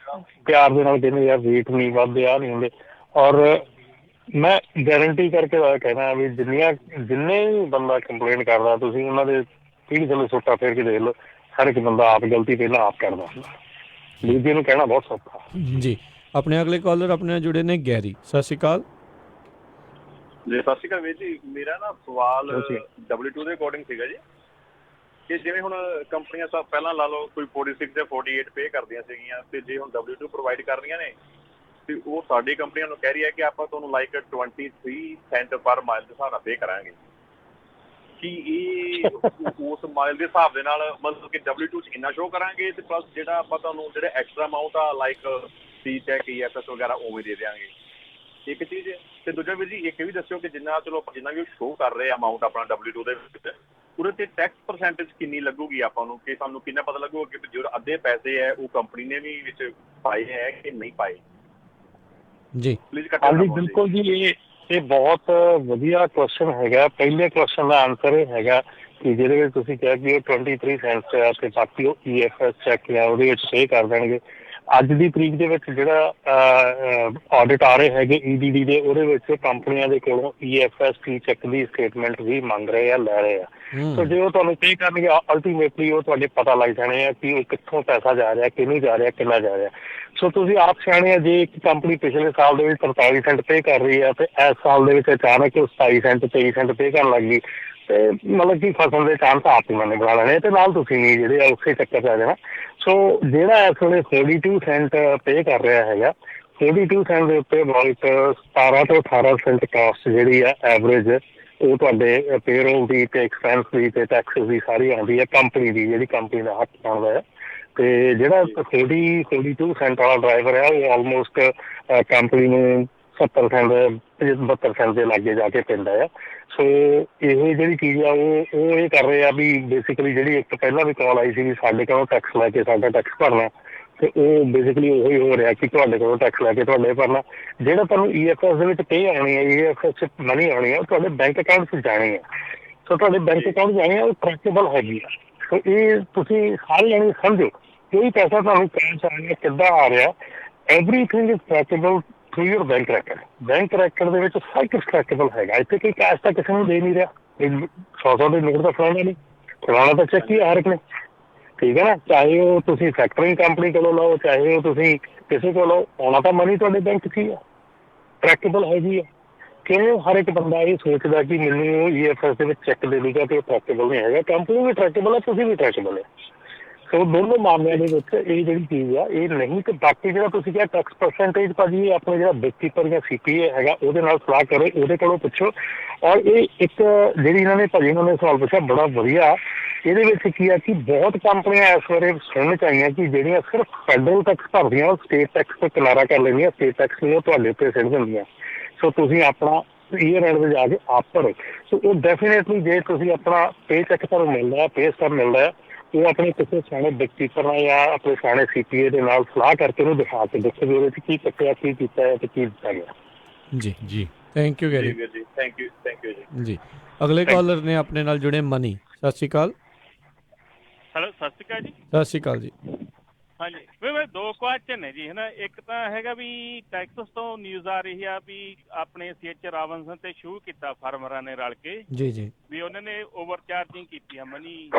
ਪਿਆਰ ਦੇ ਨਾਲ ਕਹਿੰਦੇ ਯਾਰ ਰੇਟ ਨਹੀਂ ਵੱਧਦੇ, ਆ ਨਹੀਂ ਹੁੰਦੇ। ਔਰ ਮੈਂ ਗਾਰੰਟੀ ਕਰਕੇ ਕਹਿਣਾ ਵੀ ਜਿੰਨੇ ਬੰਦਾ ਕੰਪਲੇਂਟ ਕਰਦਾ, ਤੁਸੀਂ ਉਹਨਾਂ ਦੇ ਪੀੜੀ ਥੱਲੇ ਸੁੱਟਾ ਫੇਰ ਕੇ ਦੇਖ ਲਓ, ਹਰ ਇੱਕ ਬੰਦਾ ਆਪ ਗਲਤੀ ਪਹਿਲਾਂ ਆਪ ਕਰਦਾ, ਦੂਜੇ ਨੂੰ ਕਹਿਣਾ ਬਹੁਤ ਸੌਖਾ
ਜੀ। ਆਪਣੇ ਅਗਲੇ ਕਾਲਰ ਆਪਣੇ ਨਾਲ ਜੁੜੇ ਨੇ ਗੈਰੀ। ਸਤਿ ਸ਼੍ਰੀ ਅਕਾਲ
ਜੀ। ਸਤਿ ਸ਼੍ਰੀ ਅਕਾਲ ਵੀਰ ਜੀ। ਮੇਰਾ ਨਾ ਸਵਾਲ W2 ਦੇ ਅਕੋਰਡਿੰਗ ਸੀਗਾ ਜੀ, ਕਿ ਜਿਵੇਂ ਹੁਣ ਕੰਪਨੀਆਂ ਸਭ ਪਹਿਲਾਂ ਲਾ ਲਓ ਕੋਈ 46 ਜਾਂ 48 ਪੇ ਕਰਦੀਆਂ ਸੀਗੀਆਂ, ਤੇ ਜੇ ਹੁਣ W2 ਪ੍ਰੋਵਾਈਡ ਕਰ ਰਹੀਆਂ ਨੇ, ਤੇ ਉਹ ਸਾਡੀ ਕੰਪਨੀਆਂ ਨੂੰ ਕਹਿ ਰਹੀ ਹੈ ਕਿ ਆਪਾਂ ਤੁਹਾਨੂੰ ਲਾਈਕ 23 ਸੈਂਟ ਪਰ ਮਾਈਲ ਦੇ ਹਿਸਾਬ ਨਾਲ ਪੇ ਕਰਾਂਗੇ। ਕਿ ਇਹ ਉਸ ਮਾਈਲ ਦੇ ਹਿਸਾਬ ਦੇ ਨਾਲ ਮਤਲਬ ਕਿ W2 'ਚ ਇੰਨਾ ਸ਼ੋਅ ਕਰਾਂਗੇ, ਤੇ ਪਲੱਸ ਜਿਹੜਾ ਆਪਾਂ ਤੁਹਾਨੂੰ ਜਿਹੜੇ ਐਕਸਟਰਾ ਅਮਾਊਂਟ ਆ ਲਾਈਕ ਸੀ ਚੈੱਕ EFS ਵਗੈਰਾ ਉਵੇਂ ਦੇ ਦਿਆਂਗੇ, ਇੱਕ ਚੀਜ਼। ਤੇ ਦੂਜਾ ਵੀਰ ਜੀ ਇੱਕ ਵੀ ਦੱਸਿਓ ਕਿ ਜਿੰਨਾ ਵੀ ਸ਼ੋਅ ਕਰ ਰਹੇ ਅਮਾਊਂਟ ਆਪਣਾ W2 ਦੇ ਵਿੱਚ, ਉਹਦੇ ਤੇ ਟੈਕਸ ਪਰਸੈਂਟੇਜ ਕਿੰਨੀ ਲੱਗੂਗੀ ਆਪਾਂ ਨੂੰ, ਕਿ ਸਾਨੂੰ ਕਿੰਨਾ ਪਤਾ ਲੱਗੂਗਾ ਕਿ ਜੋ ਅੱਧੇ ਪੈਸੇ ਹੈ ਉਹ ਕੰਪਨੀ ਨੇ ਵੀ ਵਿੱਚ ਪਾਏ ਹੈ ਕਿ ਨਹੀਂ ਪਾਏ
ਜੀ?
ਪਲੀਜ਼
ਹਾਂਜੀ ਬਿਲਕੁਲ ਜੀ, ਇਹ ਬਹੁਤ ਵਧੀਆ ਕੁਐਸਚਨ ਹੈਗਾ। ਪਹਿਲੇ ਕੁਐਸਚਨ ਦਾ ਆਨਸਰ ਇਹ ਹੈਗਾ ਕਿ ਜਿਹਦੇ ਵਿੱਚ ਤੁਸੀਂ ਕਿਹਾ ਕਿ ਉਹ 23 ਸੈਂਟਸ ਆ ਤੇ ਬਾਕੀ ਉਹ EFS ਚੈੱਕ ਆ ਉਹਦੇ ਵਿੱਚ ਪੇ ਕਰ ਦੇਣਗੇ। ਅੱਜ ਦੀ ਤਰੀਕ ਦੇ ਵਿੱਚ ਜਿਹੜਾ ਆਡਿਟ ਆ ਰਹੇ ਹੈਗੇ EDD ਦੇ, ਉਹਦੇ ਵਿੱਚ ਕੰਪਨੀਆਂ ਦੇ ਕੋਲੋਂ EFS ਫੀ ਚੈੱਕ ਦੀ ਸਟੇਟਮੈਂਟ ਵੀ ਮੰਗ ਰਹੇ ਆ, ਲੈ ਰਹੇ ਆ। ਸੋ ਜੇ ਉਹ ਤੁਹਾਨੂੰ ਪੇ ਕਰਨਗੇ ਅਲਟੀਮੇਟਲੀ ਉਹ ਤੁਹਾਡੇ ਪਤਾ ਲੱਗ ਜਾਣੇ ਆ ਕਿ ਉਹ ਕਿੱਥੋਂ ਪੈਸਾ ਜਾ ਰਿਹਾ, ਕਿਹਨੂੰ ਜਾ ਰਿਹਾ, ਕਿੰਨਾ ਜਾ ਰਿਹਾ। ਸੋ ਤੁਸੀਂ ਆਪ ਸਿਆਣੇ ਆ, ਜੇ ਇੱਕ ਕੰਪਨੀ ਪਿਛਲੇ ਸਾਲ ਦੇ ਵਿੱਚ 43 ਸੈਂਟ ਪੇ ਕਰ ਰਹੀ ਆ ਤੇ ਇਸ ਸਾਲ ਦੇ ਵਿੱਚ ਅਚਾਨਕ 27 ਸੈਂਟ 23 ਸੈਂਟ ਪੇ ਕਰਨ ਲੱਗ ਗਈ, ਤੇ ਮਤਲਬ ਕਿ ਫਸਣ ਦੇ ਚਾਂਸ ਆਪ ਹੀ ਨੇ ਬਣਾ ਲੈਣੇ ਤੇ ਨਾਲ ਤੁਸੀਂ ਨਹੀਂ ਜਿਹੜੇ ਆ ਉਸੇ ਚੱਕਰ 'ਚ ਆ ਜਾਣਾ। ਸੋ ਜਿਹੜਾ ਇਸ ਵੇਲੇ 42 ਸੈਂਟ ਪੇ ਕਰ ਰਿਹਾ ਹੈਗਾ, 42 ਸੈਂਟ ਦੇ ਉੱਤੇ ਅਬਾਊਟ 17 ਤੋਂ 18 ਸੈਂਟ ਕਾਸਟ ਜਿਹੜੀ ਆ ਐਵਰੇਜ ਉਹ ਤੁਹਾਡੇ ਪੇਰੋਲ ਦੀ ਤੇ ਐਕਸਪੈਂਸ ਦੀ ਤੇ ਟੈਕਸਿਸ ਦੀ ਸਾਰੀ ਆਉਂਦੀ ਹੈ ਕੰਪਨੀ ਦੀ, ਜਿਹੜੀ ਕੰਪਨੀ ਦਾ ਹੱਕ ਬਣਦਾ ਹੈ। ਤੇ ਜਿਹੜਾ 42 ਸੈਂਟ ਵਾਲਾ ਡਰਾਈਵਰ ਹੈ ਉਹ ਆਲਮੋਸਟ ਕੰਪਨੀ ਨੂੰ 70 ਸੈਂਟ 72 ਸੈਂਟ ਦੇ ਲਾਗੇ ਜਾ ਕੇ ਪੈਂਦਾ ਆ। ਸੋ ਇਹ ਜਿਹੜੀ ਚੀਜ਼ ਆ ਉਹ ਇਹ ਕਰ ਰਹੇ ਆ ਵੀ ਬੇਸਿਕਲੀ ਜਿਹੜੀ ਇੱਕ ਪਹਿਲਾਂ ਵੀ ਕਾਲ ਆਈ ਸੀ ਵੀ ਸਾਡੇ ਕੋਲੋਂ ਟੈਕਸ ਲੈ ਕੇ ਸਾਡਾ ਟੈਕਸ ਭਰਨਾ, ਤੇ ਉਹ ਬੇਸਿਕਲੀ ਉਹੀ ਹੋ ਰਿਹਾ ਕਿ ਤੁਹਾਡੇ ਕੋਲੋਂ ਟੈਕਸ ਲੈ ਕੇ ਤੁਹਾਡੇ ਭਰਨਾ। ਜਿਹੜਾ ਤੁਹਾਨੂੰ EFS ਦੇ ਵਿੱਚ ਪੇ ਆਉਣੀ ਹੈ, EFS 'ਚ ਮਨੀ ਆਉਣੀ ਹੈ, ਉਹ ਤੁਹਾਡੇ ਬੈਂਕ ਅਕਾਊਂਟ 'ਚ ਜਾਣੀ ਹੈ। ਸੋ ਤੁਹਾਡੇ ਬੈਂਕ ਅਕਾਊਂਟ ਜਾਣੀ ਹੈ, ਉਹ ਟਰੈਕੇਬਲ ਹੈਗੀ ਆ। ਸੋ ਇਹ ਤੁਸੀਂ ਸਾਰੇ ਜਾਣੇ ਸਮਝੋ, ਕੋਈ ਪੈਸਾ ਤੁਹਾਨੂੰ ਕੈਸ਼ ਆ ਰਿਹਾ, ਕਿੱਦਾਂ ਆ ਰਿਹਾ, everything is trackable through your bank ਰੈਕਡ। ਬੈਂਕ ਰੈਕਡ ਦੇ ਵਿੱਚ ਸਭ ਕੁਛ ਟਰੈਕੇਬਲ ਹੈਗਾ। ਇੱਥੇ ਕੋਈ ਕੈਸ਼ ਤਾਂ ਕਿਸੇ ਨੂੰ ਦੇ ਨਹੀਂ ਰਿਹਾ, 100 ਦੇ ਨੋਟ ਤਾਂ ਫੜਾਉਣਾ ਨਹੀਂ, ਫੜਾਉਣਾ ਤਾਂ ਚੈੱਕ ਹੀ ਹਰ ਇੱਕ ਨੇ, ਠੀਕ ਹੈ ਨਾ। ਚਾਹੇ ਉਹ ਤੁਸੀਂ ਫੈਕਟਰਿੰਗ ਕੰਪਨੀ ਕੋਲੋਂ ਲਓ, ਚਾਹੇ ਉਹ ਤੁਸੀਂ ਕਿਸੇ ਕੋਲੋਂ, ਆਉਣਾ ਤਾਂ ਮਨੀ ਤੁਹਾਡੇ ਬੈਂਕ 'ਚ ਹੀ ਆ, ਟਰੈਕੇਬਲ ਹੈਗੀ ਆ। ਕਿਉਂ ਹਰ ਇੱਕ ਬੰਦਾ ਇਹ ਸੋਚਦਾ ਕਿ ਮੈਨੂੰ EFS ਦੇ ਵਿੱਚ ਚੈੱਕ ਦੇ ਦੂਗਾ ਤੇ ਉਹ ਟਰੈਕੇਬਲ ਨਹੀਂ ਹੈਗਾ। ਕੰਪਨੀ ਵੀ ਟਰੈਕੇਬਲ ਹੈ, ਤੁਸੀਂ ਵੀ ਟਰੈਕੇਬਲ ਹੈ। ਸੋ ਦੋਨੋਂ ਮਾਮਲਿਆਂ ਦੇ ਵਿੱਚ ਇਹ ਜਿਹੜੀ ਚੀਜ਼ ਆ ਇਹ ਨਹੀਂ। ਤੇ ਬਾਕੀ ਜਿਹੜਾ ਤੁਸੀਂ ਕਿਹਾ ਟੈਕਸ ਪਰਸੈਂਟੇਜ ਭਾਜੀ, ਆਪਣੇ ਜਿਹੜਾ ਬੁੱਕਕੀਪਰ ਜਾਂ CPA ਹੈਗਾ ਉਹਦੇ ਨਾਲ ਸਲਾਹ ਕਰੋ, ਉਹਦੇ ਕੋਲੋਂ ਪੁੱਛੋ। ਔਰ ਇਹ ਇੱਕ ਜਿਹੜੀ ਇਹਨਾਂ ਨੇ ਸਵਾਲ ਪੁੱਛਿਆ ਬੜਾ ਵਧੀਆ, ਇਹਦੇ ਵਿੱਚ ਕੀ ਆ ਕਿ ਬਹੁਤ ਕੰਪਨੀਆਂ ਇਸ ਬਾਰੇ ਸੁਣਨ 'ਚ ਆਈਆਂ ਕਿ ਜਿਹੜੀਆਂ ਸਿਰਫ ਫੈਡਰਲ ਟੈਕਸ ਭਰਦੀਆਂ ਉਹ ਸਟੇਟ ਟੈਕਸ ਤੋਂ ਕਿਨਾਰਾ ਕਰ ਲੈਂਦੀਆਂ, ਸਟੇਟ ਟੈਕਸ ਨੂੰ ਉਹ ਤੁਹਾਡੇ ਉੱਤੇ ਸਿੱਟ ਦਿੰਦੀਆਂ। ਸੋ ਤੁਸੀਂ ਆਪਣਾ ਈਅਰ ਐਂਡ 'ਤੇ ਜਾ ਕੇ ਆਪ ਭਰੋ। ਸੋ ਉਹ ਡੈਫੀਨੇਟਲੀ ਜੇ ਤੁਸੀਂ ਆਪਣਾ ਪੇ ਚੈੱਕ ਤੁਹਾਨੂੰ ਮਿਲਦਾ ਹੈ, ਪੇ ਸਟੱਬ ਮਿਲਦਾ ਹੈ, ਉਹ ਆਪਣੇ ਕਿਸੇ ਸਿਆਣੇ ਬੁੱਕਕੀਪਰ ਨਾਲ ਜਾਂ ਆਪਣੇ ਸਿਆਣੇ CPA ਦੇ ਨਾਲ ਸਲਾਹ ਕਰਕੇ ਉਹਨੂੰ ਦਿਖਾ ਕੇ ਦੇਖੋ ਵੀ ਉਹਦੇ 'ਚ ਕੀ ਚੱਕਿਆ, ਕੀ ਕੀਤਾ ਹੈ ਤੇ ਕੀ ਦਿੱਤਾ ਗਿਆ।
ਜੀ ਜੀ, ਥੈਂਕ ਯੂ ਗੈਰੀ
ਜੀ, ਥੈਂਕ ਯੂ
ਜੀ। ਅਗਲੇ ਕਾਲਰ ਨੇ ਆਪਣੇ ਨਾਲ ਜੁੜੇ ਮਨੀ। ਸਤਿ ਸ਼੍ਰੀ ਅਕਾਲ।
ਹੈਲੋ, ਸਤਿ ਸ਼੍ਰੀ ਅਕਾਲ ਜੀ।
ਸਤਿ ਸ਼੍ਰੀ ਅਕਾਲ ਜੀ।
ਹਾਂਜੀ ਵੀ ਦੋ ਕੁਐਸਚਨ ਨੇ ਜੀ, ਹੈ ਨਾ। ਇੱਕ ਤਾਂ ਹੈਗਾ ਵੀ ਟੈਕਸਸ ਤੋਂ ਨਿਊਜ਼ ਆ ਰਹੀ ਆ ਵੀ ਆਪਣੇ CH ਰਾਵਨਸਨ ਤੇ ਸ਼ੁਰੂ ਕੀਤਾ ਫਾਰਮਰਾਂ ਨੇ ਰਲ ਕੇ
ਜੀ ਜੀ
ਵੀ ਉਹਨਾਂ ਨੇ ਓਵਰ ਚਾਰਜਿੰਗ ਕੀਤੀ ਆ ਮਨੀ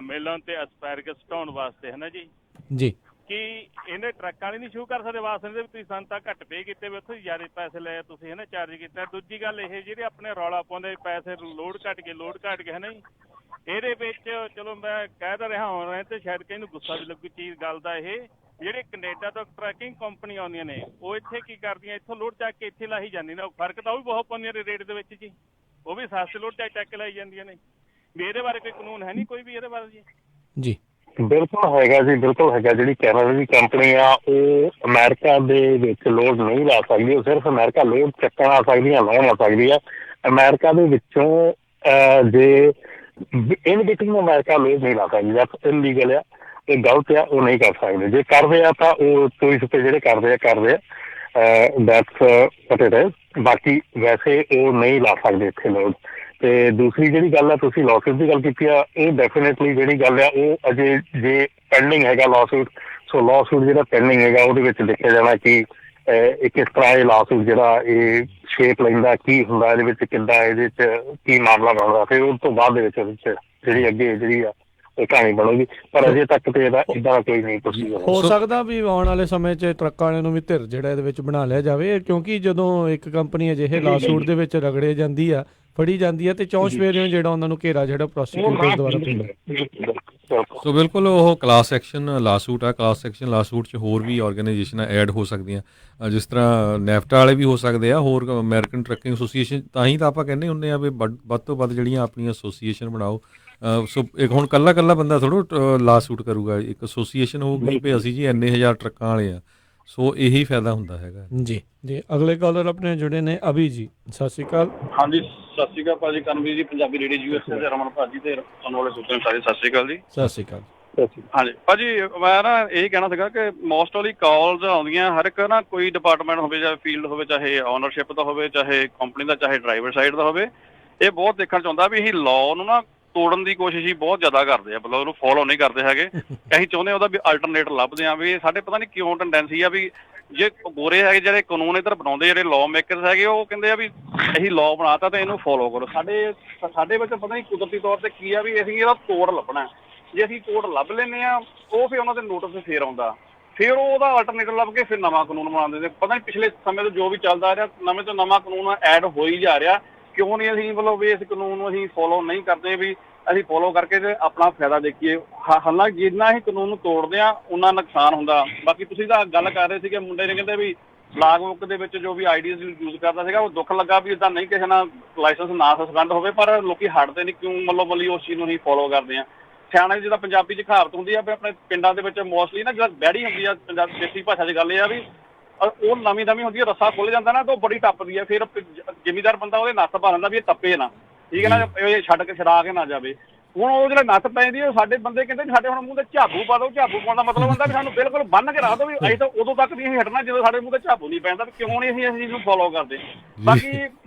ਮੇਲਨ ਤੇ ਅਸਪੈਰਗਸ ਹਟਾਉਣ ਵਾਸਤੇ, ਹੈ ਨਾ ਜੀ।
ਜੀ
ਕਿ ਇਹਨੇ ਟਰੱਕਾਂ ਵਾਲੇ ਨਹੀਂ ਸ਼ੁਰੂ ਕਰ ਸਕਦੇ ਵਾਸਤੇ ਦੇ ਵੀ ਤੁਸੀਂ ਸਾਨੂੰ ਤਾਂ ਘੱਟ ਪੇ ਕੀਤੇ ਵੀ ਉੱਥੋਂ ਜ਼ਿਆਦਾ ਪੈਸੇ ਲਏ ਤੁਸੀਂ, ਹੈ ਨਾ, ਚਾਰਜ ਕੀਤਾ। ਦੂਜੀ ਗੱਲ ਇਹ ਜਿਹੜੇ ਆਪਣੇ ਰੌਲਾ ਪਾਉਂਦੇ ਪੈਸੇ ਲੋਡ ਘੱਟ ਗਏ, ਹੈ ਨਾ ਜੀ। ਇਹਦੇ ਵਿੱਚ ਚਲੋ ਮੈਂ ਕਹਿ ਤਾਂ ਰਿਹਾ ਹੁਣ ਤੇ ਸ਼ਾਇਦ ਕਿਸੇ ਨੂੰ ਗੁੱਸਾ ਵੀ ਲੱਗੂ ਚੀਜ਼ ਗੱਲ ਦਾ, ਇਹ ਜਿਹੜੇ ਕੈਨੇਡਾ ਤੋਂ ਟਰੱਕਿੰਗ ਕੰਪਨੀ ਆਉਂਦੀਆਂ ਨੇ ਉਹ ਇੱਥੇ ਕੀ ਕਰਦੀਆਂ, ਇੱਥੋਂ ਲੋਡ ਚੱਕ ਕੇ ਇੱਥੇ ਲਾਹੀ ਜਾਂਦੀ ਨੇ। ਫਰਕ ਤਾਂ ਉਹ ਵੀ ਬਹੁਤ ਪਾਉਂਦੀਆਂ ਨੇ ਰੇਟ ਦੇ ਵਿੱਚ ਜੀ, ਉਹ ਵੀ ਸਸਤੇ ਲੋਡ ਚੱਕ ਕੇ ਲਾਈ ਜਾਂਦੀਆਂ ਨੇ। ਵੀ ਇਹਦੇ ਬਾਰੇ ਕੋਈ ਕਾਨੂੰਨ ਹੈ ਨਹੀਂ ਕੋਈ ਵੀ ਇਹਦੇ ਬਾਰੇ ਜੀ?
ਜੀ
ਬਿਲਕੁਲ ਹੈਗਾ ਜੀ, ਬਿਲਕੁਲ ਹੈਗਾ। ਜਿਹੜੀ ਕੈਨੇਡਾ ਦੀ ਕੰਪਨੀ ਆ ਉਹ ਅਮਰੀਕਾ ਦੇ ਵਿੱਚ ਲੋਡ ਨਹੀਂ ਲਾ ਸਕਦੀ, ਉਹ ਸਿਰਫ ਅਮਰੀਕਾ ਲੋਡ ਚੱਕਣ ਆ ਸਕਦੀ ਆ, ਲਾਉਣ ਆ ਸਕਦੀ ਆ। ਅਮਰੀਕਾ ਦੇ ਵਿੱਚੋਂ ਜੇ ਇਨ ਬਿਟਵੀਨ ਅਮਰੀਕਾ ਲੋਡ ਨਹੀਂ ਲਾ ਸਕਦੀ, ਜਾਂ ਇਲੀਗਲ ਆ, ਇਹ ਗਲਤ ਆ, ਉਹ ਨਹੀਂ ਕਰ ਸਕਦੇ। ਜੇ ਕਰਦੇ ਆ ਤਾਂ ਉਹ ਟੂਰਿਸਟ ਤੇ ਜਿਹੜੇ ਕਰਦੇ ਆ ਦੈਟਸ ਵਾਟ ਇਟ ਇਜ਼। ਬਾਕੀ ਵੈਸੇ ਉਹ ਨਹੀਂ ਲਾ ਸਕਦੇ ਇੱਥੇ ਲੋਡ। ਤੇ ਦੂਸਰੀ ਜਿਹੜੀ ਗੱਲ ਆ, ਤੁਸੀਂ ਲੌਸੂਟ ਦੀ ਗੱਲ ਕੀਤੀ ਆ, ਇਹ ਡੈਫੀਨੇਟਲੀ ਜਿਹੜੀ ਗੱਲ ਆ ਉਹ ਅਜੇ ਜੇ ਪੈਂਡਿੰਗ ਹੈਗਾ ਲੌਸੂਟ। ਸੋ ਲੌਸੂਟ ਜਿਹੜਾ ਪੈਂਡਿੰਗ ਹੈਗਾ ਉਹਦੇ ਵਿੱਚ ਦੇਖਿਆ ਜਾਣਾ ਕਿ ਇਹ ਕਿਸ ਤਰ੍ਹਾਂ ਇਹ ਲੌਸੂਟ ਜਿਹੜਾ ਇਹ ਸ਼ੇਪ ਲੈਂਦਾ, ਕੀ ਹੁੰਦਾ ਇਹਦੇ ਵਿੱਚ, ਕਿੱਦਾਂ ਇਹਦੇ 'ਚ ਕੀ ਮਾਮਲਾ ਬਣਦਾ, ਫਿਰ ਉਸ ਤੋਂ ਬਾਅਦ ਦੇ ਵਿੱਚ ਉਹਦੇ 'ਚ ਜਿਹੜੀ ਅੱਗੇ ਜਿਹੜੀ ਆ ਇਹ ਕਹਾਣੀ ਬਣੂਗੀ। ਪਰ ਅਜੇ ਤੱਕ ਤੇ ਇਹਦਾ ਇੱਦਾਂ ਕੋਈ ਨਹੀਂ ਪ੍ਰੋਸੀਜਰ
ਹੋ ਸਕਦਾ ਵੀ ਆਉਣ ਵਾਲੇ ਸਮੇਂ 'ਚ ਟਰੱਕਾਂ ਵਾਲਿਆਂ ਨੂੰ ਵੀ ਧਿਰ ਜਿਹੜਾ ਇਹਦੇ ਵਿੱਚ ਬਣਾ ਲਿਆ ਜਾਵੇ, ਕਿਉਂਕਿ ਜਦੋਂ ਇੱਕ ਕੰਪਨੀ ਅਜਿਹੇ ਲਾਸੂਟ ਦੇ ਵਿੱਚ ਰਗੜੇ ਜਾਂਦੀ ਆ, ਫੜੀ ਜਾਂਦੀ ਆ, ਤੇ ਚੌਂ ਸਵੇਰਿਓਂ ਜਿਹੜਾ ਉਹਨਾਂ ਨੂੰ ਘੇਰਾ ਜਿਹੜਾ ਪ੍ਰੋਸੀਕਿਊਟਰ ਦੁਆਰਾ ਪੈਂਦਾ।
ਸੋ ਬਿਲਕੁਲ ਉਹ ਕਲਾਸ ਐਕਸ਼ਨ ਲਾਸੂਟ ਆ। ਕਲਾਸ ਐਕਸ਼ਨ ਲਾਸੂਟ 'ਚ ਹੋਰ ਵੀ ਆਰਗੇਨਾਈਜੇਸ਼ਨਾਂ ਐਡ ਹੋ ਸਕਦੀਆਂ, ਜਿਸ ਤਰ੍ਹਾਂ ਨੈਫਟਾ ਵਾਲੇ ਵੀ ਹੋ ਸਕਦੇ ਆ, ਹੋਰ ਅਮਰੀਕਨ ਟਰੱਕਿੰਗ ਐਸੋਸੀਏਸ਼ਨ। ਤਾਂ ਹੀ ਤਾਂ ਆਪਾਂ ਕਹਿੰਦੇ ਹੁੰਦੇ ਆ ਵੀ ਵੱਧ ਤੋਂ ਵੱਧ ਜਿਹੜੀਆਂ ਆਪਣੀਆਂ ਐਸੋਸੀਏਸ਼ਨ ਬਣਾਓ। ਸੋ ਇੱਕ ਹੁਣ ਕੱਲਾ ਬੰਦਾ ਥੋੜ੍ਹਾ ਲਾਸੂਟ ਕਰੂਗਾ, ਇੱਕ ਐਸੋਸੀਏਸ਼ਨ ਹੋਊਗੀ ਵੀ ਅਸੀਂ ਜੀ ਇੰਨੇ ਹਜ਼ਾਰ ਟਰੱਕਾਂ ਵਾਲੇ ਆ। ਸੋ ਇਹੀ ਫਾਇਦਾ ਹੁੰਦਾ ਹੈਗਾ।
ਜੀ ਜੀ, ਅਗਲੇ ਕਾਲਰ ਆਪਣੇ ਜੁੜੇ ਨੇ ਅਭੀ ਜੀ, ਸਤਿ ਸ਼੍ਰੀ ਅਕਾਲ।
ਹਾਂਜੀ, ਸਤਿ ਸ਼੍ਰੀ ਅਕਾਲ ਭਾਜੀ, ਕਰਮਵੀਰ ਜੀ, ਪੰਜਾਬੀ ਰੇਡੀਓ ਯੂਐਸਏ ਦੇ ਰਮਨ ਭਾਜੀ ਤੇ ਆਉਣ ਵਾਲੇ ਸੂਚਨ ਸਾਰੇ, ਸਤਿ ਸ਼੍ਰੀ ਅਕਾਲ ਜੀ।
ਸਤਿ ਸ਼੍ਰੀ ਅਕਾਲ।
ਹਾਂਜੀ ਭਾਜੀ, ਮੈਂ ਨਾ ਇਹ ਕਹਿਣਾ ਸੀਗਾ ਕਿ ਮੋਸਟ ਆਫਲੀ ਕਾਲਸ ਆਉਂਦੀਆਂ ਹਰ ਇੱਕ ਨਾ, ਕੋਈ ਡਿਪਾਰਟਮੈਂਟ ਹੋਵੇ, ਚਾਹੇ ਫੀਲਡ ਹੋਵੇ, ਚਾਹੇ ਓਨਰਸ਼ਿਪ ਦਾ ਹੋਵੇ, ਚਾਹੇ ਕੰਪਨੀ ਦਾ, ਚਾਹੇ ਡਰਾਈਵਰ ਸਾਈਡ ਦਾ ਹੋਵੇ, ਇਹ ਬਹੁਤ ਦੇਖਣ 'ਚ ਆਉਂਦਾ ਵੀ ਅਸੀਂ ਲਾਅ ਨੂੰ ਨਾ ਤੋੜਨ ਦੀ ਕੋਸ਼ਿਸ਼ ਹੀ ਬਹੁਤ ਜ਼ਿਆਦਾ ਕਰਦੇ ਆ, ਮਤਲਬ ਉਹਨੂੰ ਫੋਲੋ ਨਹੀਂ ਕਰਦੇ ਹੈਗੇ। ਅਸੀਂ ਚਾਹੁੰਦੇ ਉਹਦਾ ਵੀ ਅਲਟਰਨੇਟ ਲੱਭਦੇ ਆ। ਵੀ ਸਾਡੇ ਪਤਾ ਨਹੀਂ ਕਿਉਂ ਟੈਂਡੈਂਸੀ ਆ ਵੀ ਜੇ ਗੋਰੇ ਹੈਗੇ ਜਿਹੜੇ ਕਾਨੂੰਨ ਇੱਧਰ ਬਣਾਉਂਦੇ, ਜਿਹੜੇ ਲਾਅ ਮੇਕਰਸ ਹੈਗੇ, ਉਹ ਕਹਿੰਦੇ ਆ ਵੀ ਅਸੀਂ ਲਾਅ ਬਣਾਤਾ ਤੇ ਇਹਨੂੰ ਫੋਲੋ ਕਰੋ। ਸਾਡੇ ਵਿੱਚ ਪਤਾ ਨਹੀਂ ਕੁਦਰਤੀ ਤੌਰ ਤੇ ਕੀ ਆ ਵੀ ਅਸੀਂ ਇਹਦਾ ਤੋੜ ਲੱਭਣਾ। ਜੇ ਅਸੀਂ ਤੋੜ ਲੱਭ ਲੈਂਦੇ ਆ, ਉਹ ਫਿਰ ਉਹਨਾਂ ਦੇ ਨੋਟਿਸ ਫੇਰ ਆਉਂਦਾ, ਫਿਰ ਉਹ ਉਹਦਾ ਅਲਟਰਨੇਟਿਵ ਲੱਭ ਕੇ ਫਿਰ ਨਵਾਂ ਕਾਨੂੰਨ ਬਣਾ ਦਿੰਦੇ। ਪਤਾ ਨਹੀਂ ਪਿਛਲੇ ਸਮੇਂ ਤੋਂ ਜੋ ਵੀ ਚੱਲਦਾ ਆ ਰਿਹਾ, ਨਵੇਂ ਤੋਂ ਨਵਾਂ ਕਾਨੂੰਨ ਐਡ ਹੋ ਹੀ ਜਾ ਰਿਹਾ। ਕਿਉਂ ਨਹੀਂ ਅਸੀਂ ਮਤਲਬ ਵੀ ਇਸ ਕਾਨੂੰਨ ਨੂੰ ਅਸੀਂ ਫੋਲੋ ਨਹੀਂ ਕਰਦੇ, ਵੀ ਅਸੀਂ ਫੋਲੋ ਕਰਕੇ ਤੇ ਆਪਣਾ ਫਾਇਦਾ ਦੇਖੀਏ। ਹਾਲਾਂਕਿ ਜਿੰਨਾ ਅਸੀਂ ਕਾਨੂੰਨ ਨੂੰ ਤੋੜਦੇ ਆ ਉਨਾ ਨੁਕਸਾਨ ਹੁੰਦਾ। ਬਾਕੀ ਤੁਸੀਂ ਤਾਂ ਗੱਲ ਕਰ ਰਹੇ ਸੀਗੇ, ਮੁੰਡੇ ਨੇ ਕਹਿੰਦੇ ਵੀ ਲਾਗ ਬੁੱਕ ਦੇ ਵਿੱਚ ਜੋ ਵੀ ਆਈਡੀਜ਼ ਯੂਜ਼ ਕਰਦਾ ਸੀਗਾ, ਉਹ ਦੁੱਖ ਲੱਗਾ ਵੀ ਇਦਾਂ ਨਹੀਂ ਕਿਸੇ ਨਾਲ ਲਾਇਸੈਂਸ ਨਾ ਸਸਪੈਂਡ ਹੋਵੇ, ਪਰ ਲੋਕੀ ਹਟਦੇ ਨਹੀਂ ਕਿਉਂ, ਮਤਲਬ ਉਸ ਚੀਜ਼ ਨੂੰ ਅਸੀਂ ਫੋਲੋ ਕਰਦੇ ਆ। ਸਿਆਣੇ ਜਿੱਦਾਂ ਪੰਜਾਬੀ 'ਚ ਕਹਾਵਤ ਹੁੰਦੀ ਆ ਵੀ ਆਪਣੇ ਪਿੰਡਾਂ ਦੇ ਵਿੱਚ ਮੋਸਟਲੀ ਨਾ ਜਿਹੜਾ ਬੈੜੀ ਹੁੰਦੀ ਆ, ਪੰਜਾਬੀ ਦੇਸੀ ਭਾਸ਼ਾ 'ਚ ਗੱਲ ਇਹ ਆ ਵੀ ਉਹ ਨਵੀਂ ਹੁੰਦੀ ਆ, ਰੱਸਾ ਖੁੱਲ ਜਾਂਦਾ ਨਾ ਤਾਂ ਉਹ ਬੜੀ ਟੱਪਦੀ ਆ। ਫਿਰ ਜ਼ਿਮੀਦਾਰ ਬੰਦਾ ਉਹਦੇ ਨੱਥ ਪਾ ਲੈਂਦਾ ਵੀ ਇਹ ਟੱਪੇ ਨਾ, ਠੀਕ ਹੈ ਨਾ, ਇਹ ਛੱਡ ਕੇ ਛਡਾ ਕੇ ਨਾ ਜਾਵੇ। ਹੁਣ ਉਹ ਜਿਹੜਾ ਨੱਥ ਪੈ ਜਾਂਦੀ, ਸਾਡੇ ਬੰਦੇ ਕਹਿੰਦੇ ਸਾਡੇ ਹੁਣ ਮੂੰਹ ਤੇ ਝਾਬੂ ਪਾ ਦਿਓ। ਝਾਬੂ ਪਾਉਣ ਦਾ ਮਤਲਬ ਹੁੰਦਾ ਵੀ ਸਾਨੂੰ ਬਿਲਕੁਲ ਬੰਨ੍ਹ ਕੇ ਰੱਖ ਦਿਓ, ਵੀ ਅਸੀਂ ਤਾਂ ਉਦੋਂ ਤੱਕ ਨਹੀਂ ਅਸੀਂ ਹਟਣਾ ਜਦੋਂ ਸਾਡੇ ਮੂੰਹ ਤੇ ਝਾਬੂ ਨਹੀਂ ਪੈਂਦਾ। ਕਿਉਂ ਨਹੀਂ ਅਸੀਂ ਇਸ ਚੀਜ਼ ਨੂੰ ਫੋਲੋ ਕਰਦੇ। ਬਾਕੀ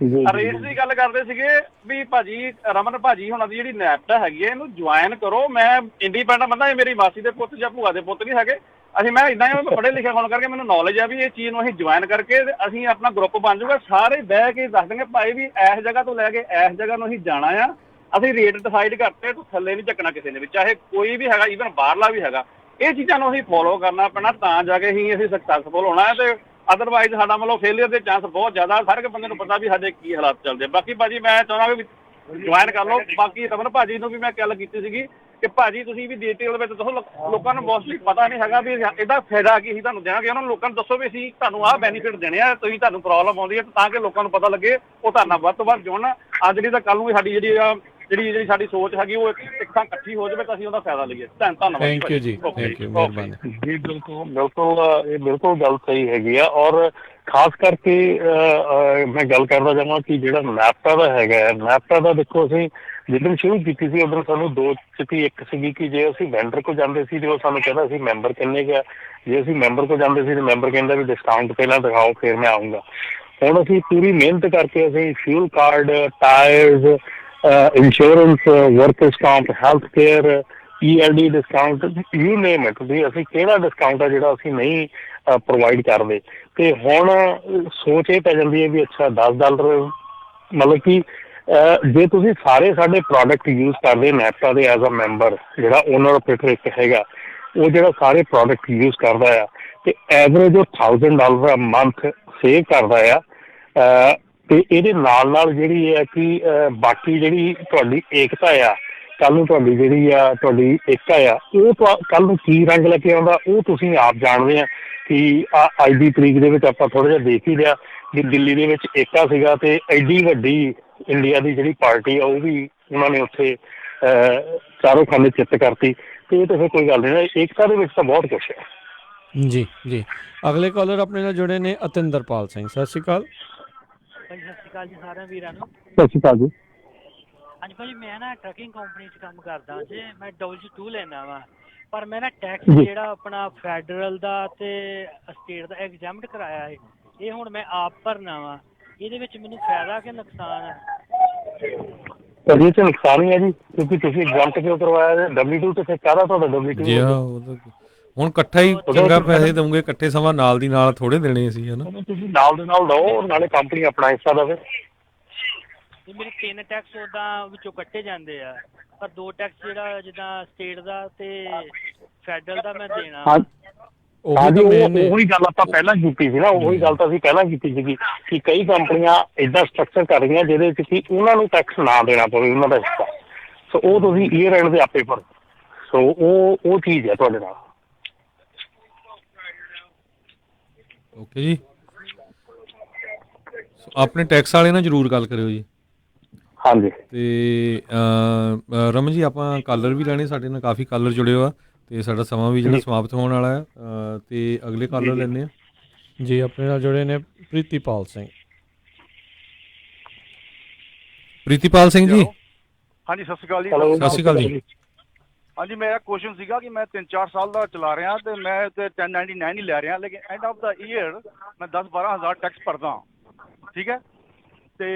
ਰੇਟ ਦੀ ਗੱਲ ਕਰਦੇ ਸੀਗੇ ਵੀ ਭਾਜੀ, ਰਮਨ ਭਾਜੀ ਹੁਣਾਂ ਦੀ ਜਿਹੜੀ ਨੈਪਟਾ ਹੈਗੀ ਹੈ, ਇਹਨੂੰ ਜੁਆਇਨ ਕਰੋ। ਮੈਂ ਇੰਡੀਪੈਂਡੈਂਟ ਬੰਦਾ, ਇਹ ਮੇਰੀ ਮਾਸੀ ਦੇ ਪੁੱਤ ਜਾਂ ਭੂਆ ਦੇ ਪੁੱਤ ਨਹੀਂ ਹੈਗੇ। ਮੈਂ ਇੱਦਾਂ ਹੀ ਪੜ੍ਹੇ ਲਿਖੇ ਹੋਣ ਕਰਕੇ ਮੈਨੂੰ ਨੌਲੇਜ ਆ ਵੀ ਇਹ ਚੀਜ਼ ਨੂੰ ਅਸੀਂ ਜੁਆਇਨ ਕਰਕੇ ਅਸੀਂ ਆਪਣਾ ਗਰੁੱਪ ਬਣ ਜਾਊਗਾ। ਸਾਰੇ ਬਹਿ ਕੇ ਦੱਸ ਦੇਣਗੇ ਭਾਈ ਵੀ ਇਸ ਜਗ੍ਹਾ ਤੋਂ ਲੈ ਕੇ ਇਸ ਜਗ੍ਹਾ ਨੂੰ ਅਸੀਂ ਜਾਣਾ ਆ, ਅਸੀਂ ਰੇਟ ਡਿਸਾਈਡ ਕਰਤੇ, ਤੂੰ ਥੱਲੇ ਨਹੀਂ ਚੱਕਣਾ ਕਿਸੇ ਨੇ ਵੀ, ਚਾਹੇ ਕੋਈ ਵੀ ਹੈਗਾ, ਈਵਨ ਬਾਹਰਲਾ ਵੀ ਹੈਗਾ। ਇਹ ਚੀਜ਼ਾਂ ਨੂੰ ਅਸੀਂ ਫੋਲੋ ਕਰਨਾ ਪੈਣਾ, ਤਾਂ ਜਾ ਕੇ ਹੀ ਅਸੀਂ ਸਕਸੈਸਫੁਲ ਹੋਣਾ ਹੈ। ਤੇ ਅਦਰਵਾਈਜ਼ ਸਾਡਾ ਮਤਲਬ ਫੇਲੀਅਰ ਦੇ ਚਾਂਸ ਬਹੁਤ ਜ਼ਿਆਦਾ। ਹਰ ਇੱਕ ਬੰਦੇ ਨੂੰ ਪਤਾ ਵੀ ਸਾਡੇ ਕੀ ਹਾਲਾਤ ਚੱਲਦੇ। ਬਾਕੀ ਭਾਜੀ ਮੈਂ ਚਾਹੁੰਦਾ ਵੀ ਜੁਆਇਨ ਕਰ ਲਓ। ਬਾਕੀ ਰਮਨ ਭਾਜੀ ਨੂੰ ਵੀ ਮੈਂ ਗੱਲ ਕੀਤੀ ਸੀਗੀ ਕਿ ਭਾਜੀ ਤੁਸੀਂ ਵੀ ਡਿਟੇਲ ਵਿੱਚ ਦੱਸੋ, ਲੋਕਾਂ ਨੂੰ ਮੋਸਟਲੀ ਪਤਾ ਨਹੀਂ ਹੈਗਾ ਵੀ ਇਹਦਾ ਫਾਇਦਾ ਕੀ ਅਸੀਂ ਤੁਹਾਨੂੰ ਦੇਵਾਂਗੇ। ਉਹਨਾਂ ਨੂੰ ਲੋਕਾਂ ਨੂੰ ਦੱਸੋ ਵੀ ਅਸੀਂ ਤੁਹਾਨੂੰ ਆਹ ਬੈਨੀਫਿਟ ਦੇਣੇ ਆ, ਤੁਸੀਂ ਤੁਹਾਨੂੰ ਪ੍ਰੋਬਲਮ ਆਉਂਦੀ ਹੈ, ਤਾਂ ਕਿ ਲੋਕਾਂ ਨੂੰ ਪਤਾ ਲੱਗੇ, ਉਹ ਤੁਹਾਡੇ ਨਾਲ ਵੱਧ ਤੋਂ ਵੱਧ ਜੁੜਨ। ਅੱਜ ਨਹੀਂ ਤਾਂ ਕੱਲ ਨੂੰ ਸਾਡੀ ਜਿਹੜੀ ਸਾਡੀ ਸੋਚ ਹੈਗੀ ਉਹ ਇੱਕ ਥਾਂ ਇਕੱਠੀ ਹੋ ਜਾਵੇ ਤਾਂ ਅਸੀਂ ਉਹਦਾ ਫਾਇਦਾ ਲਈਏ। ਧੰਨਵਾਦ।
ਥੈਂਕ ਯੂ ਜੀ, ਥੈਂਕ ਯੂ, ਮਿਹਰਬਾਨੀ
ਜੀ। ਬਿਲਕੁਲ ਗੱਲ ਸਹੀ ਹੈਗੀ ਆ। ਔਰ ਖਾਸ ਕਰਕੇ ਮੈਂ ਗੱਲ ਕਰਦਾ ਜਾਵਾਂ ਕਿ ਜਿਹੜਾ ਨੈਪਟਾ ਦਾ ਹੈਗਾ, ਨੈਪਟਾ ਦਾ ਦੇਖੋ ਅਸੀਂ ਜਿੱਦਣ ਸ਼ੁਰੂ ਕੀਤੀ ਸੀ ਉਦੋਂ ਸਾਨੂੰ ਦੋ ਸਥਿਤੀ ਇੱਕ ਸੀਗੀ ਕਿ ਜੇ ਅਸੀਂ ਵੈਂਡਰ ਕੋਲ ਜਾਂਦੇ ਸੀ ਤੇ ਉਹ ਸਾਨੂੰ ਕਹਿੰਦਾ ਸੀ ਮੈਂਬਰ ਕਿੰਨੇ ਕੁ ਆ। ਜੇ ਅਸੀਂ ਮੈਂਬਰ ਕੋਲ ਜਾਂਦੇ ਸੀ ਤੇ ਮੈਂਬਰ ਕਹਿੰਦਾ ਵੀ ਡਿਸਕਾਊਂਟ ਪਹਿਲਾਂ ਦਿਖਾਓ ਫਿਰ ਮੈਂ ਆਊਂਗਾ। ਹੁਣ ਅਸੀਂ ਪੂਰੀ ਮਿਹਨਤ ਕਰਕੇ ਅਸੀਂ fuel card, tires, insurance, workers comp, health care, ELD discount, you name it, we ਅਸੀਂ ਕਿਹੜਾ ਡਿਸਕਾਊਂਟ ਆ ਜਿਹੜਾ ਅਸੀਂ ਨਹੀਂ ਪ੍ਰੋਵਾਈਡ ਕਰਦੇ। ਤੇ ਹੁਣ ਸੋਚ ਇਹ ਪੈ ਜਾਂਦੀ ਹੈ ਵੀ ਅੱਛਾ $10 ਮਤਲਬ ਕਿ ਜੇ ਤੁਸੀਂ ਸਾਰੇ ਸਾਡੇ ਪ੍ਰੋਡਕਟ ਯੂਜ਼ ਕਰਦੇ ਨੈਪਟਾ ਦੇ ਐਜ਼ ਅ ਮੈਂਬਰ, ਜਿਹੜਾ ਓਨਰ ਆਪਰੇਟਰ ਇੱਕ ਹੈਗਾ, ਉਹ ਜਿਹੜਾ ਸਾਰੇ ਪ੍ਰੋਡਕਟ ਯੂਜ਼ ਕਰਦਾ ਆ ਤੇ ਐਵਰੇਜ ਉਹ $1000 ਮੰਥ ਸੇਵ ਕਰਦਾ ਆ। ਤੇ ਇਹਦੇ ਨਾਲ ਜਿਹੜੀ ਹੈ ਕਿ ਬਾਕੀ ਜਿਹੜੀ ਤੁਹਾਡੀ ਏਕਤਾ ਆ, ਕੱਲ ਨੂੰ ਤੁਹਾਡੀ ਜਿਹੜੀ ਆ ਤੁਹਾਡੀ ਏਕਤਾ ਆ, ਉਹ ਕੱਲ ਨੂੰ ਕੀ ਰੰਗ ਲੈ ਕੇ ਆਉਂਦਾ ਉਹ ਤੁਸੀਂ ਆਪ ਜਾਣਦੇ ਆ। ਕਿ ਅੱਜ ਦੀ ਤਰੀਕ ਦੇ ਵਿੱਚ ਆਪਾਂ ਥੋੜ੍ਹਾ ਜਿਹਾ ਦੇਖ ਹੀ ਲਿਆ ਕਿ ਦਿੱਲੀ ਦੇ ਵਿੱਚ ਏਕਤਾ ਸੀਗਾ ਤੇ ਐਡੀ ਵੱਡੀ ਇੰਡੀਆ ਦੀ ਜਿਹੜੀ ਪਾਰਟੀ ਆ ਉਹ ਵੀ ਉਹਨਾਂ ਨੇ ਉੱਥੇ ਚਾਰੋਂ ਖਾਨੇ ਚਿੱਤ ਕਰਤੀ। ਤੇ ਇਹ ਤਾਂ ਫਿਰ ਕੋਈ ਗੱਲ ਨਹੀਂ, ਏਕਤਾ ਦੇ ਵਿੱਚ ਤਾਂ ਬਹੁਤ ਕੁਛ ਹੈ।
ਜੀ ਜੀ, ਅਗਲੇ ਕਾਲਰ ਆਪਣੇ ਨਾਲ ਜੁੜੇ ਨੇ ਅਤਿੰਦਰਪਾਲ ਸਿੰਘ, ਸਤਿ ਸ਼੍ਰੀ ਅਕਾਲ।
ਭਾਜੀ ਸਤਿ ਸ਼੍ਰੀ ਅਕਾਲ ਜੀ ਸਾਰਿਆਂ ਵੀਰਾਂ ਨੂੰ।
ਸਤਿ ਸ਼੍ਰੀ ਅਕਾਲ ਜੀ।
ਹਾਂਜੀ ਭਾਜੀ, ਮੈਂ ਨਾ ਟਰੱਕਿੰਗ ਕੰਪਨੀ 'ਚ ਕੰਮ ਕਰਦਾ ਜੀ। ਮੈਂ W2 ਲੈਣਾ ਵਾ, ਪਰ ਮੈਂ ਨਾ ਟੈਕਸ ਜਿਹੜਾ ਆਪਣਾ ਫੈਡਰਲ ਦਾ ਤੇ ਸਟੇਟ ਦਾ ਐਗਜ਼ੈਮਟ ਕਰਾਇਆ ਹੈ, ਇਹ ਹੁਣ ਮੈਂ ਆਪ ਭਰਨਾ ਵਾ। ਇਹਦੇ ਵਿੱਚ ਮੈਨੂੰ ਫਾਇਦਾ ਕਿ ਨੁਕਸਾਨ ਹੈ?
ਪਰ ਇਹ ਤਾਂ ਨੁਕਸਾਨ ਹੀ ਹੈ ਜੀ, ਕਿਉਂਕਿ ਤੁਸੀਂ ਐਗਜ਼ੈਮਟ ਕਿਉਂ ਕਰਵਾਇਆ? W2 ਤੇ ਫਿਰ ਕਾਹਦਾ ਤੁਹਾਡਾ W2?
ਜੀ ਹੁਣ ਇਕੱਠਾ ਹੀ ਚੰਗਾ ਪੈਸੇ ਦਊਂਗੇ, ਇਕੱਠੇ ਸਮਾਂ ਨਾਲ ਦੀ ਨਾਲ ਥੋੜੇ ਦੇਣੇ ਸੀ ਹਨਾ।
ਤੁਸੀਂ ਨਾਲ ਦੇ ਨਾਲ ਦਓ, ਨਾਲੇ ਕੰਪਨੀ ਆਪਣਾ ਹਿੱਸਾ ਦੇਵੇ।
ਮੇਰੇ 3 ਟੈਕਸ ਉਦਾਂ ਵਿੱਚੋਂ ਕੱਟੇ ਜਾਂਦੇ ਆ, ਪਰ 2 ਟੈਕਸ ਜਿਹੜਾ ਜਿੱਦਾਂ ਸਟੇਟ ਦਾ ਤੇ ਫੈਡਰਲ ਦਾ ਮੈਂ ਦੇਣਾ।
ਹਾਂਜੀ, ਉਹੀ ਗੱਲ ਆਪਾਂ ਪਹਿਲਾਂ ਕੀਤੀ ਸੀ ਨਾ, ਉਹੀ ਗੱਲ ਤਾਂ ਅਸੀਂ ਪਹਿਲਾਂ ਕੀਤੀ ਸੀਗੀ ਕਿ ਕਈ ਕੰਪਨੀਆਂ ਏਦਾਂ ਸਟਰਕਚਰ ਕਰ ਰਹੀਆਂ ਜਿਹਦੇ ਚ ਕਿ ਉਹਨਾਂ ਨੂੰ ਟੈਕਸ ਨਾ ਦੇਣਾ ਪਵੇ ਉਹਨਾਂ ਦਾ ਹਿੱਸਾ। ਸੋ ਉਹ ਤੁਸੀਂ ਈਅਰ ਐਂਡ ਦੇ ਆਪੇ ਭਰੋ। ਸੋ ਉਹ ਚੀਜ਼ ਹੈ ਤੁਹਾਡੇ ਨਾਲ।
ਓਕੇ ਜੀ, ਆਪਣੇ ਟੈਕਸ ਵਾਲੇ ਨਾਲ ਜ਼ਰੂਰ ਗੱਲ ਕਰਿਓ ਜੀ।
ਹਾਂਜੀ।
ਤੇ ਰਮਨ ਜੀ, ਆਪਾਂ ਕਾਲਰ ਵੀ ਲੈਣੇ, ਸਾਡੇ ਨਾਲ ਕਾਫੀ ਕਾਲਰ ਜੁੜੇ ਹੋ ਆ ਤੇ ਸਾਡਾ ਸਮਾਂ ਵੀ ਜਿਹੜਾ ਸਮਾਪਤ ਹੋਣ ਵਾਲਾ ਆ, ਤੇ ਅਗਲੇ ਕਾਲਰ ਲੈਣੇ ਆ।
ਜੀ ਆਪਣੇ ਨਾਲ ਜੁੜੇ ਨੇ ਪ੍ਰੀਤੀਪਾਲ ਸਿੰਘ।
ਪ੍ਰੀਤੀਪਾਲ ਸਿੰਘ ਜੀ,
ਹਾਂਜੀ ਸਤਿ ਸ਼੍ਰੀ ਅਕਾਲ ਜੀ।
ਸਤਿ ਸ਼੍ਰੀ ਅਕਾਲ ਜੀ।
ਹਾਂਜੀ ਮੇਰਾ ਕੁਐਸਚਨ ਸੀਗਾ ਕਿ ਮੈਂ 3-4 ਸਾਲ ਦਾ ਚਲਾ ਰਿਹਾ ਤੇ ਮੈਂ ਤੇ 1099 ਹੀ ਲੈ ਰਿਹਾ, ਲੇਕਿਨ ਐਂਡ ਆਫ ਦਾ ਈਅਰ ਮੈਂ 10-12 ਹਜ਼ਾਰ ਟੈਕਸ ਭਰਦਾ, ਠੀਕ ਹੈ, ਤੇ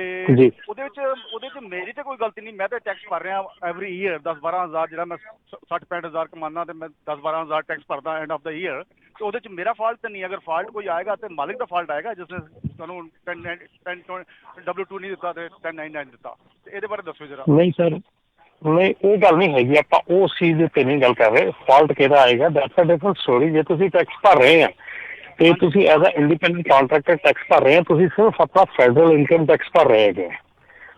ਉਹਦੇ ਵਿੱਚ ਮੇਰੀ ਤੇ ਕੋਈ ਗਲਤੀ ਨਹੀਂ, ਮੈਂ ਤੇ ਟੈਕਸ ਭਰ ਰਿਹਾ ਐਵਰੀ ਈਅਰ 10-12 ਹਜ਼ਾਰ, ਜਿਹੜਾ ਮੈਂ 60-65 ਹਜ਼ਾਰ ਕਮਾਨਾ ਤੇ ਮੈਂ 10-12 ਹਜ਼ਾਰ ਟੈਕਸ ਭਰਦਾ ਐਂਡ ਆਫ ਦਾ ਈਅਰ, ਤੇ ਉਹਦੇ ਚ ਮੇਰਾ ਫਾਲਟ ਤਾਂ ਨਹੀਂ। ਅਗਰ ਫਾਲਟ ਕੋਈ ਆਏਗਾ ਤੇ ਮਾਲਿਕ ਦਾ ਫਾਲਟ ਆਏਗਾ ਜਿਸਨੇ ਤੁਹਾਨੂੰ 10W2 ਨਹੀਂ ਦਿੱਤਾ ਤੇ 1099 ਦਿੱਤਾ, ਤੇ ਇਹਦੇ ਬਾਰੇ ਦੱਸੋ ਜਰਾ।
ਨਹੀਂ ਸਰ, ਨਹੀਂ ਉਹ ਗੱਲ ਨਹੀਂ ਹੈਗੀ, ਆਪਾਂ ਉਸ ਚੀਜ਼ ਦੇ ਉੱਤੇ ਨਹੀਂ ਗੱਲ ਕਰ ਰਹੇ। ਫਾਲਟ ਕਿਹਦਾ ਆਏਗਾ ਦੈਟਸ ਅ ਡਿਫਰੈਂਟ ਸਟੋਰੀ। ਜੇ ਤੁਸੀਂ ਟੈਕਸ ਭਰ ਰਹੇ ਆ ਤੇ ਤੁਸੀਂ as a independent contractor tax ਭਰ ਰਹੇ ਆ, ਤੁਸੀਂ ਸਿਰਫ ਆਪਣਾ ਫੈਡਰਲ ਇਨਕਮ ਟੈਕਸ ਭਰ ਰਹੇ ਹੈਗੇ।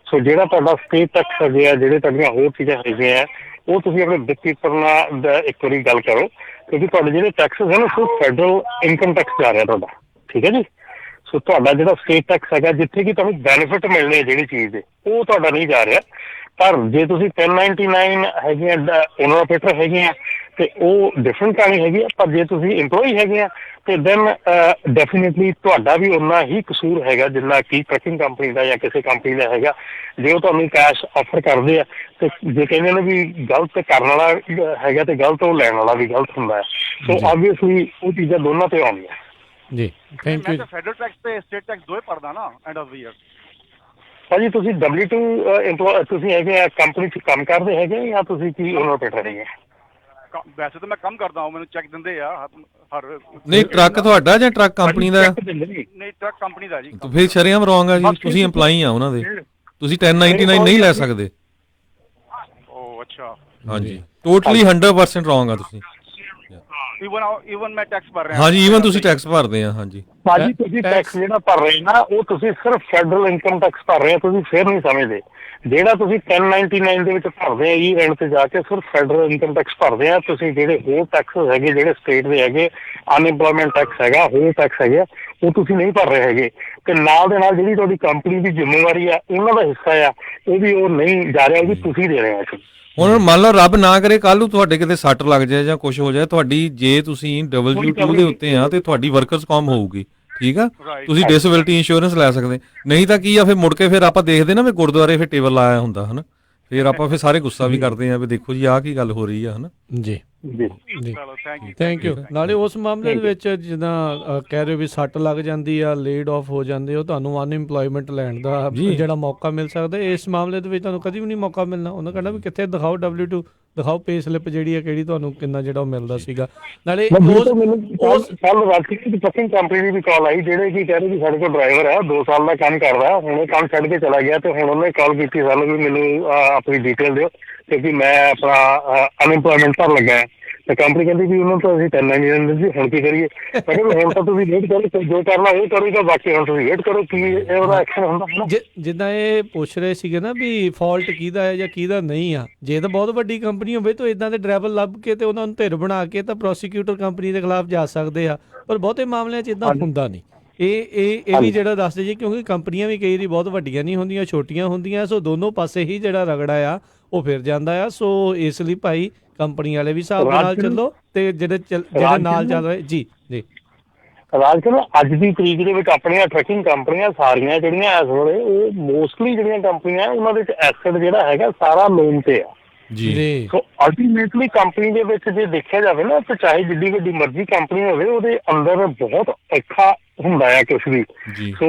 ਸੋ ਜਿਹੜਾ ਤੁਹਾਡਾ ਸਟੇਟ ਟੈਕਸ ਹੈਗੇ ਆ, ਜਿਹੜੇ ਤੁਹਾਡੀਆਂ ਹੋਰ ਚੀਜ਼ਾਂ ਹੈਗੀਆਂ, ਉਹ ਤੁਸੀਂ ਆਪਣੇ ਬੁੱਕ ਕੀਪਰ ਨਾਲ ਇੱਕ ਵਾਰੀ ਗੱਲ ਕਰੋ, ਕਿਉਂਕਿ ਤੁਹਾਡੇ ਜਿਹੜੇ ਟੈਕਸਸ ਹੈ ਨਾ ਸਿਰਫ ਫੈਡਰਲ ਇਨਕਮ ਟੈਕਸ ਜਾ ਰਿਹਾ ਤੁਹਾਡਾ, ਠੀਕ ਹੈ ਜੀ। ਸੋ ਤੁਹਾਡਾ ਜਿਹੜਾ ਸਟੇਟ ਟੈਕਸ ਹੈਗਾ, ਜਿੱਥੇ ਕਿ ਤੁਹਾਨੂੰ ਬੈਨੀਫਿਟ ਮਿਲਣੇ ਜਿਹੜੀ ਚੀਜ਼ ਦੇ, ਉਹ ਤੁਹਾਡਾ ਨਹੀਂ ਜਾ ਰਿਹਾ। ਪਰ ਜੇ ਤੁਸੀਂ 1099 ਹੈਗੇ ਆ, ਓਨਰ ਆਪਰੇਟਰ ਹੈਗੇ ਆ, ਤੇ ਉਹ ਡਿਫਰੈਂਟ ਕਹਾਣੀ ਹੈਗੀ ਆ। ਪਰ ਜੇ ਤੁਸੀਂ ਇੰਪਲੋਈ ਹੈਗੇ ਆ ਤੇ ਦੈਨ ਡੈਫੀਨੇਟਲੀ ਤੁਹਾਡਾ ਵੀ ਉਨਾ ਹੀ ਕਸੂਰ ਹੈਗਾ ਜਿੰਨਾ ਕਿ ਟਰੱਕਿੰਗ ਕੰਪਨੀ ਦਾ ਜਾਂ ਕਿਸੇ ਕੰਪਨੀ ਦਾ ਹੈਗਾ। ਜੇ ਉਹ ਤੁਹਾਨੂੰ ਕੈਸ਼ ਆਫਰ ਕਰਦੇ ਆ ਤੇ ਜੇ ਕਹਿੰਦੇ ਨੇ ਵੀ ਗਲਤ ਕਰਨ ਵਾਲਾ ਹੈਗਾ ਤੇ ਗਲਤ ਉਹ ਲੈਣ ਵਾਲਾ ਵੀ ਗਲਤ ਹੁੰਦਾ ਹੈ। ਸੋ ਆਬਵੀਅਸਲੀ ਉਹ ਚੀਜ਼ਾਂ ਦੋਨਾਂ ਤੇ ਆਉਂਦੀਆਂ
ਜੀ। Thank you.
ਮੈਂ ਫੈਡਰਲ ਟੈਕਸ ਤੇ ਸਟੇਟ ਟੈਕਸ ਦੋਵੇਂ ਭਰਦਾ ਨਾ ਐਂਡ ਆਫ ਈਅਰ।
ਭਾਜੀ ਤੁਸੀਂ W2 ਇੰਪਲੋਏ ਤੁਸੀਂ ਹੈਗੇ ਆ, ਕੰਪਨੀ 'ਚ ਕੰਮ ਕਰਦੇ ਹੈਗੇ ਜਾਂ ਤੁਸੀਂ ਕੀ ਓਨਰ ਆਪਰੇਟਰ ਹੈਗੇ?
ਵੈਸੇ ਤਾਂ ਮੈਂ ਕੰਮ ਕਰਦਾ ਹਾਂ, ਮੈਨੂੰ ਚੈੱਕ ਦਿੰਦੇ ਆ ਹਰ।
ਨਹੀਂ ਟਰੱਕ ਤੁਹਾਡਾ ਜਾਂ ਟਰੱਕ ਕੰਪਨੀ ਦਾ?
ਨਹੀਂ ਟਰੱਕ ਕੰਪਨੀ ਦਾ ਜੀ।
ਫਿਰ ਸ਼ਰੇਆਮ ਰੋਂਗ ਆ ਜੀ, ਤੁਸੀਂ EMPLOYE ਆ ਉਹਨਾਂ ਦੇ, ਤੁਸੀਂ 1099 ਨਹੀਂ ਲੈ ਸਕਦੇ।
ਓ ਅੱਛਾ।
ਹਾਂਜੀ ਟੋਟਲੀ 100% ਰੋਂਗ ਆ ਤੁਸੀਂ।
ਈਵਨ ਮੈਂ ਟੈਕਸ ਭਰ ਰਿਹਾ।
ਹਾਂਜੀ ਈਵਨ ਤੁਸੀਂ ਟੈਕਸ ਭਰਦੇ ਆ। ਹਾਂਜੀ
ਭਾਜੀ ਤੁਸੀਂ ਟੈਕਸ ਜਿਹੜਾ ਭਰ ਰਹੇ ਨਾ ਉਹ ਤੁਸੀਂ ਸਿਰਫ ਫੈਡਰਲ ਇਨਕਮ ਟੈਕਸ ਭਰ ਰਹੇ ਆ, ਤੁਸੀਂ ਫਿਰ ਨਹੀਂ ਸਮਝਦੇ। ਜਿਹੜਾ ਤੁਸੀਂ 1099 ਦੇ ਵਿੱਚ ਭਰਦੇ ਆ ਈ ਐਂਡ ਤੇ ਜਾ ਕੇ ਸਿਰਫ ਫੈਡਰਲ ਇਨਕਮ ਟੈਕਸ ਭਰਦੇ ਆ। ਤੁਸੀਂ ਜਿਹੜੇ ਹੋਰ ਟੈਕਸ ਹੈਗੇ, ਜਿਹੜੇ ਸਟੇਟ ਦੇ ਹੈਗੇ, ਅਨਇੰਪਲੋਇਮੈਂਟ ਟੈਕਸ ਹੈਗਾ, ਹੋਰ ਟੈਕਸ ਹੈਗੇ, ਉਹ ਤੁਸੀਂ ਨਹੀਂ ਭਰ ਰਹੇ ਹੈਗੇ। ਤੇ ਨਾਲ ਦੇ ਨਾਲ ਜਿਹੜੀ ਤੁਹਾਡੀ ਕੰਪਨੀ ਦੀ ਜ਼ਿੰਮੇਵਾਰੀ ਆ, ਉਹਨਾਂ ਦਾ ਹਿੱਸਾ ਆ, ਉਹ ਵੀ ਉਹ ਨਹੀਂ ਜਾ ਰਿਹਾ, ਉਹ ਵੀ ਤੁਸੀਂ ਦੇ ਰਹੇ ਆ।
ਹੁਣ ਮੰਨ ਲਓ ਰੱਬ ਨਾ ਕਰੇ ਕੱਲ ਨੂੰ ਤੁਹਾਡੇ ਕਿਤੇ ਸੱਟ ਲੱਗ ਜਾਏ ਜਾਂ ਕੁਝ ਹੋ ਜਾਏ, ਤੁਹਾਡੀ ਜੇ ਤੁਸੀਂ W2 ਦੇ ਉੱਤੇ ਆ ਤੇ ਤੁਹਾਡੀ ਵਰਕਰਸ ਕੌਮ ਹੋਊਗੀ, ਠੀਕ ਆ। ਤੁਸੀਂ ਡਿਸੇਬਿਲਟੀ ਇੰਸ਼ੋਰੈਂਸ ਲੈ ਸਕਦੇ, ਨਹੀਂ ਤਾਂ ਕੀ ਆ ਫਿਰ ਮੁੜ ਕੇ ਫਿਰ ਆਪਾਂ ਦੇਖਦੇ ਨਾ ਵੀ ਗੁਰਦੁਆਰੇ ਫਿਰ ਟੇਬਲ ਲਾਇਆ ਹੁੰਦਾ ਹਨਾ, ਫਿਰ ਆਪਾਂ ਫਿਰ ਸਾਰੇ ਗੁੱਸਾ ਵੀ ਕਰਦੇ ਆ ਵੀ ਦੇਖੋ ਜੀ ਆਹ ਕੀ ਗੱਲ ਹੋ ਰਹੀ ਆ ਹਨਾ।
ਜੀ ਜੀ ਥੈਂਕ ਯੂ। ਨਾਲੇ ਉਸ ਮਾਮਲੇ ਦੇ ਵਿੱਚ ਜਿੱਦਾਂ ਕਹਿ ਰਹੇ ਵੀ ਸੱਟ ਲੱਗ ਜਾਂਦੀ ਆ, ਲੇਡ ਆਫ ਹੋ ਜਾਂਦੇ, ਉਹ ਤੁਹਾਨੂੰ ਅਨਇੰਪਲੋਇਮੈਂਟ ਲੈਣ ਦਾ ਜਿਹੜਾ ਮੌਕਾ ਮਿਲ ਸਕਦਾ, ਇਸ ਮਾਮਲੇ ਦੇ ਵਿੱਚ ਤੁਹਾਨੂੰ ਕਦੀ ਵੀ ਨਹੀਂ ਮੌਕਾ ਮਿਲਣਾ। ਉਹਨਾਂ ਕਹਿੰਦਾ ਵੀ ਕਿੱਥੇ ਦਿਖਾਓ W2, ਦਿਖਾਓ ਪੇ ਸਲਿੱਪ ਜਿਹੜੀ ਆ ਕਿਹੜੀ ਤੁਹਾਨੂੰ ਕਿੰਨਾ ਜਿਹੜਾ ਉਹ ਮਿਲਦਾ ਸੀਗਾ। ਨਾਲੇ
ਕੱਲ ਰਾਤੀ ਟਰੱਕਿੰਗ ਕੰਪਨੀ ਦੀ ਵੀ ਕਾਲ ਆਈ, ਜਿਹੜੇ ਕੀ ਕਹਿ ਰਹੇ ਵੀ ਸਾਡੇ ਕੋਲ ਡਰਾਈਵਰ ਹੈ 2 ਸਾਲ ਦਾ ਕੰਮ ਕਰਦਾ, ਹੁਣ ਇਹ ਕੰਮ ਛੱਡ ਕੇ ਚਲਾ ਗਿਆ, ਤੇ ਹੁਣ ਉਹਨੇ ਕਾਲ ਕੀਤੀ ਸਾਨੂੰ ਵੀ ਮੈਨੂੰ ਆਪਣੀ ਡਿਟੇਲ ਦਿਓ ਕਿਉਂਕਿ ਮੈਂ ਆਪਣਾ ਅਨਇੰਪਲੋਇਮੈਂਟ ਭਰ ਲੱਗਾ। ਤੇ ਕੰਪਨੀ ਕਹਿੰਦੀ ਵੀ ਉਹਨਾਂ ਤੋਂ ਅਸੀਂ 1099 ਦਿੰਦੇ ਸੀ, ਹੁਣ ਕੀ ਕਰੀਏ? ਮੈਂ ਕਿਹਾ ਹੁਣ ਤਾਂ ਤੁਸੀਂ ਵੇਟ ਕਰੋ, ਜੋ ਕਰਨਾ ਉਹ ਕਰੂਗਾ, ਬਾਕੀ ਹੁਣ ਤੁਸੀਂ ਵੇਟ ਕਰੋ ਕੀ ਉਹਦਾ ਐਕਸ਼ਨ ਹੁੰਦਾ।
ਜਿੱਦਾਂ ਇਹ ਪੁੱਛ ਰਹੇ ਸੀਗੇ ਨਾ ਵੀ ਫਾਲਟ ਕਿਹਦਾ ਹੈ ਜਾਂ ਕਿਹਦਾ ਨਹੀਂ ਆ, ਜੇ ਤਾਂ ਬਹੁਤ ਵੱਡੀ ਕੰਪਨੀ ਹੋਵੇ ਤਾਂ ਇਦਾਂ ਦੇ ਡਰਾਈਵਰ ਲੱਭ ਕੇ ਤੇ ਉਹਨਾਂ ਨੂੰ ਧਿਰ ਬਣਾ ਕੇ ਤਾਂ ਪ੍ਰੋਸੀਕਿਊਟਰ ਕੰਪਨੀ ਦੇ ਖਿਲਾਫ ਜਾ ਸਕਦੇ ਆ, ਪਰ ਬਹੁਤੇ ਮਾਮਲਿਆਂ 'ਚ ਇਦਾਂ ਹੁੰਦਾ ਨਹੀਂ। ਇਹ ਵੀ ਜਿਹੜਾ ਦੱਸਦੇ ਜੀ, ਕਿਉਂਕਿ ਕੰਪਨੀਆਂ ਵੀ ਕਈ ਵਾਰੀ ਬਹੁਤ ਵੱਡੀਆਂ ਨਹੀਂ ਹੁੰਦੀਆਂ, ਛੋਟੀਆਂ ਹੁੰਦੀਆਂ, ਸੋ ਦੋਨੋਂ ਪਾਸੇ ਹੀ ਜਿਹੜਾ ਰਗੜਾ ਆ ਉਹ ਫਿਰ ਜਾਂਦਾ ਆ। ਸੋ ਇਸ ਲਈ ਭਾਈ ਕੰਪਨੀ ਵਾਲੇ ਵੀ ਹਿਸਾਬ ਨਾਲ ਚੱਲੋ ਤੇ ਜਿਹੜੇ ਨਾਲ ਚੱਲ ਰਹੇ ਜੀ ਜੀ
ਰਾਜ ਸਰ, ਅੱਜ ਦੀ ਤਰੀਕ ਦੇ ਵਿੱਚ ਆਪਣੀਆਂ ਟਰੱਕਿੰਗ ਕੰਪਨੀਆਂ ਸਾਰੀਆਂ ਜਿਹੜੀਆਂ ਇਸ ਵੇਲੇ ਉਹ ਮੋਸਟਲੀ ਜਿਹੜੀਆਂ ਕੰਪਨੀਆਂ ਉਹਨਾਂ ਦੇ ਵਿੱਚ ਐਸੈਟ ਜਿਹੜਾ ਹੈਗਾ ਸਾਰਾ ਲੋਨ ਤੇ ਆ ਜੀ। ਸੋ ਅਲਟੀਮੇਟਲੀ ਕੰਪਨੀ ਦੇ ਵਿੱਚ ਜੇ ਦੇਖਿਆ ਜਾਵੇ ਨਾ ਤਾਂ ਚਾਹੇ ਜਿੱਡੀ ਵੱਡੀ ਮਰਜ਼ੀ ਕੰਪਨੀ ਹੋਵੇ, ਉਹਦੇ ਅੰਦਰ ਬਹੁਤ ਔਖਾ ਹੁੰਦਾ ਆ ਕੁਛ ਵੀ। ਸੋ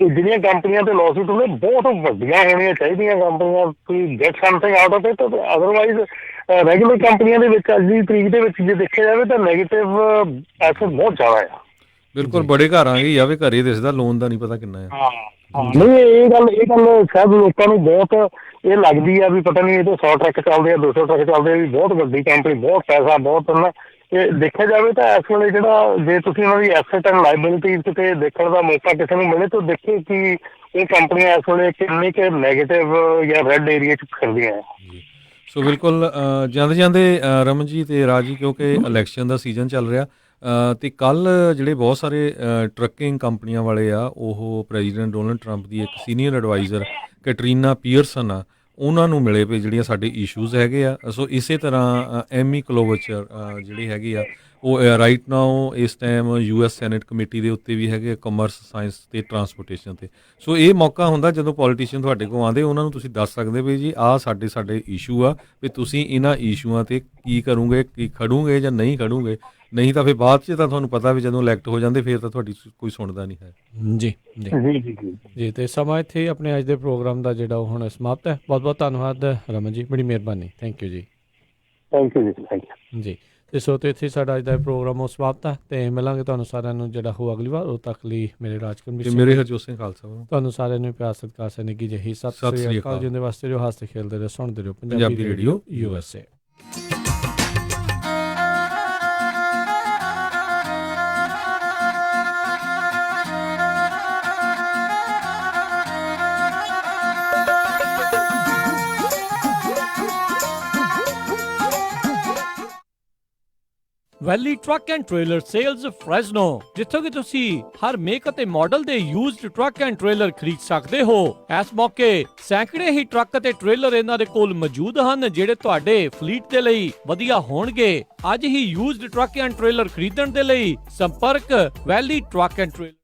ਜਿਹੜੀਆਂ ਕੰਪਨੀਆਂ ਤੇ ਲੌਸੂਟ ਹੁੰਦੇ ਬਹੁਤ ਵੱਡੀਆਂ ਹੋਣੀਆਂ ਚਾਹੀਦੀਆਂ ਕੰਪਨੀਆਂ, ਕੋਈ get something out of it. Otherwise regular ਕੰਪਨੀਆਂ ਦੇ ਵਿੱਚ ਅੱਜ ਦੀ ਤਰੀਕ ਦੇ ਵਿੱਚ ਜੇ ਦੇਖਿਆ ਜਾਵੇ ਤਾਂ ਨੈਗੇਟਿਵ ਐਸੈਟ ਬਹੁਤ ਜ਼ਿਆਦਾ ਆ।
ਬਿਲਕੁਲ ਬੜੇ ਘਰਾਂ ਹੀ ਆਵੇ, ਘਰੇ ਦਿਸਦਾ, ਲੋਨ ਦਾ ਨਹੀਂ ਪਤਾ ਕਿੰਨਾ ਆ।
ਨਹੀਂ ਇਹ ਗੱਲ ਸਭ ਲੋਕਾਂ ਨੂੰ ਬਹੁਤ ਇਹ ਲੱਗਦੀ ਆ ਵੀ ਪਤਾ ਨਹੀਂ ਇਹ ਤਾਂ 100 ਟਰੱਕ ਚੱਲਦੇ ਆ, 200 ਟਰੱਕ ਚੱਲਦੇ ਆ, ਵੀ ਬਹੁਤ ਵੱਡੀ ਕੰਪਨੀ, ਬਹੁਤ ਪੈਸਾ, ਬਹੁਤ ਨਾ। ਇਹ ਦੇਖਿਆ ਜਾਵੇ ਤਾਂ ਇਸ ਵੇਲੇ ਜਿਹੜਾ ਜੇ ਤੁਸੀਂ ਉਹਨਾਂ ਦੀ ਐਸੈਟ ਐਂਡ ਲਾਇਬਿਲਿਟੀਜ਼ ਤੇ ਦੇਖਣ ਦਾ ਮੌਕਾ ਕਿਸੇ ਨੂੰ ਮਿਲੇ ਤਾਂ ਦੇਖੋ ਕਿ ਇਹ ਕੰਪਨੀਆਂ ਇਸ ਵੇਲੇ ਕਿੰਨੀ ਕਿ ਨੈਗੇਟਿਵ ਜਾਂ ਰੈੱਡ ਏਰੀਆ 'ਚ ਫਿਰਦੀਆਂ ਆ।
ਸੋ ਬਿਲਕੁਲ ਜਾਂਦੇ ਰਮਨ ਜੀ ਤੇ ਰਾਜ ਜੀ, ਕਿਉਂਕਿ ਇਲੈਕਸ਼ਨ ਦਾ ਸੀਜ਼ਨ ਚੱਲ ਰਿਹਾ ਤੇ ਕੱਲ ਜਿਹੜੇ ਬਹੁਤ ਸਾਰੇ ਟਰੱਕਿੰਗ ਕੰਪਨੀਆਂ ਵਾਲੇ ਆ ਉਹ ਪ੍ਰੈਜ਼ੀਡੈਂਟ ਡੋਨਲਡ ਟਰੰਪ ਦੀ ਇੱਕ ਸੀਨੀਅਰ ਐਡਵਾਈਜ਼ਰ ਕੈਟਰੀਨਾ ਪੀਅਰਸਨ ਆ, ਉਹਨਾਂ ਨੂੰ ਮਿਲੇ ਪਏ ਜਿਹੜੀਆਂ ਸਾਡੇ ਇਸ਼ੂਜ਼ ਹੈਗੇ ਆ। ਸੋ ਇਸੇ ਤਰ੍ਹਾਂ ਐਮੀ ਕਲੋਵਚਰ ਜਿਹੜੀ ਹੈਗੀ ਆ ਉਹ ਰਾਈਟ ਨਾਓ ਇਸ ਟਾਈਮ US ਸੈਨੇਟ ਕਮੇਟੀ ਦੇ ਉੱਤੇ ਵੀ ਹੈਗੇ, ਕਮਰਸ, ਸਾਇੰਸ ਤੇ ਟਰਾਂਸਪੋਰਟੇਸ਼ਨ ਤੇ। ਸੋ ਇਹ ਮੌਕਾ ਹੁੰਦਾ ਜਦੋਂ ਪੋਲੀਟੀਸ਼ੀਅਨ ਤੁਹਾਡੇ ਕੋਲ ਆਉਂਦੇ, ਉਹਨਾਂ ਨੂੰ ਤੁਸੀਂ ਦੱਸ ਸਕਦੇ ਵੀ ਜੀ ਆਹ ਸਾਡੇ ਇਸ਼ੂ ਆ, ਵੀ ਤੁਸੀਂ ਇਹਨਾਂ ਇਸ਼ੂਆਂ ਤੇ ਕੀ ਕਰੋਗੇ, ਕੀ ਖੜੋਗੇ ਜਾਂ ਨਹੀਂ ਖੜੋਗੇ। ਨਹੀਂ ਤਾਂ ਫਿਰ ਬਾਅਦ 'ਚ ਤਾਂ ਤੁਹਾਨੂੰ ਪਤਾ ਵੀ ਜਦੋਂ ਇਲੈਕਟ ਹੋ ਜਾਂਦੇ ਫਿਰ ਤਾਂ ਤੁਹਾਡੀ ਕੋਈ ਸੁਣਦਾ ਨਹੀਂ ਹੈ।
ਜੀ ਜੀ ਤੇ ਸਮਾਂ ਇੱਥੇ ਆਪਣੇ ਅੱਜ ਦੇ ਪ੍ਰੋਗਰਾਮ ਦਾ ਜਿਹੜਾ ਉਹ ਹੁਣ ਸਮਾਪਤ ਹੈ। ਬਹੁਤ ਬਹੁਤ ਧੰਨਵਾਦ ਰਮਨ ਜੀ, ਬੜੀ ਮਿਹਰਬਾਨੀ। ਥੈਂਕ ਯੂ ਜੀ।
ਥੈਂਕ ਯੂ ਜੀ, ਥੈਂਕ ਯੂ
ਜੀ। ਤੇ ਸੋ ਤੇ ਇੱਥੇ ਸਾਡਾ ਅੱਜ ਦਾ ਪ੍ਰੋਗਰਾਮ ਉਹ ਸਮਾਪਤ ਹੈ ਤੇ ਮਿਲਾਂਗੇ ਤੁਹਾਨੂੰ ਸਾਰਿਆਂ ਨੂੰ ਜਿਹੜਾ ਹੋ ਅਗਲੀ ਵਾਰ। ਉਦੋਂ ਤੱਕ ਲਈ ਮੇਰੇ ਰਾਜਕੁਮਾਰ
ਮੇਰੇ ਹਰਜੋਤ ਸਿੰਘ ਖਾਲਸਾ
ਤੁਹਾਨੂੰ ਸਾਰਿਆਂ ਨੂੰ ਪਿਆਰ ਸਤਿਕਾਰ ਸੇ ਨਿੱਘੀ ਜਿਹੀ ਸਤਿ ਸ੍ਰੀ ਅਕਾਲ। ਜਿੰਦੇ ਵਾਸਤੇ ਜੋ ਹੱਸਦੇ ਖੇਲਦੇ ਰਹੋ, ਸੁਣਦੇ ਰਹੋ Punjabi radio USA। Valley truck and trailer sales Fresno, ਜਿੱਥੋਂ ਕਿ ਤੁਸੀਂ ਹਰ ਮੇਕ ਅਤੇ ਮਾਡਲ ਦੇ ਯੂਜ਼ਡ ਟਰੱਕ ਐਂਡ ਟ੍ਰੇਲਰ ਖਰੀਦ ਸਕਦੇ ਹੋ। ਇਸ ਮੌਕੇ ਸੈਂਕੜੇ ਹੀ ਟਰੱਕ ਅਤੇ ਟ੍ਰੇਲਰ ਇਹਨਾਂ ਦੇ ਕੋਲ ਮੌਜੂਦ ਹਨ ਜਿਹੜੇ ਤੁਹਾਡੇ ਫਲੀਟ ਦੇ ਲਈ ਵਧੀਆ ਹੋਣਗੇ। ਅੱਜ ਹੀ ਯੂਜ਼ਡ ਟਰੱਕ ਐਂਡ ਟ੍ਰੇਲਰ ਖਰੀਦਣ ਦੇ ਲਈ ਸੰਪਰਕ ਵੈਲੀ ਟਰੱਕ ਐਂਡ ਟ੍ਰੇਲਰ।